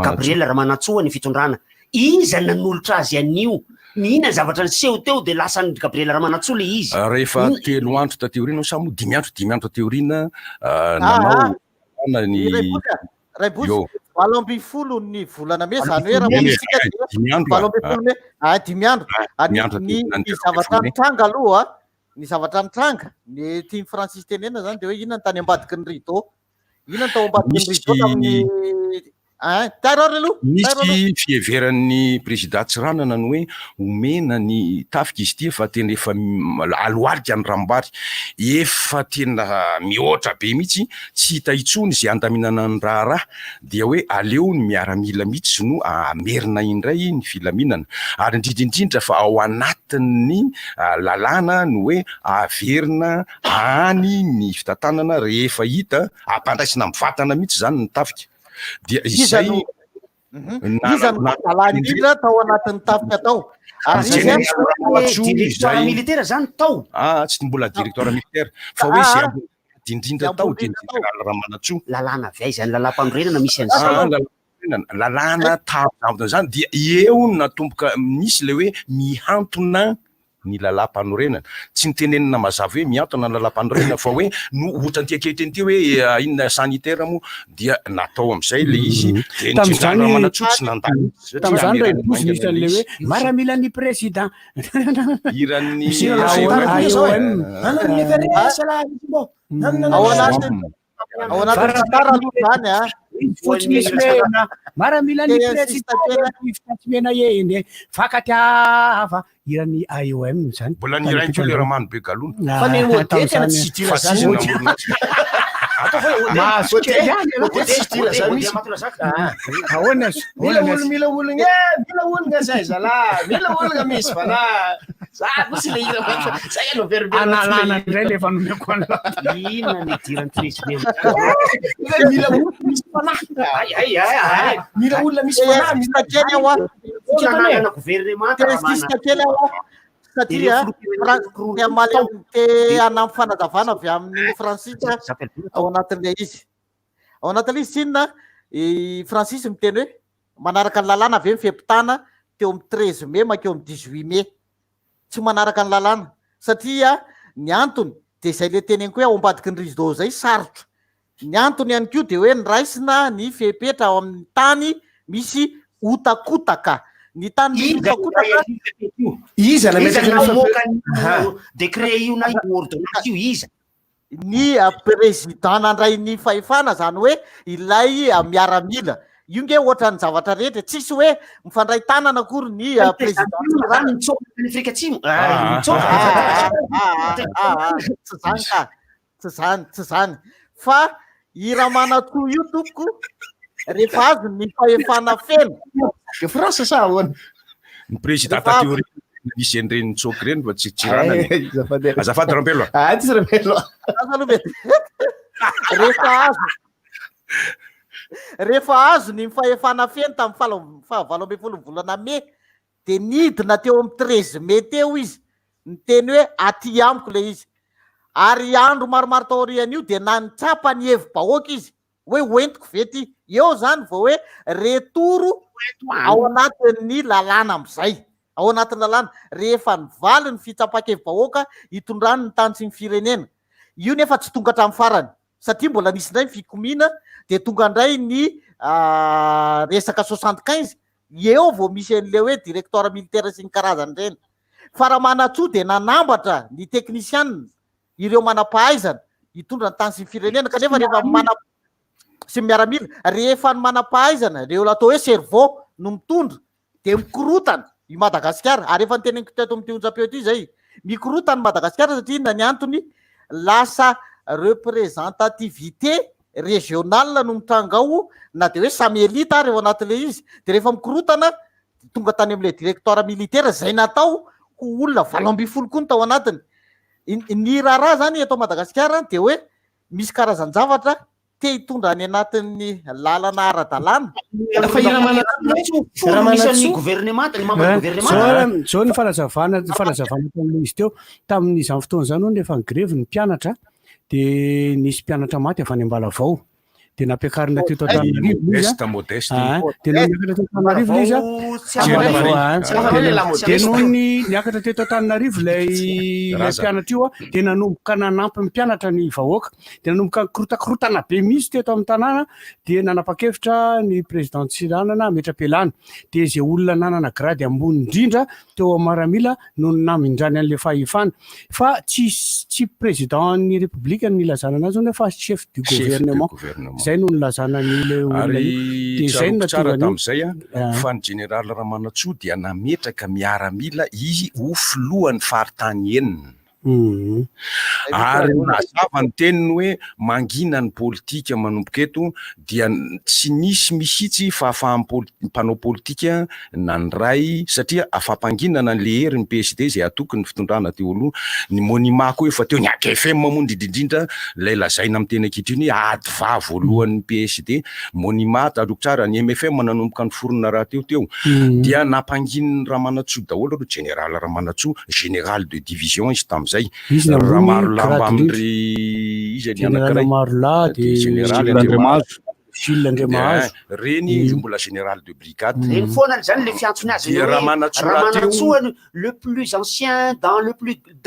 Gabriel Ramanantsoa ny fitondrana iza nanolotra azy anio nina zavatra seho teo de lasa ny Gabriel Ramanantsoa le izy rehefa telo andro tateorina samo 5 andro tateorina nanao ny Raibosy 70 ny volana me zany hoe raha misika 5 andro ny zavatra nitranga aloha ny zavatra nitranga ny Team Francis tenena zany de hoe inona ny tany ambadiky ny rideau, inona ny tao ambadiky ny rideau tamin'ny misy fieveran'ny président Tsiranana ny hoe omena ny tafika izy ty fa tena efa aloalika ny rambary efa tena mihoatra be mihitsy tsy hita itsony zay andaminana ny raha dia hoe aleo ny miaramila mihitsy no amerina indray ny filaminana ary indrindrindrindra fa ao anatin'ny lalàna no hoe averina any ny fitantanana rehefa hita ampandraisina mivatana mihitsy zany ny tafika dia izay indrindra tao anatin'ny tafika tao directeur militaire zany tao tsy mbola directeur militaire fa hoe zay indrindra tao dia général Ramanantsoa lalàna avy aiza ny lalàm-panorenana misy an'izany lalàna tavy zany dia eo natomboka nisy le hoe mihantona ny lalàm-panorenana tsy nitenenina mazava hoe miantona ny lalàm-panorenana fa hoe no ohatra ny tiaketeny ty hoe inona sanitaire moa dia natao am'izay le izy tam'izany Raibosy nisy an'le hoe miaramila ny président iran'ny ao anatin'ny tantara aloha zany fotsy mena maramila ny presidentmena eny fakatiava irany IOM zany mbola niraintro le ramano be galona fa ny modely tena tsy tila zany mila olona mila olona zay zala mila olona misy fa na za mosy le ira zay alo analana ndray le fanomeko inona ny dirany president mila olona misy fana mila olona misy fana misy kely ao nanana gouvernement misy kely ao satria Malaina te anam fanazavana avy amin'ny Fransisa ao anatin'ilay izy. Ao anatin'ilay izy inona Fransisa miteny hoe manaraka ny lalàna avy mifepitana teo amin'ny 13 mai makeo amin'ny 18 mai. Tsy manaraka ny lalàna satria ny antony dia izay le teny koa ao ambadiky ny rideau zay sarotra. Ny antony ihany koa dia hoe niraisina ny fepetra ao amin'ny tany misy otakotaka. Ny tany misy otakotaka iza décret io na ordonnance io iza ny président nandray ny fahefana zany hoe ilay miaramila io nge ohatra ny zavatra rehetra tsisy hoe mifandray tanana akory ny président Afrika Atsimo tsy zany fa iramanatsoa io tompoko rehefa azo ny fahefana feno de France sa ahoana ny président tateori misy enireny tsoky reny fa tsy ranany azafady rampelo tsy rampelo rehefa azo ny fahefana feno tamin'ny fahavalo ambin'ny folo volana Mai de nidina teo amin'ny 13 Mai teo izy niteny hoe aty amiko le izy ary andro maromaro taorian'io de nanitsapa ny hevi-bahoaka izy hoe hoentiko vety eo zany vao hoe retoro ao anatin'ny lalàna amizay ao anatin'ny lalàna rehefa nivaly ny fitsapakevim-bahoaka hitondrany ny tany sy ny firenena io nefa tsy tonga hatramin'ny farany satria mbola nisy indray ny fikomina de tonga indray ny resaka 75 eo vao misy an'le hoe directeur militaire sy ny karazany reny fa raha manatsoa de nanambatra ny technician ireo manampahaizana hitondra ny tany sy ny firenena kanefa rehefa sy miaramila rehefa ny manampahaizana reo atao hoe cerveau no mitondra de mikorotana i Madagasikara ary efa nyteneniko teto amin'ny onjam-peo ty zay mikorotana Madagasikara satria na ny antony lasa représentativité régionale no mitranga ao na de hoe samy elita ary eo anatin'le izy de rehefa mikorotana tonga tany amin'le directeur militaire zay natao ho olona 20 koa ny tao anatiny ny raharaha zany eto Madagasikara de hoe misy karazan-javatra te hitondra any anatin'ny lalana ara-dalàna zao ny fanazavana tamin'le izy teo tamin'izany fotoana zany hoe nefa ny grevy ny mpianatra de nisy mpianatra maty avy any Ambalavao de nampiakarina teto Antananarivo izy de nampiakatra teto Antananarivo izy de nohony niakatra teto Antananarivo lay mpianatra io de nanomboka nanampy mpianatra ny vahoaka de nanomboka korotakorotana be misy teto amin'ny tanàna de nanapa-kevitra ny président Tsiranana Metrapelana de zay olona nanana grady ambony indrindra teo Maramila no namindrany an'le fahefana fa tsy président ny république ny lazana anazy nefa chef du gouvernement zay no nilazana n'ile ary tsara tamin'izay fa ny général Ramanatsoa dia nametraka miaramila izy ho filohan'ny faritany enina ary mazava ny teniny hoe mangina ny politika manomboka eto dia tsy nisy misitsy fa mpanao politika nandray satria afampanginana le hery ny PSD zay atokony ny fitondrana teo aloha ny monument koa efa teo ny AKFM mamono indrindrindra lay lazaina amin'ny teny ankehitriny ady va voalohan'ny PSD monument tadoko tsara ny MFM nanomboka ny forona raha teo dia nampangininy Ramanatsoa daholo ro général Ramanatsoa général de division izy tamin'izay raha maro lamba amindry izy ny anankiray général Andremahazo reny mbola général de brigade reny foana zany le fiantsony azy Ramanatsoa le plus ancien dans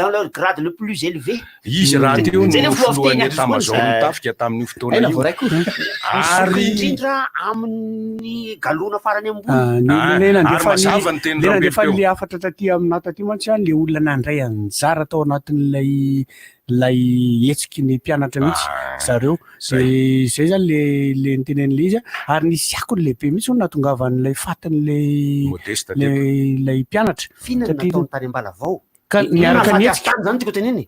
leur grade le plus élevé izy raha teo ny filohan'ny état-major tafika tamin'io fotoana io ary indrindra amin'ny galona farany ambony le afatra taty aminata ty mantsy le olona nandray anjara tao anatin'ilay lay hetsiky ny mpianatra mihitsy zareo de zay zany le nitenen'le izy ary nisy ako ny lehibe mihitsy ho natongavan'lay fatin'lay mpianatra fihinanataontarim-balavao ka niaraka ny hetsika zany tiako teneny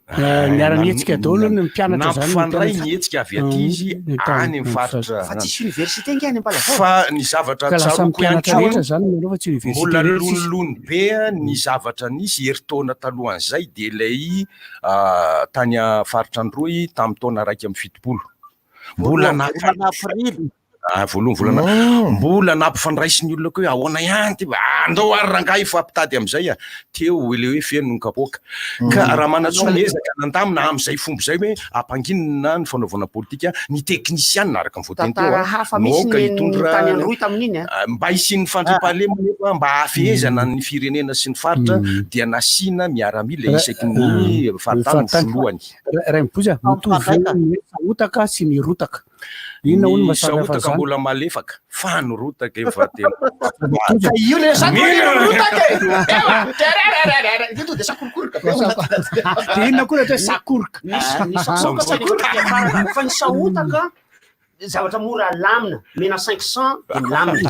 niarany hetsika daholo ny mpianatra zany nampifandray ny hetsika avy aty izy any mifaritra fa tsisy université ngy any am-balavao fa ny zavatra tsaroko rehetra zany manao fa tsy université mbola lololony be ny zavatra nisy heritaona talohan'izay de ilay tany faritra androy tamin'ny taona raiky amby fitopolo mbola aprily voalohany volana mbola nampifandraisy ny olona koa hoe ahoana ihany ty andao ary rangahy fampitady am'izay teo le hoe feno ny kapoaka ka raha manatsoa miezaka nandamina am'izay fomba zay hoe ampanginina ny fanaovana politika ny teknisiany naraka mivoteny teomoka hitondra mba hisian'ny fandriam-pahalemana nefa mba hafehezana ny firenena sy ny faritra dia nasiana miaramila isaky ny faritany voalohany ray miboza mitovy saotaka sy ny rotaka inona hono saotaka mbola malefaka fa norotaka efa tena io le sakorotaka de sakorokoroka de inona koa atao sakoroka fa ny saotaka zavatra mora lamina mena 500 de lamina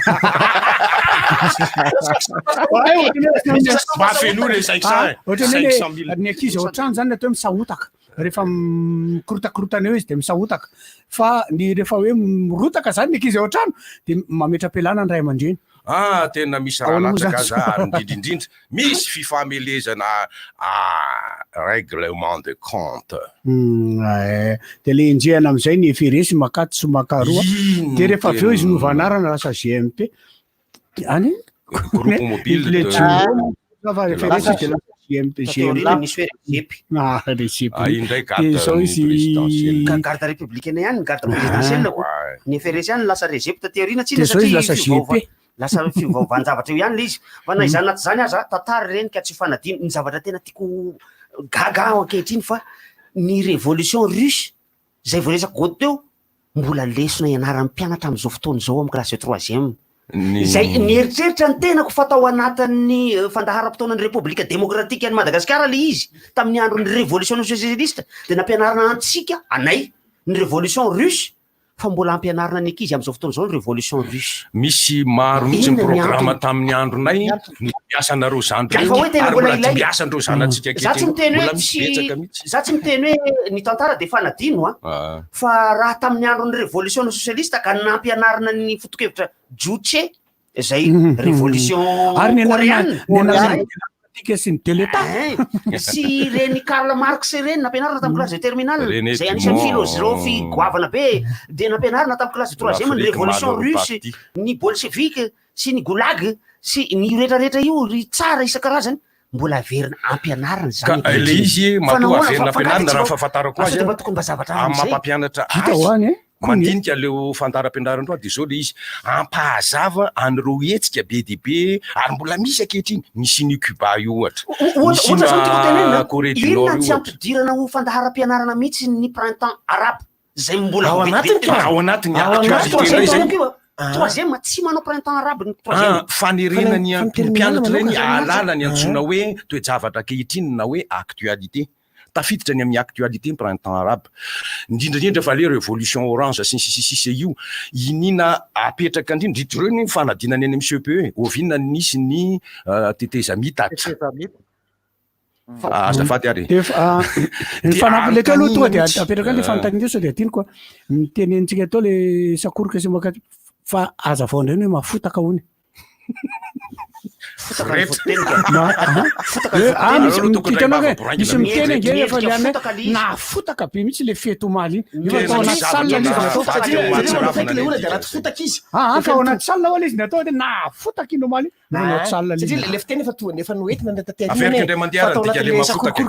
mafeloa 500 ny ankizy ao an-trano zany atao misahotaka rehefa mikorotakorotana eo izy de misahotaka fa ny rehefa hoe mirotaka zany ny ankizy ao an-trano de mametra-pialana ny ray aman-dreny tena misy raha latsaka za indrindrindrindra misy fifamelezana règlement de compte de le enjehana am'izay ny eferesy makaty sy makaroa de rehefa avy eo izy novanarana lasa GMP any groupe mobile garde républicaine ihany garde présidentielle ny eferesy ihany lasa régepe tateorina tsina lasa fivaovanjavatra eo ihany le izy fa na izany anaty zany aza tantara reny ka tsy fanadino ny zavatra tena tiako gaga ankehitriny fa ny révolution russe zay voaresaka goto teo mbola lesona ianaran'ny mpianatra am'izao fotoana zao amy classe de 3e zay nieritreritra ny tenako fatao anatin'ny fandaharam-potoanany république démocratique any Madagasikara le izy tamin'ny andron'ny révolution socialiste de nampianarana antsika anay ny révolution russe fa mbola ampianarana ny ankizy am'izao fotoana zao ny révolution russe misy maro mihitsy ny programme tamin'ny andronay miasanareo zany miasandreo zanatsika za tsy miteny hoe za tsy miteny hoe ny tantara de fanadino fa raha tamin'ny andron'ny révolution socialiste ka nampianarana ny fotokevitra Juche zay révolution coréenne sy ny deleta sy reny Karl Marx reny nampianarana tamin'ny classe de terminale zay anisan'ny filôzofy goavana be de nampianarana tamin'ny classe de 3e ny révolution russe ny bolchevique sy ny goulag sy ny rehetrarehetra io ry tsara isan-karazany mbola averina ampianarana zany le izy matoa averina ampianarana raha fahafantarako azy tokony mba zavatra mampampianatra mandinika leo fantaram-pianarana de zao le izy ampahazava an'ireo hetsika be de be ary mbola misy akehitriny misy ny Cuba io ohatra Corée du Nord inona tsy ampidirana ho fandaharam-pianarana mihitsy ny printemps arabe zay mbola ao anatiny troisième tsy manao printemps arabe ny troisième fanerenany mpianatra reny alalany antsona hoe toejavatra akehitriny na hoe actualité tafiditra ny amin'ny actualité ny printemps arabe indrindrandrindra fa le révolution orange sisisisise io inina apetraka indrindra reo ny fanadinany any amin'ny CPE ovinona nisy ny teteza mitatra azafady ary ny fanampy le teo aloha tonga de apetraka le fanontaniana sao de atiny koa mitenentsika atao le sakoroka sy maka fa aza vaondrany hoe mafotaka hony misy miteny nge efa liana nafotaka be mihitsy le fety omaly iny efa atao anaty salina fa ao anaty salina oa le izy natao hoe nafotaka iny omaly anaty salina satria le fiteny efa noentina averika indray mandeha dika le mafotaka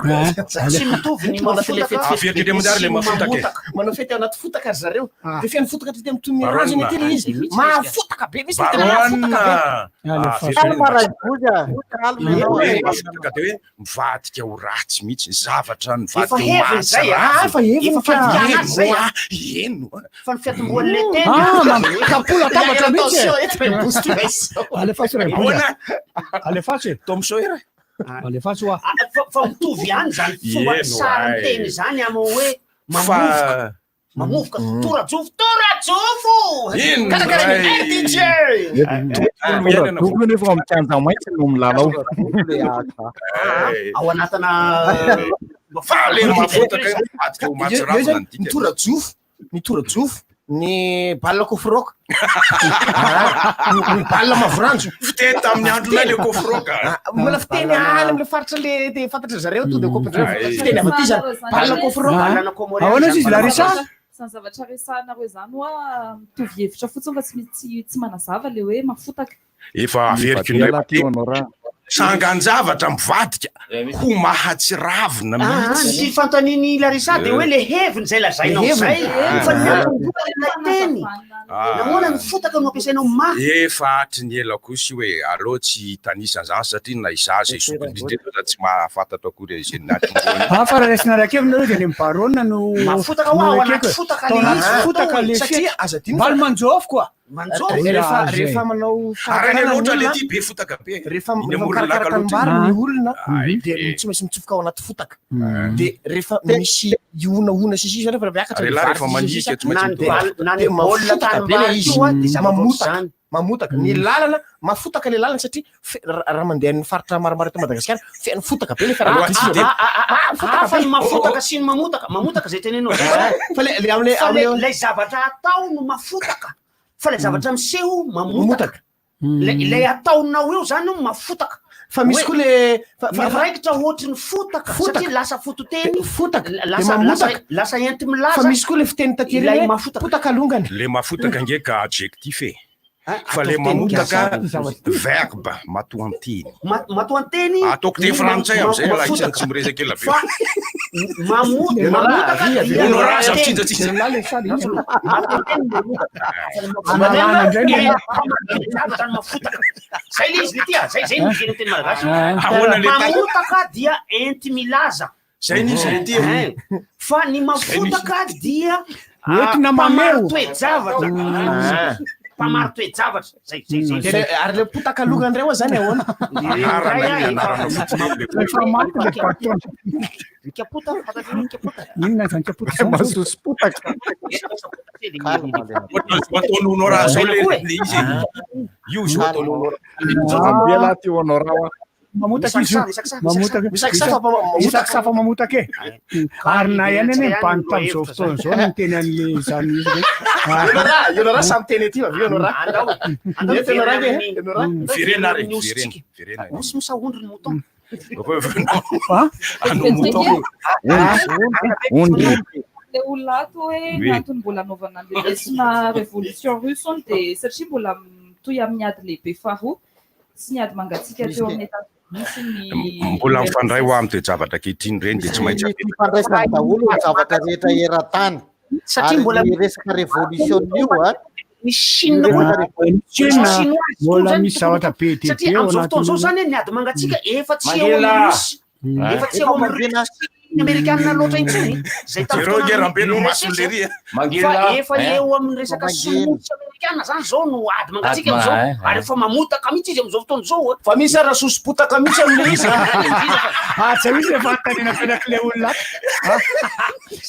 tsy mitovy ny averika indray mandeha le mafotaka manao fety ao anaty fotaka ry zareo de fiany fotaka ty amy tomiraziny aty le izy mafotaka be misy mafotaka de hoe mivadika ho ratsy mihitsy zavatra nivadika eno fa ny fiatomboan'le teny kapola tabatra mihitsy alefatsy ray alefatsy tomsoera alefatsy oa fa mitovy ihany zany fomba sary teny zany amy hoe mamovoka torajofo karakaranefa mikanja maitsy no milalao ao anatana mitorajofo ny balle kofroka ny balle mavoranjo fiteny tamin'ny andronay le kofroka mbola fiteny any amle faritra le fantatra zareo to de kopfiteny avy aty zany balle kofroka ahoana izy Larissa Sans zavatra resanareo zany hoa mitovy hevitra fotsiny fa tsy manazava le hoe mafotaka efa averiko indray sangan-javatra mivadika ho mahatsiravina mihitsy sy fantaniny Larissa de hoe le heviny zay lazainao zay fa teny nahoana mifotaka no ampiasainao mafy efa hatry ny ela kosa hoe alô tsy tanisan zany satria na izaza isokindrindrindra tsy mahafantatra akory izay fa raisina raiky aminareo de le mibarona no mafotaka ho ao anaty fotaka fotaka le satria aza diny mbaly manjofo koa rehefa manao arany loatra le ty be fotaka be rehefa mikarakarakanmbary ny olona de tsy maintsy mitsofoka ao anaty fotaka de rehefa misy ionaona sisy zany fa miakatra rehefa manika tsy maintsy mamotaka ny lalana mafotaka le lalana satria raha mandeha ny faritra maromaro eto Madagasikara feno fotaka be le fa ny mafotaka sy ny mamotaka zay tenenao fa le lay zavatra atao no mafotaka fa lay zavatra miseho mamotaka lay ataonao eo zany mafotaka fa misy koa le miraikitra ohatry ny fotaka satria lasa fototeny fotaka lasa enti milaza fa misy koa le fiteny takirany fotaka alongany le mafotaka ngeka adjectif fa le mamotaka verbe matoanteny ataoko te frantsay amizay laitsy tsy miresaka ela be zay le izy le tia zay migeny teny malagasy mamotaka dia enti milaza zay nizy le tia fa ny mafotaka dia entina mameo toejavatra mpamaro toejavatra zay ary le potaka alongany reo zany ahoana masoso potaka ataonao raha zao le izy io zao ataonao ambela ty honorao misaksafa mamotaka ary na ihany ane mipany tamizao fotoana zao no teny an'le zany izy ianora samy teny aty avy ianora mosy misahondry ny mouton le olona ato hoe natony mbola anaovana le lesona révolution russe de satria mbola toy amin'ny ady lehibe faharoa sy ny ady mangatsika teo amin'ny mbola mifandray ho amin'ny toejavatra ankehitriny reny de tsy maintsy fandraisana daholo ny zavatra rehetra eran-tany satria mbola resaka révolution io ny Chine mbola misy zavatra be dia be satria am'izao fotoana zao zany ny ady mangatsika efa tsy eo amin'ny Russie efa tsy eo amin'ny Russie américaine loatra intsony zay efa eo amin'ny resaka somotsy amerikana zany zao no ady mangatsika am'izao ary efa mamotaka mihitsy izy am'izao fotoana zao fa misy ara soso-potaka mihitsy am'le izy zay misy le fantanina petraky le olona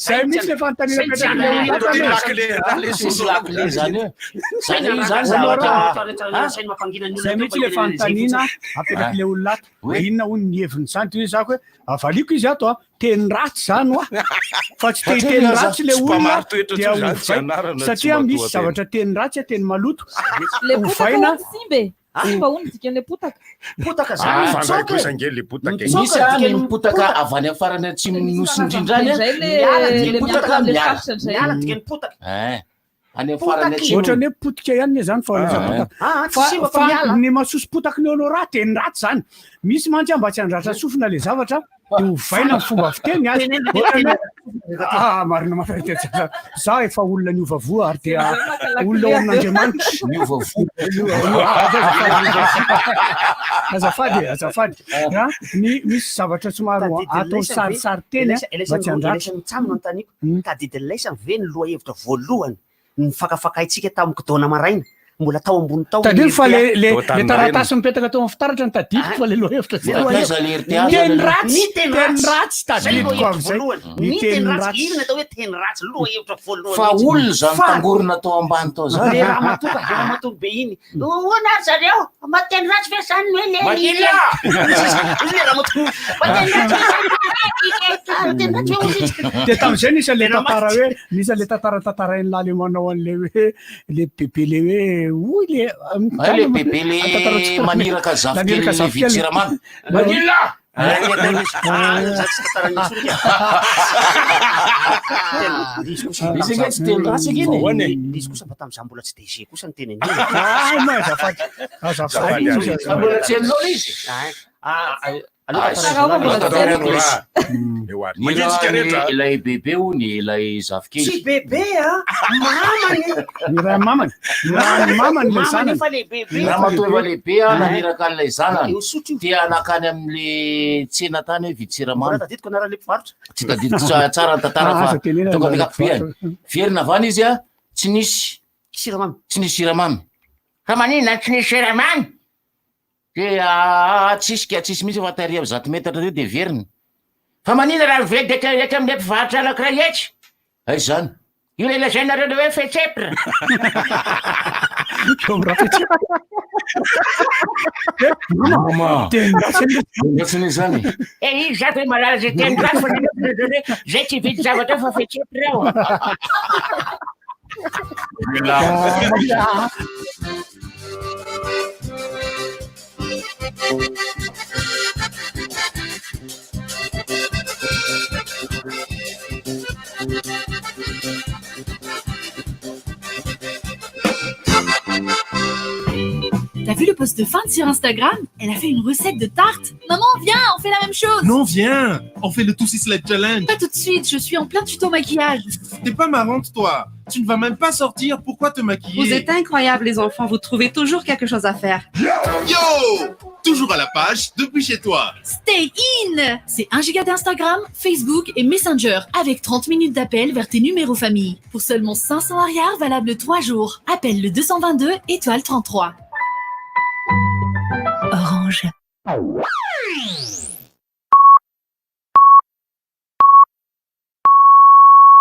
zay misy le fantanina petraky le olonazay mihitsy le fantanina apetraky le olona inona hono ny heviny zany toy zako hoe avaliko izy ato teny ratsy zany oa fa tsy teny ratsy le olona dia satria misy zavatra teny ratsy teny maloto ovaina mba hono dikan'le potaka zany le potaka misy ny potaka avy any farany atsimo nosy indrindrany miala dikany potaka any farany ohatrany hoe potika ihany zany fa ny masoso potaka ny olo raha teny ratsy zany misy mantsy mba tsy andratra sofina le zavatra de hovaina ny fomba fiteny azy marina mafarity za efa olona ny ovavoa ary dia olona orin'Andriamanitra ny ovavoa azafady misy zavatra somaro atao sarisary teny mba tsy andratra mitsamina antaniko tadidiny laisany ve ny loha hevitra voalohany ny fakafakaitsika tamiko dona maraina mbola tao ambony tao tadiny fa le taratasy mipetaka tao amin'ny fitaratra ny tadidiko fa le lohevitra teny ratsy tadidiko am'zay ny teny ratsy iny atao hoe teny ratsy lohevitra voalohany fa olona zany tangorona tao ambany tao zany le raha matoka be iny hoana ary zareo mateny ratsy fe zany hoe le raha matoka de tam'izay nisy le tantara hoe nisy le tantara le manao an'le hoe le bebe le hoe oy le bebe le maniraka zafikely le vitsiramamy manila izy kosa mba tam'izah mbola tsy de ge kosa ny teny mbola tsy hainao izy ilay bebe o ny ilay zafikely tsy bebe mamany le zanany raha matoa efa lehibe naniraka an'ilay zanany dia anakany amin'le tsena tany hoe vitsiramamy tadidiko anarale mpivarotra tsy tadidiko tsara ny tantara fa tonga mikapobeny fierina avany izy a tsy nisy siramamy fa manina tsy nisy siramamy de tsisy misy fa taria zato metatra teo de veriny fa manina raha vedeka eky amle mpivarotra anakira eky ay zany io le lazainareo le hoe fetsepra tendratsiny zany izy zato hoe malala zay tendraty fa zay tsy vidy zavatra fa fetsepra ao T'as vu le post de Feinte sur Instagram? Elle a fait une recette de tarte. Maman, viens, on fait la même chose. Non, viens, on fait le Tootsie Slide Challenge. Pas tout de suite, je suis en plein tuto maquillage. T'es pas marrante, toi. Tu ne vas même pas sortir, pourquoi te maquiller? Vous êtes incroyables, les enfants, vous trouvez toujours quelque chose à faire. Yo! Toujours à la page, depuis chez toi. Stay in! C'est 1 giga d'Instagram, Facebook et Messenger, avec 30 minutes d'appel vers tes numéros famille. Pour seulement 500 arrières, valable 3 jours. Appelle le 222 étoile 33. Orange.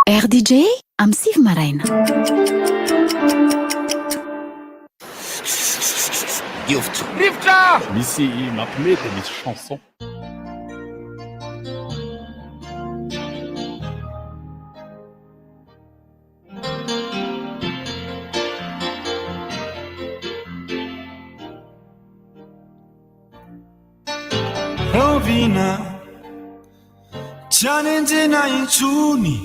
RDJ, I'm Siv Maraina. Riftra! Misy mampimety misy chanson. Rovina Tianenjena intsony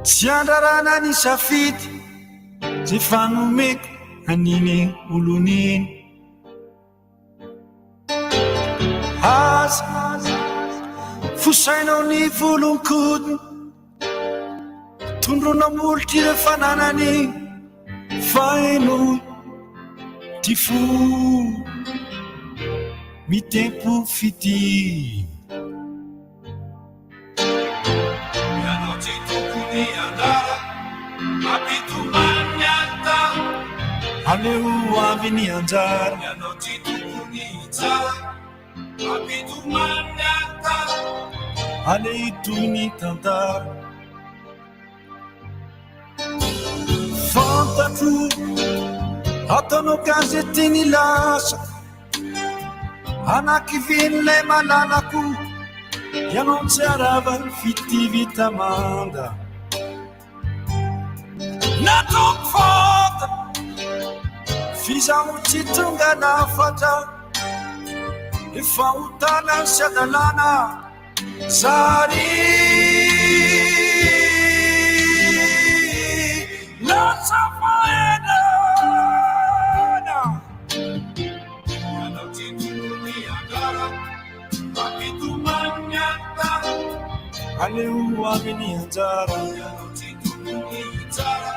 tsy andrarana ny safidy zay fanomeko aniny oloniny aza fosainao ny volonkodiny tondrona molotry le fananany faino ty fo mitempo fity ianao tsy tokony andara mampitomany ata aleo avy ny anjara ianao tsy tokony tsara mampitomany ata ale toy ny tantara fantatro ataonao gazety ny lasa anakivin'ilay malalako ianao tsy arava fity vitamanda natoko fanta fizaho tsy tonga nafatra efa hotana sy adalana zary lasa faedana ianao tsy tokony andara mampitomany ata aleo avy ny anjara ianao tsy tokony tsara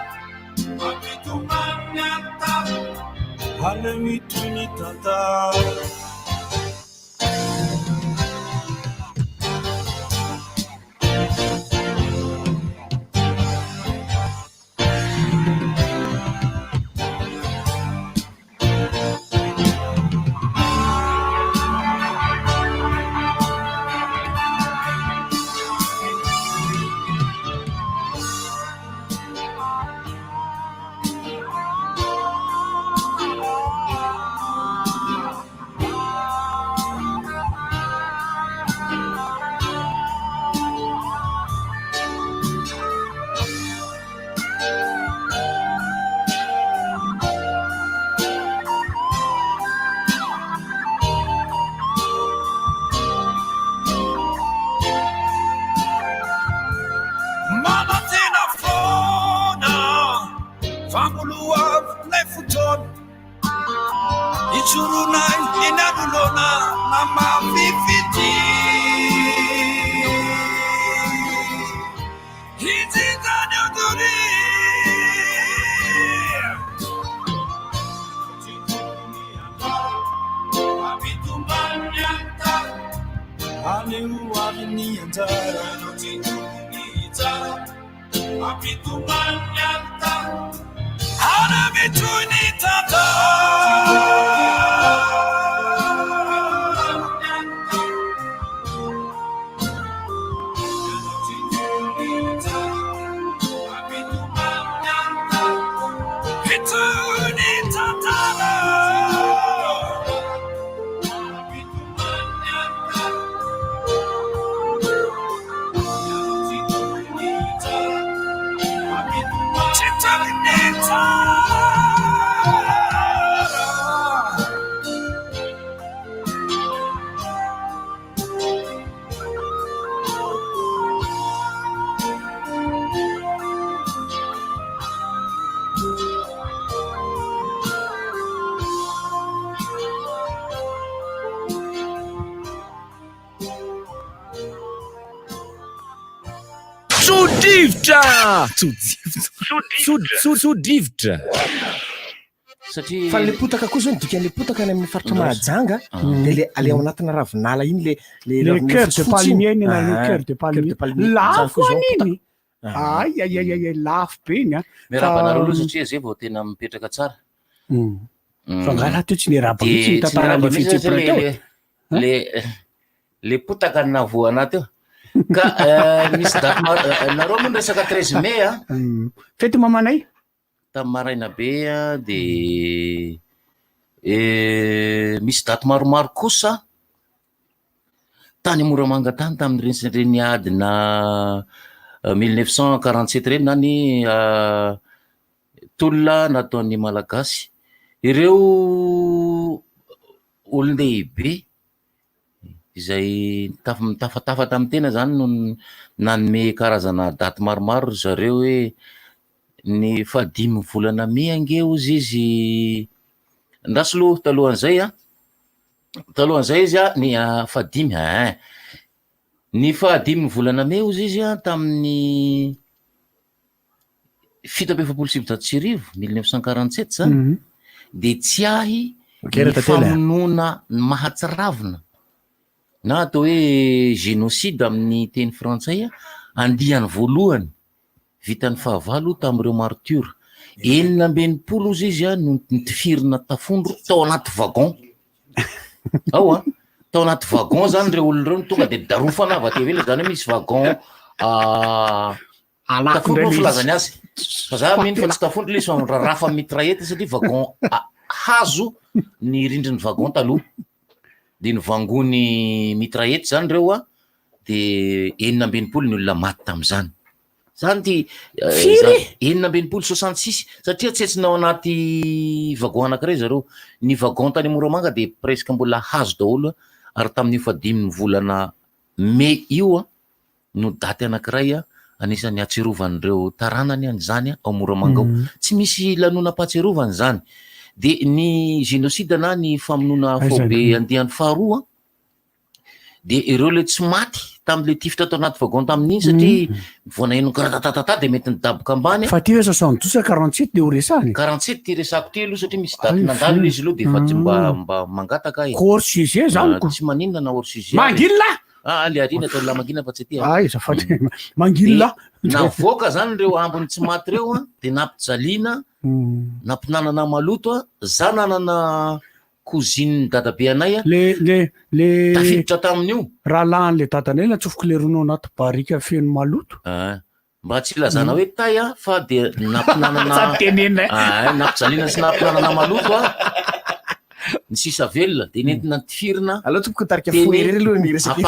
mampitomany ata aleo itoy ny tantara fifity hititany autori apitumbany anta aleo avy anjara titony tsara apitumbany anta ana mitony tata Sodrivotra fa le potaka koa zao dikany le potaka any amin'ny faritra Mahajanga de le ale ao anatina ravinala iny le cœur de palmier iny na le cœur de palmier lafo aniny ay lafo be iny a miarabanareo aloha satria zay vao tena mipetraka tsara fa ngala teo tsy niraba mihitsy tantarana fitsipira le potaka na voana teo ka misy daty nareo moa resaka 13 mai a fety mamanay tamin'ny maraina be a de misy daty maromaro kosa tany Moramanga tany tamin'ireny adina 1947 reny na ny tolona nataon'ny malagasy ireo olon-dehibe izay mitafatafa tamin'ny tena zany no nanome karazana daty maromaro zareo hoe ny 5 volana Mai ange ozy izy ndasy loha talohan'izay izy a ny 5 ny 5 volana Mai ozy izy a tamin'ny 17 1947 zany de tsy ahy ny famonona mahatsiravina na atao hoe génocide amin'ny teny frantsay andiany voalohany vitany fahavalo tamin'ireo martyr 920 ozy izy a no nitifirina tafondro tao anaty wagon ao tao anaty wagon zany reo olon'ireo tonga de darofana vatevela zany hoe misy wagon tafondro filazany azy fa za mino fa tsy tafondro le so rarafa mitraillette satria wagon hazo ny rindriny wagon taloha de nivangony mitraillette zany reo a de 920 ny olona maty tam'zany zany ty 966 satria tsy etsinao anaty wagon anankiray zareo ny wagon tany Moramanga de presque mbola hazo daholo ary tamin'io 5 volana Mai io a no daty anankiray a anisan'ny atsiarovan'ireo taranany an'izany ao Moramanga ao tsy misy lanonam-pahatsiarovany zany de ny génocide na ny famonona fobe andiany faharoa de ireo le tsy maty tam'le tifitra tao anaty wagon tamin'iny satria voanaino karatatata de mety nidaboka ambany fa ty 72 47 de ho resany 47 ty resako ty aloha satria misy daty nandalo izy aloha de fa tsy mba mangataka hors sujet zany tsy maninona na hors sujet mangilla le arina atao lamangina fa tsy ty zafady mangilla navoaka zany reo ambony tsy maty reo a de nampijaliana nampinanana maloto a za nanana cousine dadabe anay a le tafiditra tamin'io raha lahan'le dadanay natsofoko le ronao anaty barika feno maloto mba tsy lazana hoe tay a fa de nampijaliana sy nampinanana maloto a ny sisa velona de nentina tifirina aloha topoko tarika foery aloha ny resaka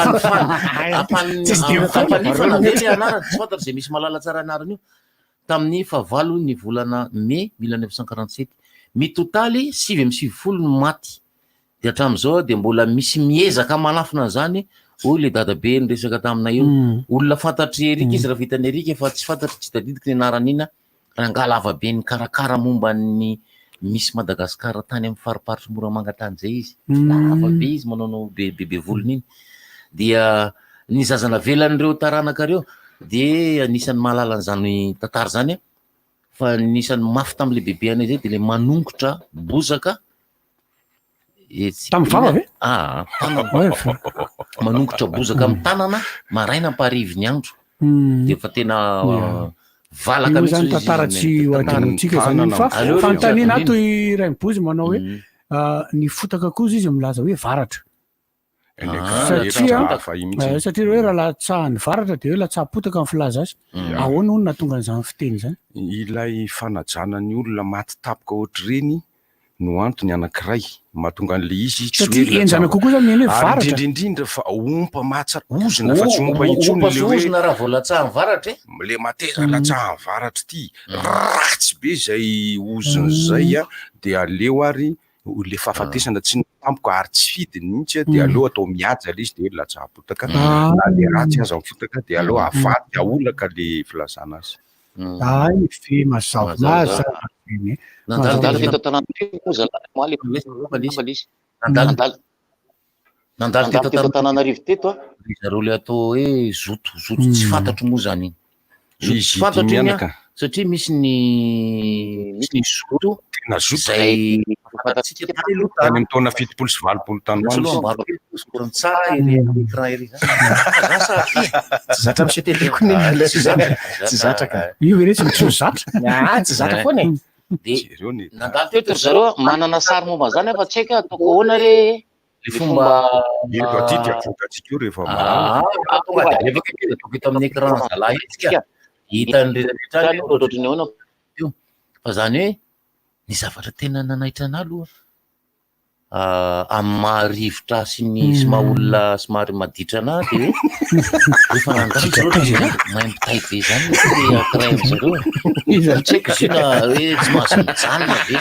ampanifana vely anarany tsy fantatra zay misy malala tsara anarany io tamin'ny 9 ny volana Mai 1947 mitotaly 7 no maty de hatram'izao de mbola misy miezaka manafina zany hoy le dadabe ny resaka taminay io olona fantatry erika izy raha vitany erika fa tsy fantatry tsy tadidiko ny anarany ina raha ngalavabeny karakara momba ny misy Madagasikara tany amin'ny fariparitry Moramanga tany zay izy lava be izy manao bebe volony iny dia ny zazana velan'ireo taranaka reo dia anisan'ny mahalala an'izany tantara zany fa anisan'ny mafy tamin'le bebe anay zay dia le manongotra bozaka tamin'ny vava ve manongotra bozaka amin'ny tanana maraina amparivo ny andro dia fa tena valaka mihitsy zany tantara tsy hoadinotsika zany fa fanontaniana ato i Raimbozy manao hoe ny fotaka koza izy milaza hoe varatra satria hoe raha latsahany varatra dia hoe latsaha-potaka amin'ny filaza azy ahoana hono natonga an'izany fiteny zany ilay fanajana ny olona maty tapoka ohatr'ireny no antony anankiray mahatonga an'le izy satria enjana kokoa zany ny hoe varatra indrindrindra fa ompa mahatsara ozona fa tsy ompa intsony le hoe ozona raha vao latsaha ny varatra le mateza latsaha ny varatra ty ratsy be zay ozony zay dia aleo ary le fahafatesana tsy tampoka ary tsy fidiny mihitsy dia aleo atao mihaja le izy dia latsaha-potaka na le ratsy aza amin'ny fotaka dia aleo avady aolaka le filazana azy ay fe mazava maza nandalo feto Tananarivo teto ry zareo le atao hoe zoto tsy fantatro moa zany iny zoto tsy fantatro iny satria misy ny zoto zay fantatsika any amin'ny taona 70 sy 80 tany tsara écran ery tsy zatra miseteleko ny tsy zatraka io ve tsy mitso zatra tsy zatra foana nandalo teto ry zareo manana sary momba zany fa tsy haika ataoko ahoana re le fomba aty dia avokatsika io rehefa eto amin'ny écran zalahy itsika hitan'rehetra ohatrany ahoana fa zany hoe ny zavatra tena nanaitra ana aloha amin'ny maharivotra sy ny sy mahaolona sy mahary maditra ana dia rehefa nandalo zareo mahay mitay be zany le akirain zareo tsy haiko sina hoe tsy mahazo mijanona ve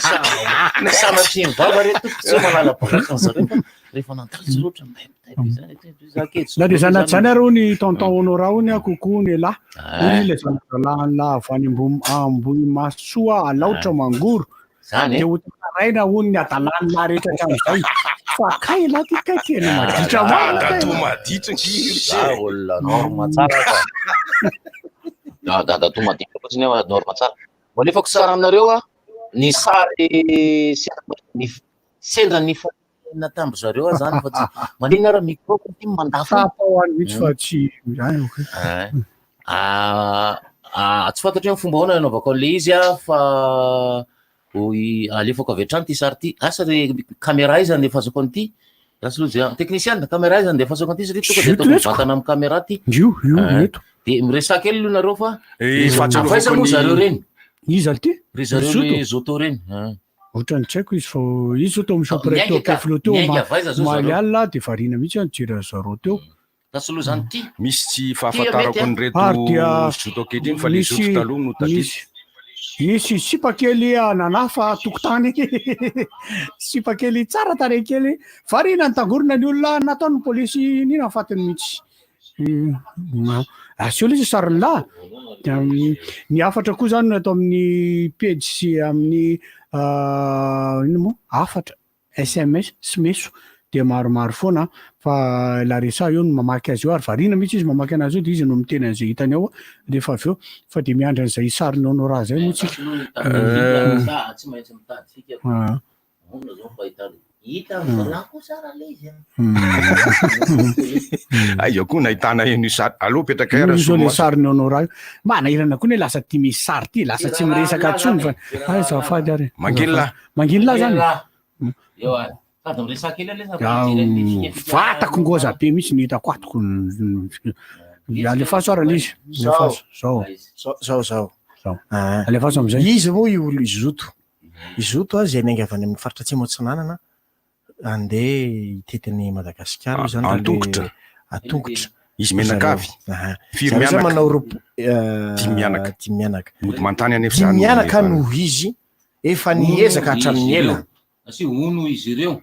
sa mafiny vava reto tsy manala bakaka zareo fa rehefa nandalo zareo oatra mahay mitay be zany na dia zanat zany arô ny tonton honora ony kokoa ny lahy ony le zanazalahany avy any ambony masoa alaotra mangoro dia hotaraina hono ny adalany na rehetra hatramin'izay fa kay lahy ty kay tena maditra maditra olona norma tsara dada to maditra fotsiny hoe norma tsara mba nefako tsara aminareo ny sary sendra ny natambo zareo zany fa tsy manina raha micrope ty mandafo hoany mihitsy fa tsy tsy fantatry hoe fomba ahoana anaovako an'le izy fa alefako avy hatrany ty sary ty asa re caméra izany de efazako an'ity rasy loha zay technicien caméra izany de efazako an'ity satria tonga de atao mivantana amin'ny caméra ty de miresaka kely aloha nareo fa afaisa moa zareo reny izy ty ry zareo le zoto reny ohatrany tsy haiko izy fa izy atao misampireto keflo teo malialina de varina mihitsy any jira zareo teo rasy loha zany ty misy tsy fahafantarako ny reto zoto kely iny fa le zoto taloha no tadisy misy sipakely nanafa tokotany sipakely tsara tare kely varina ny tangorona ny olona nataony polisy nina fatiny mihitsy asio le sariny lahy ny afatra koa zany atao amin'ny page sy amin'ny ino moa afatra SMS sy meso dia maromaro foana fa la resa eo no mamaky azy eo ary varina mihitsy izy mamaky anazy eo dia izy no miteny an'izay hitany ao rehefa avy eo fa dia miandra an'izay sariny honora zay moa tsika tsy maintsy mitady sika ona zao fahitana hita ko sara le izy io koa nahitana io sary aloha petraka era zao le sariny honora io manahirana koa ny lasa ty misy sary ty lasa tsy miresaka tsony fa ay zafady ary manginy lahy zany vatako ngoza be mihitsy ny hitako atoko alefaso ara lizy zao alefaso am'izay izy moa io olo izoto zay nainga avy any amin'ny faritra tsy moatsinanana andeha hitetiny Madagasikara zany atongotra izy menakavy firy manao dimy mianaka mody mantany any dimy mianaka no izy efa niezaka hatramin'ny ela asi ono izy ireo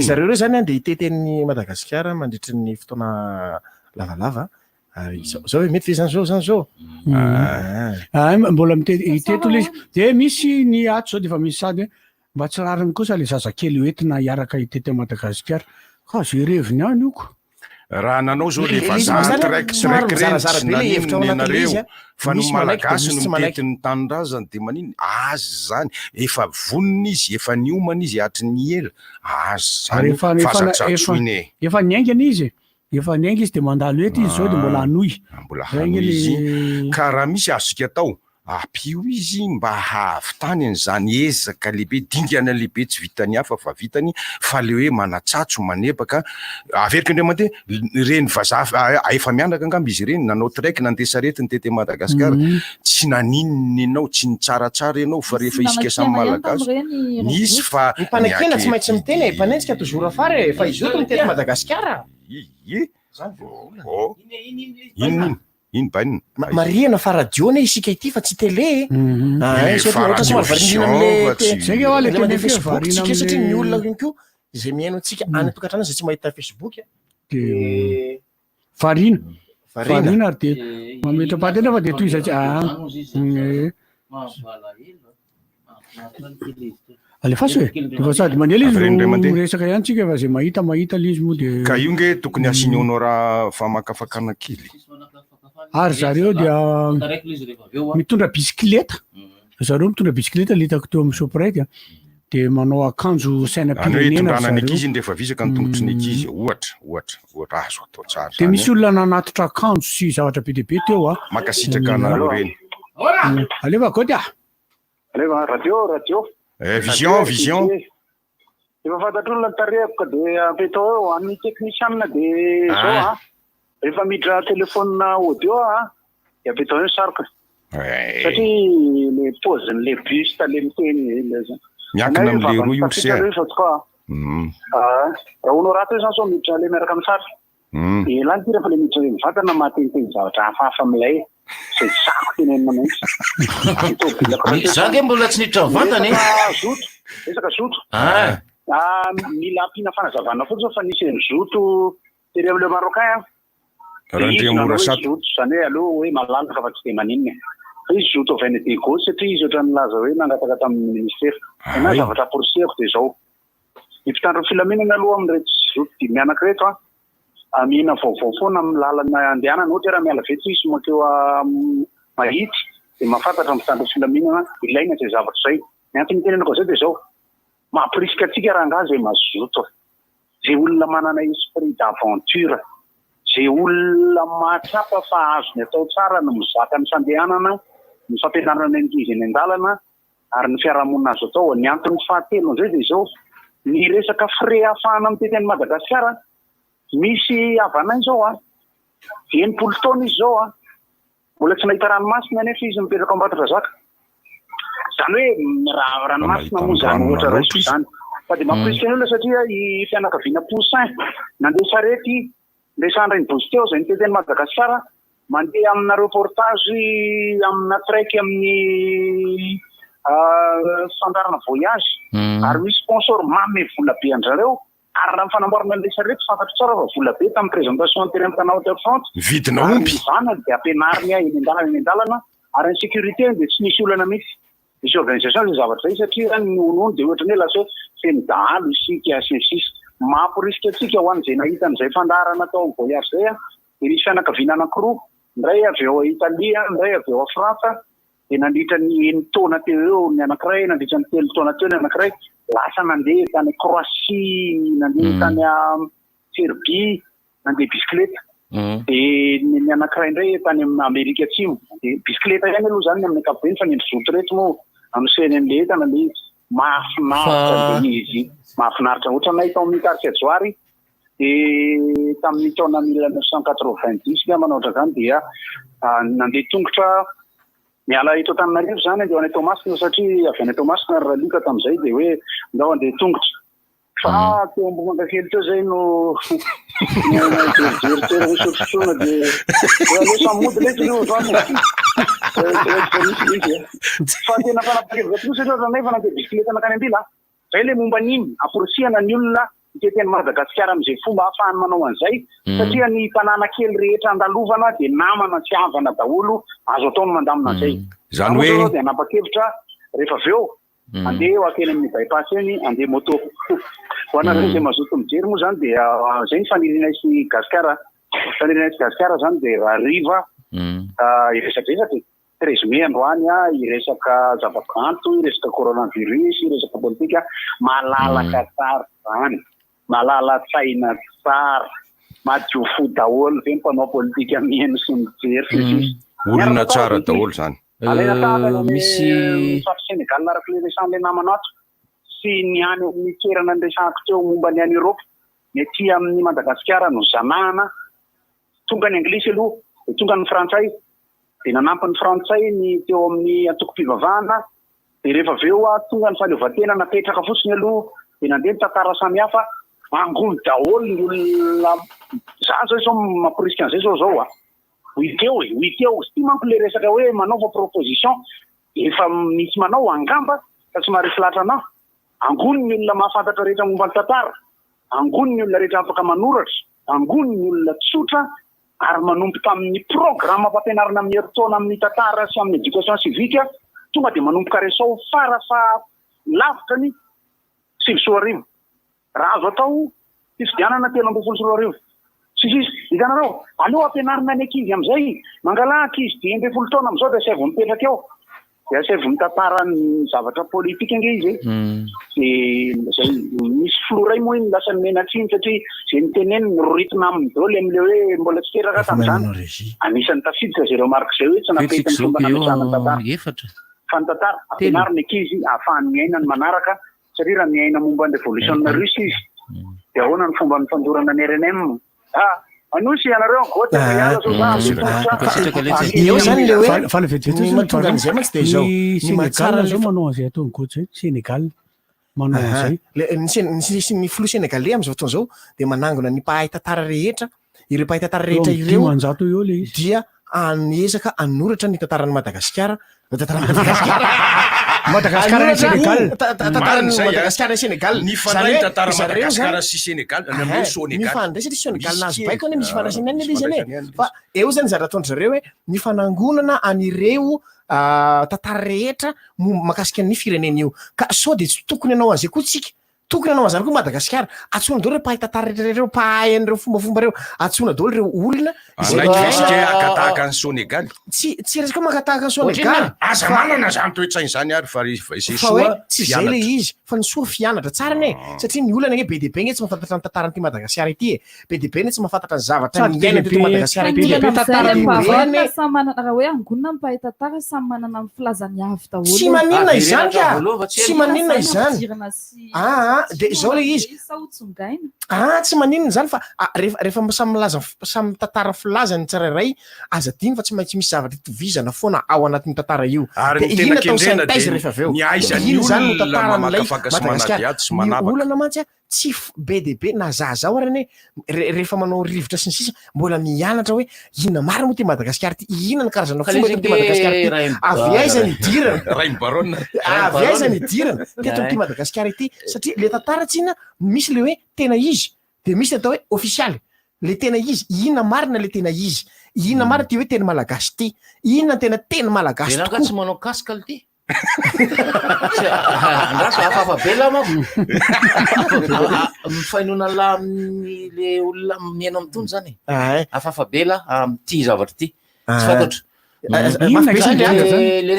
zareo reo zany andeha hiteteny Madagasikara mandritry ny fotoana lavalava zao hoe mety vezany zao zany zao mbola miteto le izy de misy ny ato zao de efa misy sady hoe mba tsy rariny kosa le zazakely hoentina hiaraka hitety Madagasikara ka zay reviny any ioko raha nanao zao le vazaha traiktraiky reny nanareo fa no malagasy no mitetin'ny tanindrazany de maniny azy zany efa vonina izy efa niomana izy atry ny ela azy zany fazatratsoiny efa niaingana izy efa niainga izy de mandalo eto izy zao de mbola hanohy mbola hanohy izy ka raha misy azosika atao apio izy mba hahavitany an'izany ezaka lehibe dingana lehibe tsy vitany hafa fa vitany fa le hoe manatsatso manebaka averika indray reny vazaha efa mianaka angamba izy reny nanao traiky nandesaretiny tety Madagasikara tsy naninony ianao tsy ny tsaratsara ianao fa rehefa isika samy malagasy nisy fa mpanekena tsy maintsy miteny mpanentsika toujours afara fa izy oto mitety Madagasikara iny banina mariana fa radio ne isika ity fa tsy télé satria ny olona iny ko zay miaino antsika any atokantrano zay tsy mahita Facebook farina ary de mametrapaty ena fa de toy izay alefasy hoe defa sady manela izy resaka ihany tsika fa zay mahita le izy moa de ka io nge tokony asignonao raha famakafakana kely ary zareo dia mitondra bisikileta zareo mitondra bisikileta le hitako teo amin'ny soprety de manao akanjo sainam-pirenena tondrana ny ankizy iny rehefa visaka ny tongotry ny ankizy ohatra azo atao tsara de misy olona nanatitra akanjo sy zavatra be deaibe teo makasitraka anareo reny aleva goty aleva radio vision efa fantatr'olona ny tarehako ka de ampetao eo amin'ny technicianna de zao rehefa miditra telefona audio de ampetao eo saroka satria le pôziny le buste le miteny miankina am'le roa io sy raha onao rato zany sao miditra le miaraka amin'ny sary lany ty rehefa le miditra le mivantana mahateniteny zavatra hafahafa amilay zay sako tenenina mihitsy zake mbola tsy niditra mivantany zoto resaka zoto mila ampina fanazavana fotsiny fa nisy ny zoto tery am'le marocain zoto zany hoe aloha hoe malalaka fa tsy de maninona fa izy zoto avaina de gauche satria izy oatra nilaza hoe nangataka tamin'ny ministera na zavatra poroseko de zao ipitandro filaminana aloha am'irety zoto dimy anankireto mihina vaovao foana amin'ny lalana andehanana ohatra raha miala veto izy makeo mahity de mahafantatra mitandro filaminana ilaina zay zavatra zay ny antony tenenako zay de zao mampirisika atsika raha ngazy hoe mazoto zay olona manana esprit d'aventure zay olona mahatsapa fa azony atao tsara no mizaka ny fandehanana ny fampianarana ny ankizy eny an-dalana ary ny fiarahamonina azo atao ny antony fahatelo zay de zao ny resaka frais ahafahana mitety any Madagasikara misy avanay zao enimpolo taona izy zao mbola tsy nahita ranomasina nefa izy mipetraka ambatra zaka zany hoe ranomasina moa zany ohatra raiso zany fa de mampirisika ny olona satria i fianakaviana poussin nandeha sarety lesandrany bozy teo zay nitety any Madagasikara mandeha amina reportage amina traiky amin'ny fandarana voyage ary misy sponsor mamy vola be andrareo ary raha mifanamboarana an'ilay sarety fantatro tsara fa vola be tamin'ny présentation tery amin'ny tanao Waterfront vidina ompy zany de ampianariny eny an-dalana ary ny sécurité de tsy nisy olana mihitsy misy organisation zay zavatra zay satria ny nonono de ohatra ny hoe lasa feny dahalo isika sinsis mampirisika atsika ho an'izay nahita an'izay fandarana atao amin'ny voyage zay de nisy fianakaviana anankiroa ndray avy eo a Italia ndray avy eo a Frantsa de nandritra ny eny taona teo eo ny anankiray nandritra ny telo taona teo ny anankiray lasa nandeha tany Croatie nandeha tany Serbie nandeha bisikileta de ny anankiray ndray tany Amerika Atsimo de bisikileta ihany aloha zany amin'ny ankapobeny fa ny zoto reto moa anoseny an'le entana le mahafinaritra de izy mahafinaritra ohatra nay tao amin'ny 4 joary de tamin'ny taona 1990 ga manao zany dia nandeha tongotra miala eto Antananarivo zany andeha any Tomasina satria avy any Tomasina raha lika tamin'izay de hoe ndao andeha tongotra fa teo ambonaka kely teo zay no jerijery hoe sotrotrona de aloha samody leky io zany fa tena fanapakevatra kosa aloha nefa nandeha bisikileta nakany Ambila zay le momba n'iny aporisiana ny olona iketeny Madagasikara am'izay fomba ahafahany manao an'izay satria ny tanàna kely rehetra andalovana dia namana tsy havana daholo azo ataony mandamina an'izay. Zany hoe dia nanapa-kevitra rehefa avy eo andeha eo akeny amin'ny bypass eny andeha moto. Ho anareo izay mazoto mijery moa zany dia izay ny faniriana sy Gasikara. Faniriana sy Gasikara zany dia hariva iresadresaka 13 mai androany iresaka zavakanto, iresaka coronavirus, iresaka politika malalaka tsara zany, malala-tsaina tsara, madio fo daholo ve mpanao politika mihaino sy mijery olona tsara daholo zany. Misy Sénégal araka le resan'le namana ato sy ny any amin'ny toerana niresahako teo momba ny any Europe, ny aty amin'ny Madagasikara no zanahana tonga ny anglisy aloha, tonga ny frantsay, dia nanampy ny frantsay ny teo amin'ny antoko-pivavahana, dia rehefa avy eo tonga ny fahaleovantena napetraka fotsiny aloha, dia nandeha ny tantara samihafa mangolo daholo ny olona. Za zao izao mampirisika an'izay zao Huiteo sy manko le resaka hoe manaova proposition efa misy manao angamba fa tsy mahare filatra anao. Angony ny olona mahafantatra rehetra momba ny tantara, angony ny olona rehetra afaka manoratra, angony ny olona tsotra ary manomboka amin'ny programma fampianarana amin'ny herintaona amin'ny tantara sy amin'ny éducation civique tonga dia manomboka resao farafa lavitra ny 2024. Raha azo atao fifidianana 2024. Hitanareo, aleo ampianarina ny ankizy amin'izay, mangala ankizy 10 taona amin'izao dia saivo mipetraka eo. Dia saivo mitantara ny zavatra politika inge izy. Dia misy floray moa iny lasa menatsiny satria izay niteneny rythme amin'ny daholo amin'ilay hoe mbola tsy teraka tamin'izany. Anisan'ny tafiditra zay ireo marika izay hoe tsy napety ny fomba nampiasana ny tantara. Fa ny tantara ampianarina ankizy ahafahany miaina ny manaraka satria raha miaina momba ny révolution russe izy. Dia ahoana ny fomba nifandorana ny RNM. Anosy ianareo goatra eo zany le hoe fa ny mahatonga an'izay mantsy dia izao ny mahatsara zao manao an'izay ataony goatra zay Sénégal manao an'izay ny filoha sénégalais amin'izao fotoana izao dia manangona ny mpahay tantara rehetra, ireo mpahay tantara rehetra ireo dia aniezaka anoratra ny tantaran'ny Madagasikara. Madagasikara Sénégal, tantaran'ny Madagasikara Sénégal. Ny fandray tantara Madagasikara sy Sénégal amin'ny Sénégal. Ny fandray satria Sénégal nazy baiko any misy fandraisana any izy any. Fa eo zany zara ataony zareo hoe ny fanangonana an'ireo tantara rehetra mahakasika ny firenena io. Ka sao dia tsy tokony anao an'izay koa tsika. Tokony anao an'izany koa Madagasikara. Atsoina daholo ireo mpahay tantara rehetra ireo, mpahay an'ireo fombafomba ireo. Atsoina daholo ireo olona. Akatahaka ny Sénégal. Tsy resaka makatahaka ny Sénégal. Aza manana zany toetrainy zany ary fa izay soa fianatra. Tsy izay le izy, fa ny soa fianatra tsara ne. Satria ny olana nge be dia be nge tsy mahafantatra ny tantaran'ity Madagasikara ity. Be dia be ne tsy mahafantatra ny zavatra miaina teto Madagasikara ity. Samy manana raha hoe angonina ny mpahay tantara samy manana ny filazany avy daholo. Tsy maninona izany ka. Tsy maninona izany. Dia zao le izy. Tsy maninona izany fa rehefa samy milaza samy tantara filazany tsirairay aza diny fa tsy maintsy misy zavatra itovizana foana ao anatin'ny tantara io. Ary ny tena kendrena dia ny aizan'ny olona mamakafaka sy manady sy manavaka. Ny olana mantsy tsy be dia be na zazao arany rehefa manao rivotra sy ny sisa mbola mianatra hoe inona marina moa ty Madagasikara ty, inona ny karazana fomba ty Madagasikara ty, avy aiza ny idirana, avy aiza ny idirana teto ty Madagasikara ity. Satria le tantara tsina misy le hoe tena izy dia misy atao hoe ofisialy. Le tena izy, inona marina le tena izy, inona marina ty hoe teny malagasy ty, inona tena teny malagasy tokoa. Tsy manao kasikal ty. Andraso hafahafa bela mako. Mifainona lahy amin'le olona miaino amin'ny tony zany. Hafahafa bela amin'ity zavatra ty. Tsy fantatra. Le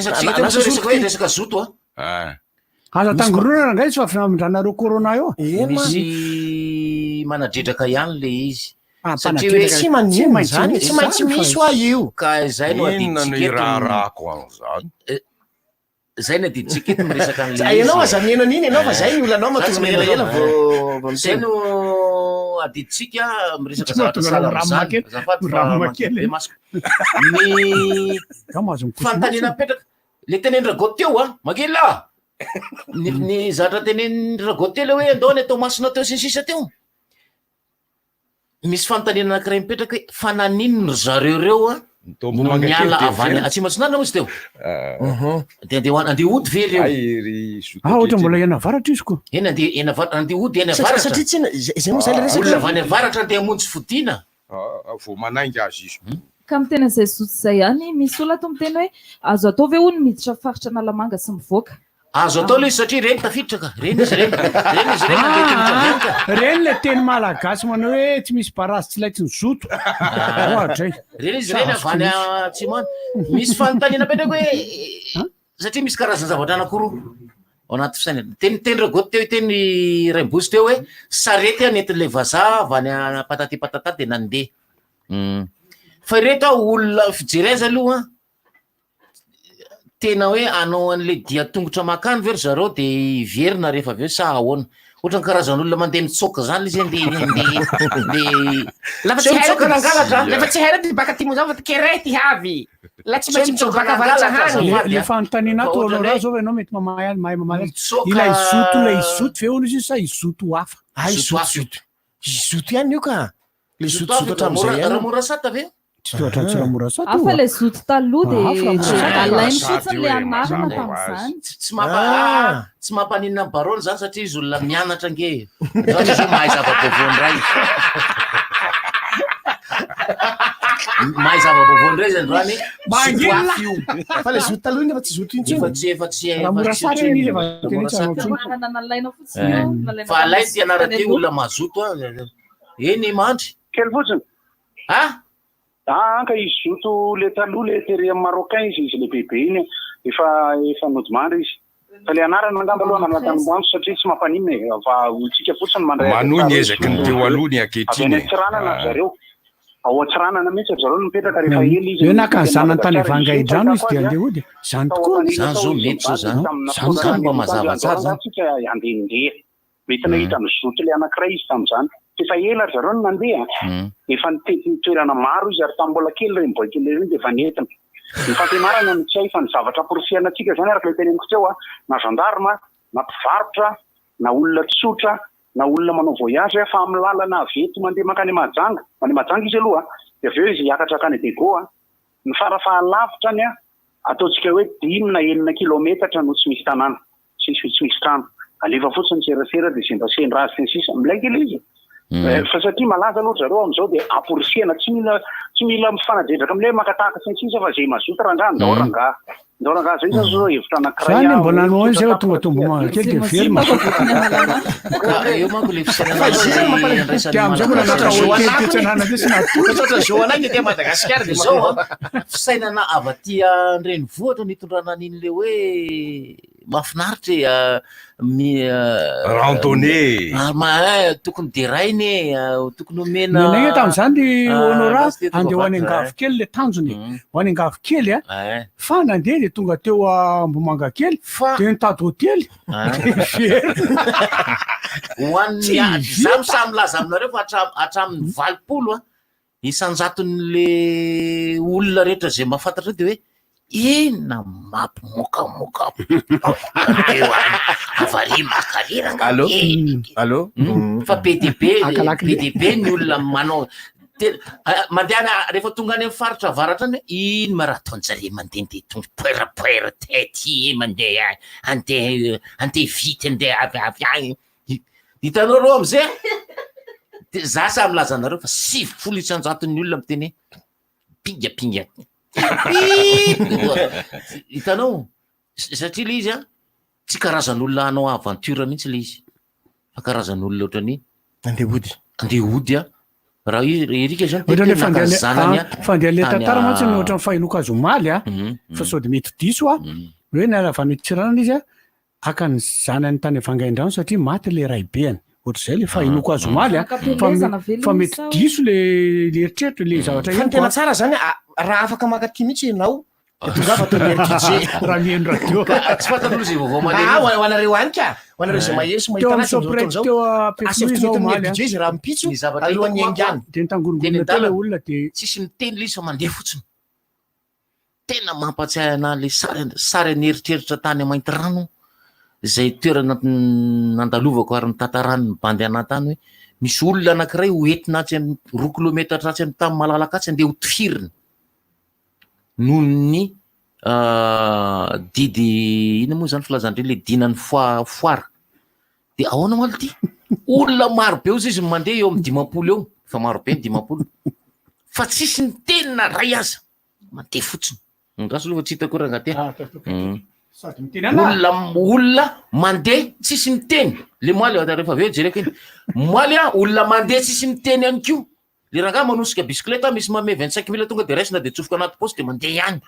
resaka zoto aza tangorona ndray tsy fafinamindranareo corona io. Misy manadredraka ihany le izy. Tsy maninona zany, tsy maintsy misy hoa io. Ka zay no adiditsiketonirarako an'izany. Zay no adiditsika eto miresaka an'le izy. Ianao aza mihaino an'iny ianao fa zay ny olanao mahatonga ela vao zay no adiditsika miresaka zavatra salamizany. Azafady fa be masoko. Ny fanontaniana mipetraka le teneny Ragotte teo Magila. Ny zavatra teneny Ragotte le hoe andao ny atao masina teo sy ny sisa teo. Misy fanontaniana anankiray mipetraka hoe fa naninona zareo reo miala avany atsimatsinana mozy teo de andeha ody ve reo ohatra mbola ena avaratra izy ko eny andeha ody eny avaratra avany avaratra andeha hamonjy fodiana vo manainga azy izy ka mitena izay zotsy izay ihany misy olona to miteny hoe azo atao ve hono miditra faritra nalamanga sy mivoaka azo atao le izy satria reny tafiditra ka reny izy reny le teny malagasy manao hoe tsy misy barazy tsy laitsy ny zoto ohatra reny izy reny avany atsimana misy fanontaniana petraka hoe satria misy karazana zavatra anakoroa ao anaty fisainana teny ragoto teo teny raimbozy teo hoe sarety anentin'le vazaha avany pataty patata de nandeha fa ireto olona fijereza aloha tena hoe anao an'le dia tongotra makany very zareo de iverina rehefa aveo sa ahoana ohatra ny karazan'olona mandeha mitsoka zany izy lefa tsy haira ty baka timo zao fa kerety havy la tsy maintsy mitsoka baka avaratra hany le fanontaniana to oloraha zao anao mety mahay mamaly ila izoto la izoto ve ono izy sa izoto hafa izoto ihany io ka le izotozoto hatramin'izay raha mora sata ve afa le zoto taloha de alainy fotsiny le anarana tam'izany tsy mampaninina barony zany satria izy olona mianatra nge zany izy mahay zava-bovony ray mahay zava-bovony ray zany rany fa le zoto taloha nefa tsy zoto fa alay ty anara ty olona mazoto eny mandry kely fotsiny ka izy zoto le taloha le tery amin'ny marocain izy le bebe iny efa nodimandry izy fa le anarana angamba aloha nanatanymoanso satria tsy mampanina fa tsika fotsiny mandray manony ezaky ny teo aloha ny ankehitriny tsiranana zareo ao atsiranana mihitsy zareo mipetraka rehefa ely izy eo naka ny zanany tany vanga hidrano izy de andeha ody zany tokoa zany zao mety zao zany mba mazavatsara zany tsika andehandeha mety nahita ny zoto le anankiray izy tam'izany efa ela zareo no nandeha efa nitety ny toerana maro izy ary tambola kely reny boakely reny de efa nentina ny fampianarana no tsy hay fa ny zavatra porosiana atsika zany araka le teneniko teo na gendarme na mpivarotra na olona tsotra na olona manao voyage fa amin'ny lalana avety mandeha makany Mahajanga izy aloha de aveo izy hiakatra akany Dego ny farafahalavitra ny ataotsika hoe 5 na 9 kilometatra no tsy misy tanàna tsy misy trano aleva fotsiny serasera de sendra-sendrazy sy sisa milaikely izy fa satria malaza aloha zareo am'izao de aporisiana tsy mila mifanajedraka am'le makataka sy sisa fa zay mazoto ranga ndao zay zao hevitra anankiray zany mbola anao zay fa tonga tombo makely de very eo manko le fisainanazoanagny te Madagasikara de zao fisainana avatia renivohitra nitondrana an'iny le hoe mahafinaritra randonnée tokony derainy tokony omena nenegny tam'izany honora andeha ho any angavo kely le tanjony ho any angavo kely fa nandeha de tonga teo Mbomanga kely de nitady hôtely hoan'ny zamy samy laza aminareo fa hatramin'ny 20 isanjaton'le olona rehetra zay mahafantatra de hoe ina mampimokamoka avari makaliranga allo fa PDB ny olona manao mandeha rehefa tonga any amin'ny faritra avaratra any ino ma raha ataonjare mandeha tonga poerapoera tety mandeha andeha vity andeha avy agny hitanao reo am'izay za sa milaza anareo fa 9 isanjaton'ny olona miteny pingapinga hitanao satria le izy tsy karazan'olona anao aventure mihitsy le izy fa karazan'olona ohatrany andeha ody raha erika zany fandeha le tantara mantsy ny ohatran'ny fahinoka azo omaly fa sao de mety diso hoe nalavany tsiranana izy aka ny zanany tany avangaindrano satria maty le raibeany ohatr'izay le fahinoko azo omaly fa mety diso le eritreritry le zavatra fa ny tena tsara zany raha afaka makaty mihitsy ianao raha mihaino radio tsy fantan'olo zay vaovao hoanareo any ka hoanareo zay mahesy teo apefizao izy raha mipitso alohan'ny angany de nitangorongorona teo le olona de tsisy miteny le isa mandeha fotsiny tena mampatsiahy ana le sary anyeritreritra tany mainty rano zay toerana nandalovako ary nitantarany ny bandy anatany hoe misy olona anankiray hoentina atsy 2 kilometatra atsy amin'ny tamy malalaka atsy andeha ho tifiriny noho ny didy ina moa zany filazandreny le dinany foara de ahoana malo ty olona maro be io izy mandeha eo amy 10 eo fa maro be ny 10 fa tsisy ny tenina ray aza mandeha fotsiny ngasy aloha fa tsy hitako raha olona mandeha tsisy miteny le moaly rehefa aveo jereko iny moaly a olona mandeha tsisy miteny ihany ko le rangaha manosika bisikileta misy mame 25 000 tonga de raisina de tsofoka anaty poste de mandeha ihany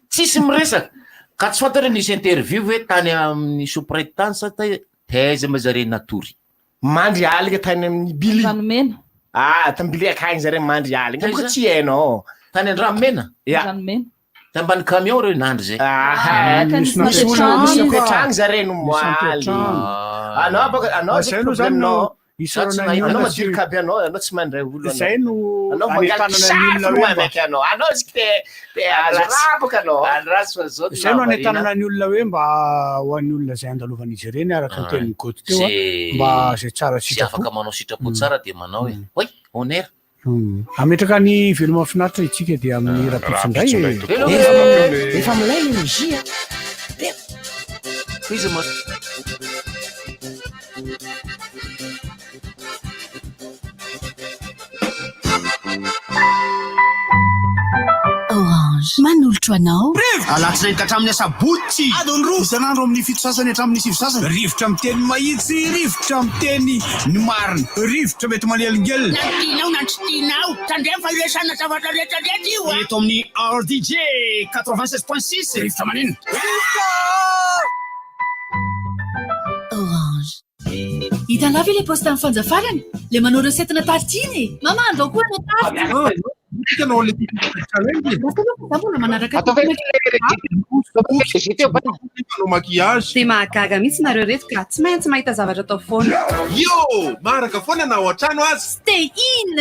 tsisy miresaka ka tsy fantatra nisy interview hoe tany amin'ny sous-traitance sa taiza mazare natory mandry alika tany amin'ny bili ranomena tambili akagny zare mandry alika boka tsy hainao tany an-dranomena ranomena tambany camion reo nandry zay misy petragny zare no moaly anao zay probleminao anao madiroka aby anao tsy mandray olo zay no anao mangalkisafonoamaiky anao ziky te araboka anao zay no anetanana ny olona hoe mba ho an'ny olona zay andalovan'izy ireny araka ny teniny goty teo mba zay tsara afaka manao sitrapo tsara de manao hoe oy honneur ametraka ny velo mahafinaritra itsika dia amin'ny rapitsindray efa milay le logia izy ma Orange manolotra anao alatsy zay katramin'ny asabotsy adony roa isan'andro amin'ny fito sasany hatramin'ny sivy sasany rivotra miteny mahitsy rivotra miteny ny marina rivotra mety manelingelina natinao nantritianao tandrem fa iresana zavatra rehetrarehetra io eto amin'ny RDJ 96.6 rivotra manino Orange hitanao ve le poste amin'ny fanjafarany le manao resetina tartiny mamandro koa natary hitanao le maquillage de mahagaga mihitsy nareo reto ka tsy maintsy mahita zavatra atao foana yo maraka foana na ao an-trano azy stay in